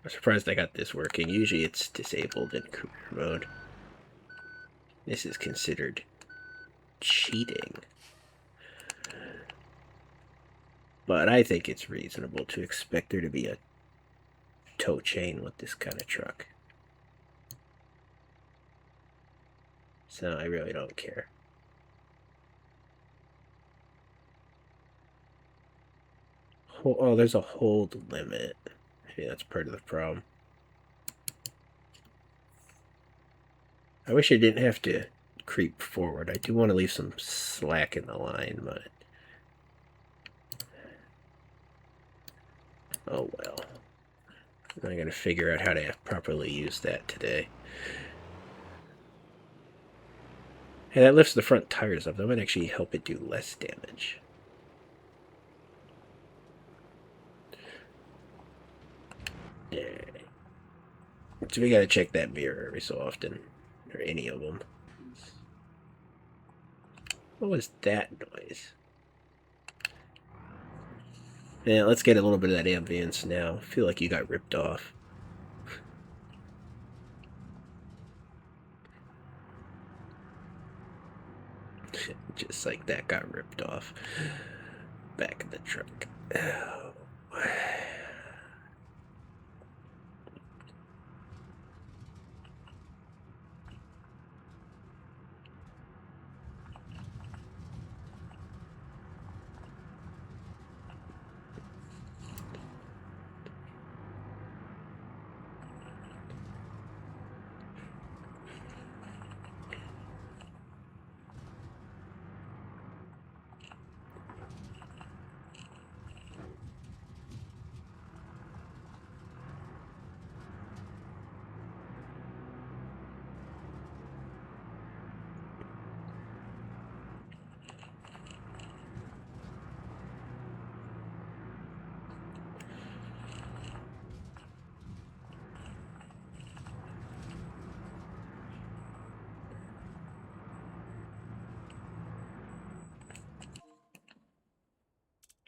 I'm surprised I got this working. Usually it's disabled in career mode. This is considered cheating. But I think it's reasonable to expect there to be a tow chain with this kind of truck. So I really don't care. Oh, there's a hold limit. Maybe that's part of the problem. I wish I didn't have to creep forward. I do want to leave some slack in the line, but oh well. I'm going to figure out how to properly use that today. Hey, that lifts the front tires up. That might actually help it do less damage. Yeah. So we gotta check that mirror every so often. Or any of them. What was that noise? Yeah, let's get a little bit of that ambience now. I feel like you got ripped off. Just like that got ripped off. Back in the truck. Oh.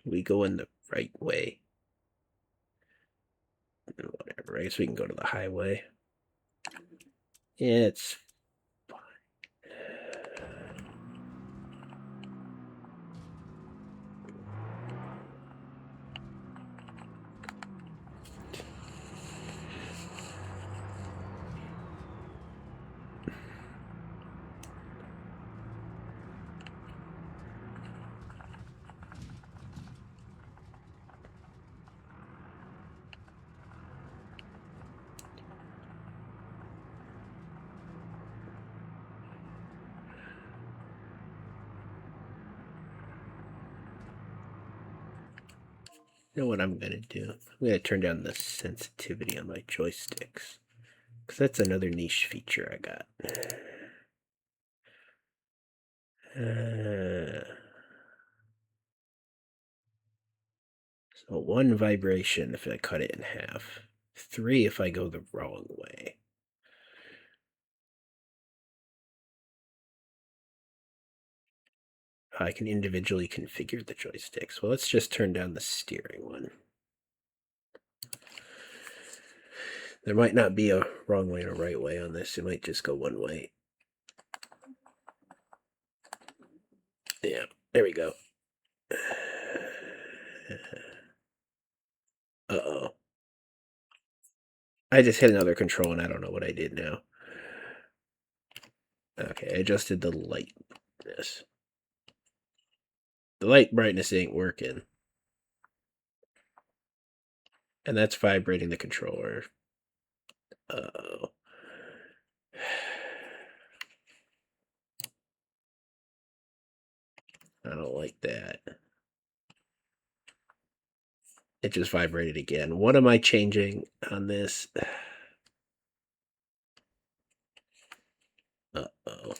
We go in the right way. Whatever, I guess we can go to the highway. Yeah, it's fine. You know what I'm gonna do? I'm gonna turn down the sensitivity on my joysticks. Because that's another niche feature I got. So 1 vibration if I cut it in half. 3 if I go the wrong way. I can individually configure the joysticks. Well, let's just turn down the steering one. There might not be a wrong way or right way on this. It might just go one way. Yeah, there we go. Uh-oh. I just hit another control and I don't know what I did now. Okay, I adjusted the light brightness. The light brightness ain't working. And that's vibrating the controller. Uh-oh. I don't like that. It just vibrated again. What am I changing on this? Uh-oh.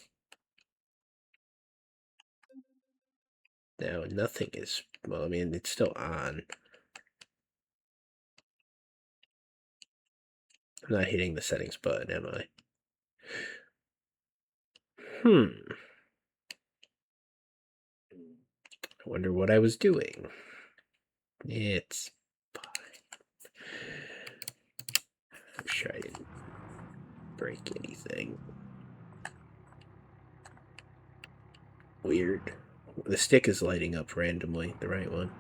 Now nothing is, well, I mean, it's still on. I'm not hitting the settings button, am I? I wonder what I was doing. It's fine. I'm sure I didn't break anything. Weird. The stick is lighting up randomly, the right one.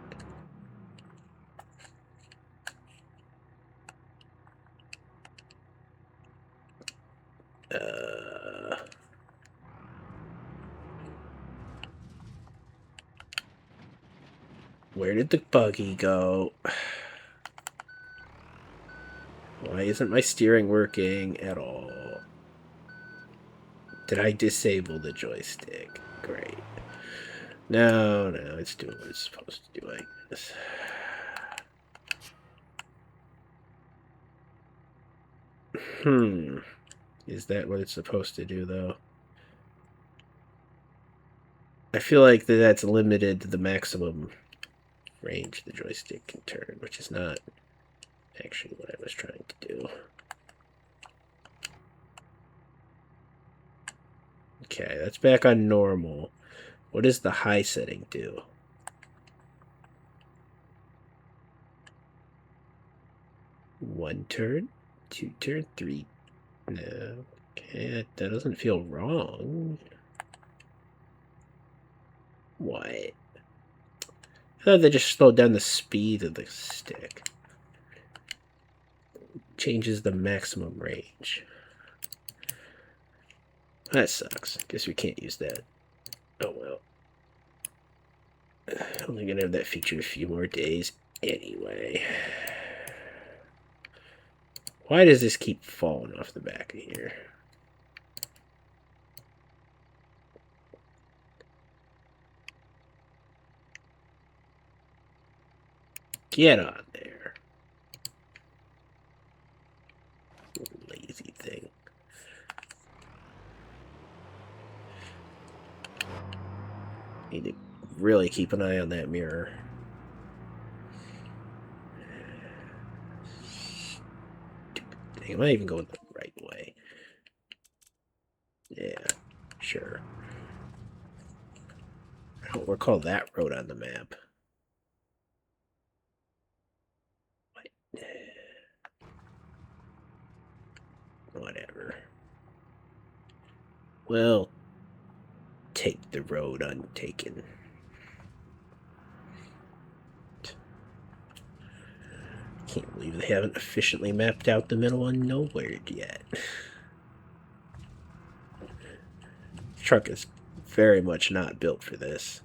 Where did the buggy go? Why isn't my steering working at all? Did I disable the joystick? Great. No, it's doing what it's supposed to do, I guess. Is that what it's supposed to do, though? I feel like that's limited to the maximum range the joystick can turn, which is not actually what I was trying to do. Okay, that's back on normal. What does the high setting do? One turn, two turn, three. No, okay, that doesn't feel wrong. What? I thought they just slowed down the speed of the stick. Changes the maximum range. That sucks. Guess we can't use that. Oh well. Only gonna have that feature a few more days anyway. Why does this keep falling off the back of here? Get on there. Lazy thing. Need to really keep an eye on that mirror. Dang, am I even going the right way? Yeah, sure. I don't recall that road on the map. Whatever. Well, take the road untaken. Can't believe they haven't efficiently mapped out the middle of nowhere yet. The truck is very much not built for this.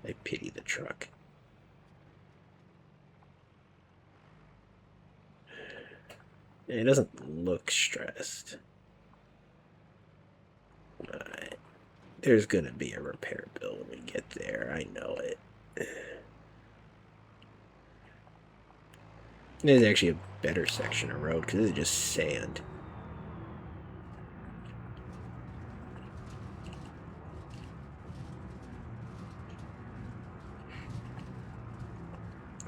I pity the truck. It doesn't look stressed. Alright. There's gonna be a repair bill when we get there. I know it. There's actually a better section of road because this is just sand.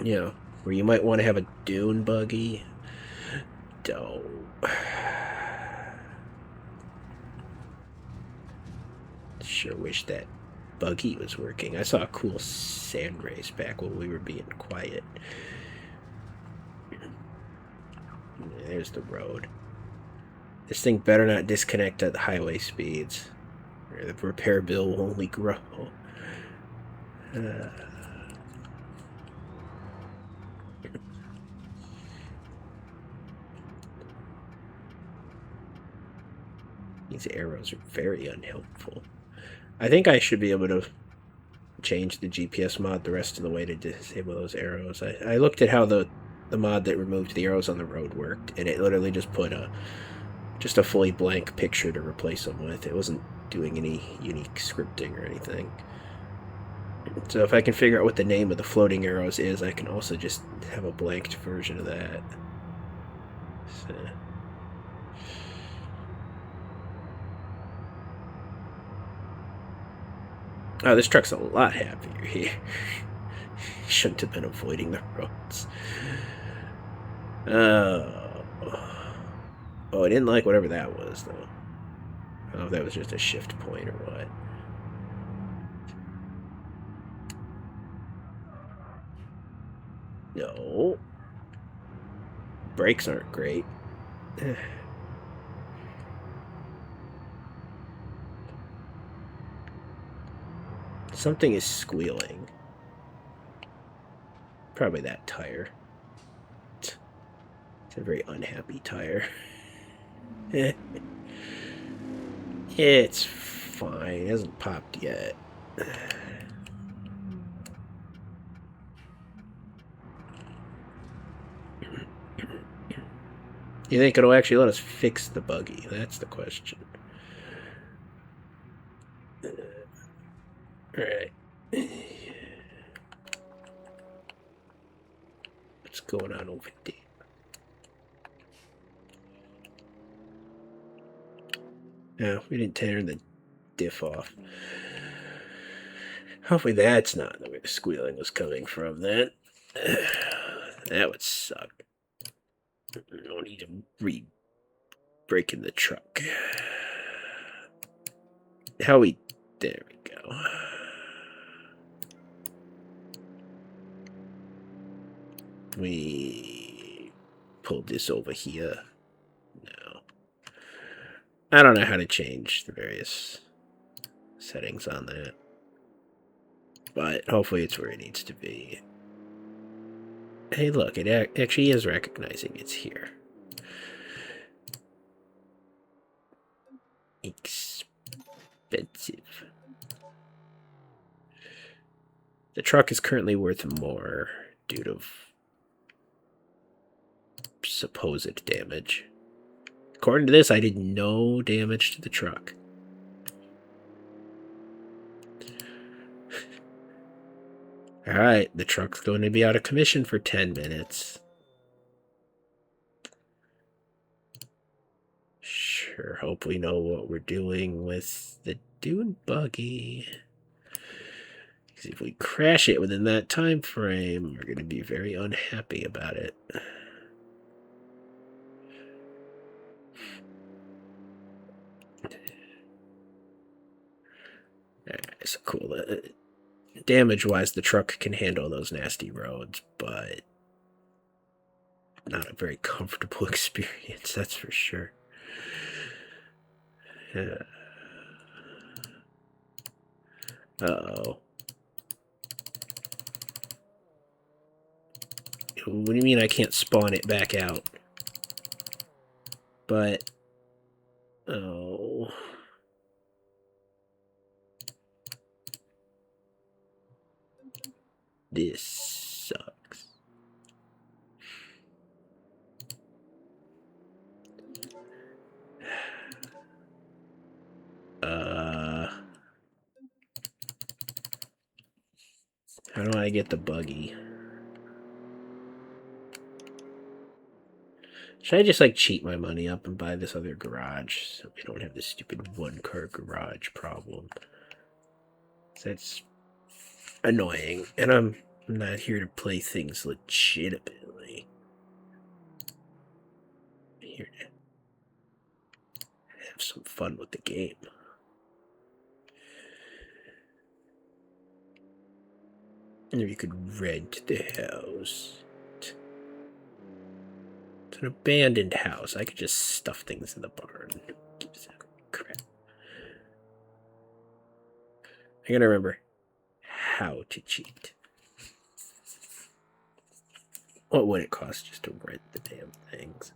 You know, where you might want to have a dune buggy. Don't. Sure wish that buggy was working. I saw a cool sand race back when we were being quiet. There's the road. This thing better not disconnect at the highway speeds, or the repair bill will only grow. These arrows are very unhelpful. I think I should be able to change the GPS mod the rest of the way to disable those arrows. I looked at how the mod that removed the arrows on the road worked, and it literally just put a fully blank picture to replace them with. It wasn't doing any unique scripting or anything. So if I can figure out what the name of the floating arrows is, I can also just have a blanked version of that. So. Oh, this truck's a lot happier here. Shouldn't have been avoiding the roads. Oh, I didn't like whatever that was, though. I don't know if that was just a shift point or what. No. Brakes aren't great. Something is squealing. Probably that tire. It's a very unhappy tire. It's fine. It hasn't popped yet. You think it'll actually let us fix the buggy? That's the question. Alright. Let's going on over there? No, we didn't turn the diff off. Hopefully that's not where the squealing was coming from then. That would suck. No need to breaking the truck. There we go. We pulled this over here. No. I don't know how to change the various settings on that. But hopefully it's where it needs to be. Hey, look, it actually is recognizing it's here. Expensive. The truck is currently worth more due to supposed damage. According to this, I did no damage to the truck. Alright, the truck's going to be out of commission for 10 minutes. Sure hope we know what we're doing with the dune buggy. Because if we crash it within that time frame, we're going to be very unhappy about it. Alright, so cool. Damage-wise, the truck can handle those nasty roads, but not a very comfortable experience, that's for sure. Uh-oh. What do you mean I can't spawn it back out? But... oh... this sucks. How do I get the buggy? Should I just like cheat my money up and buy this other garage so we don't have this stupid one-car garage problem? That's annoying, and I'm not here to play things legitimately. I'm here to have some fun with the game. And if you could rent the house. It's an abandoned house. I could just stuff things in the barn. Gives a crap. I gotta remember how to cheat. What would it cost just to rent the damn things?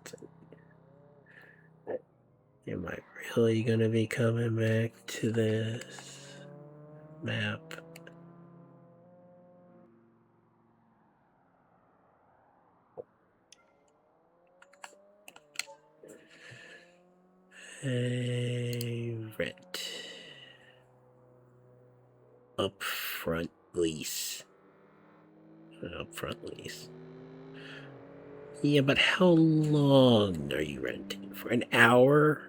Am I really gonna be coming back to this map? Rent. Upfront lease. Upfront lease. Yeah, but how long are you renting? For an hour?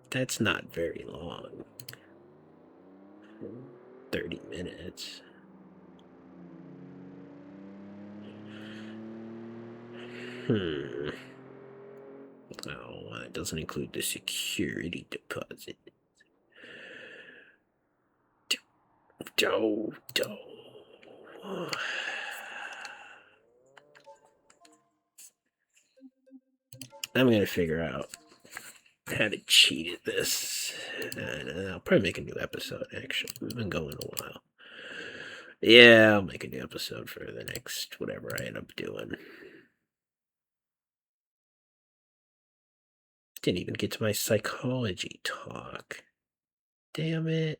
That's not very long. 30 minutes. Oh, that doesn't include the security deposit. I'm gonna figure out how to cheat at this. And I'll probably make a new episode, actually. We've been going a while. Yeah, I'll make a new episode for the next whatever I end up doing. Didn't even get to my psychology talk. Damn it.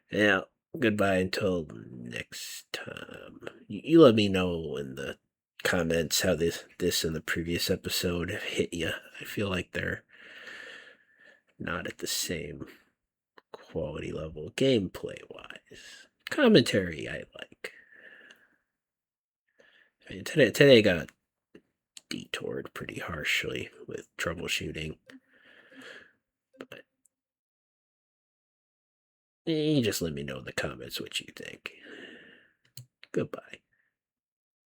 Yeah, goodbye until next time. You let me know in the comments how this and the previous episode hit you. I feel like they're not at the same quality level gameplay wise. Commentary I like. I mean, today got detoured pretty harshly with troubleshooting. But you just let me know in the comments what you think. Goodbye.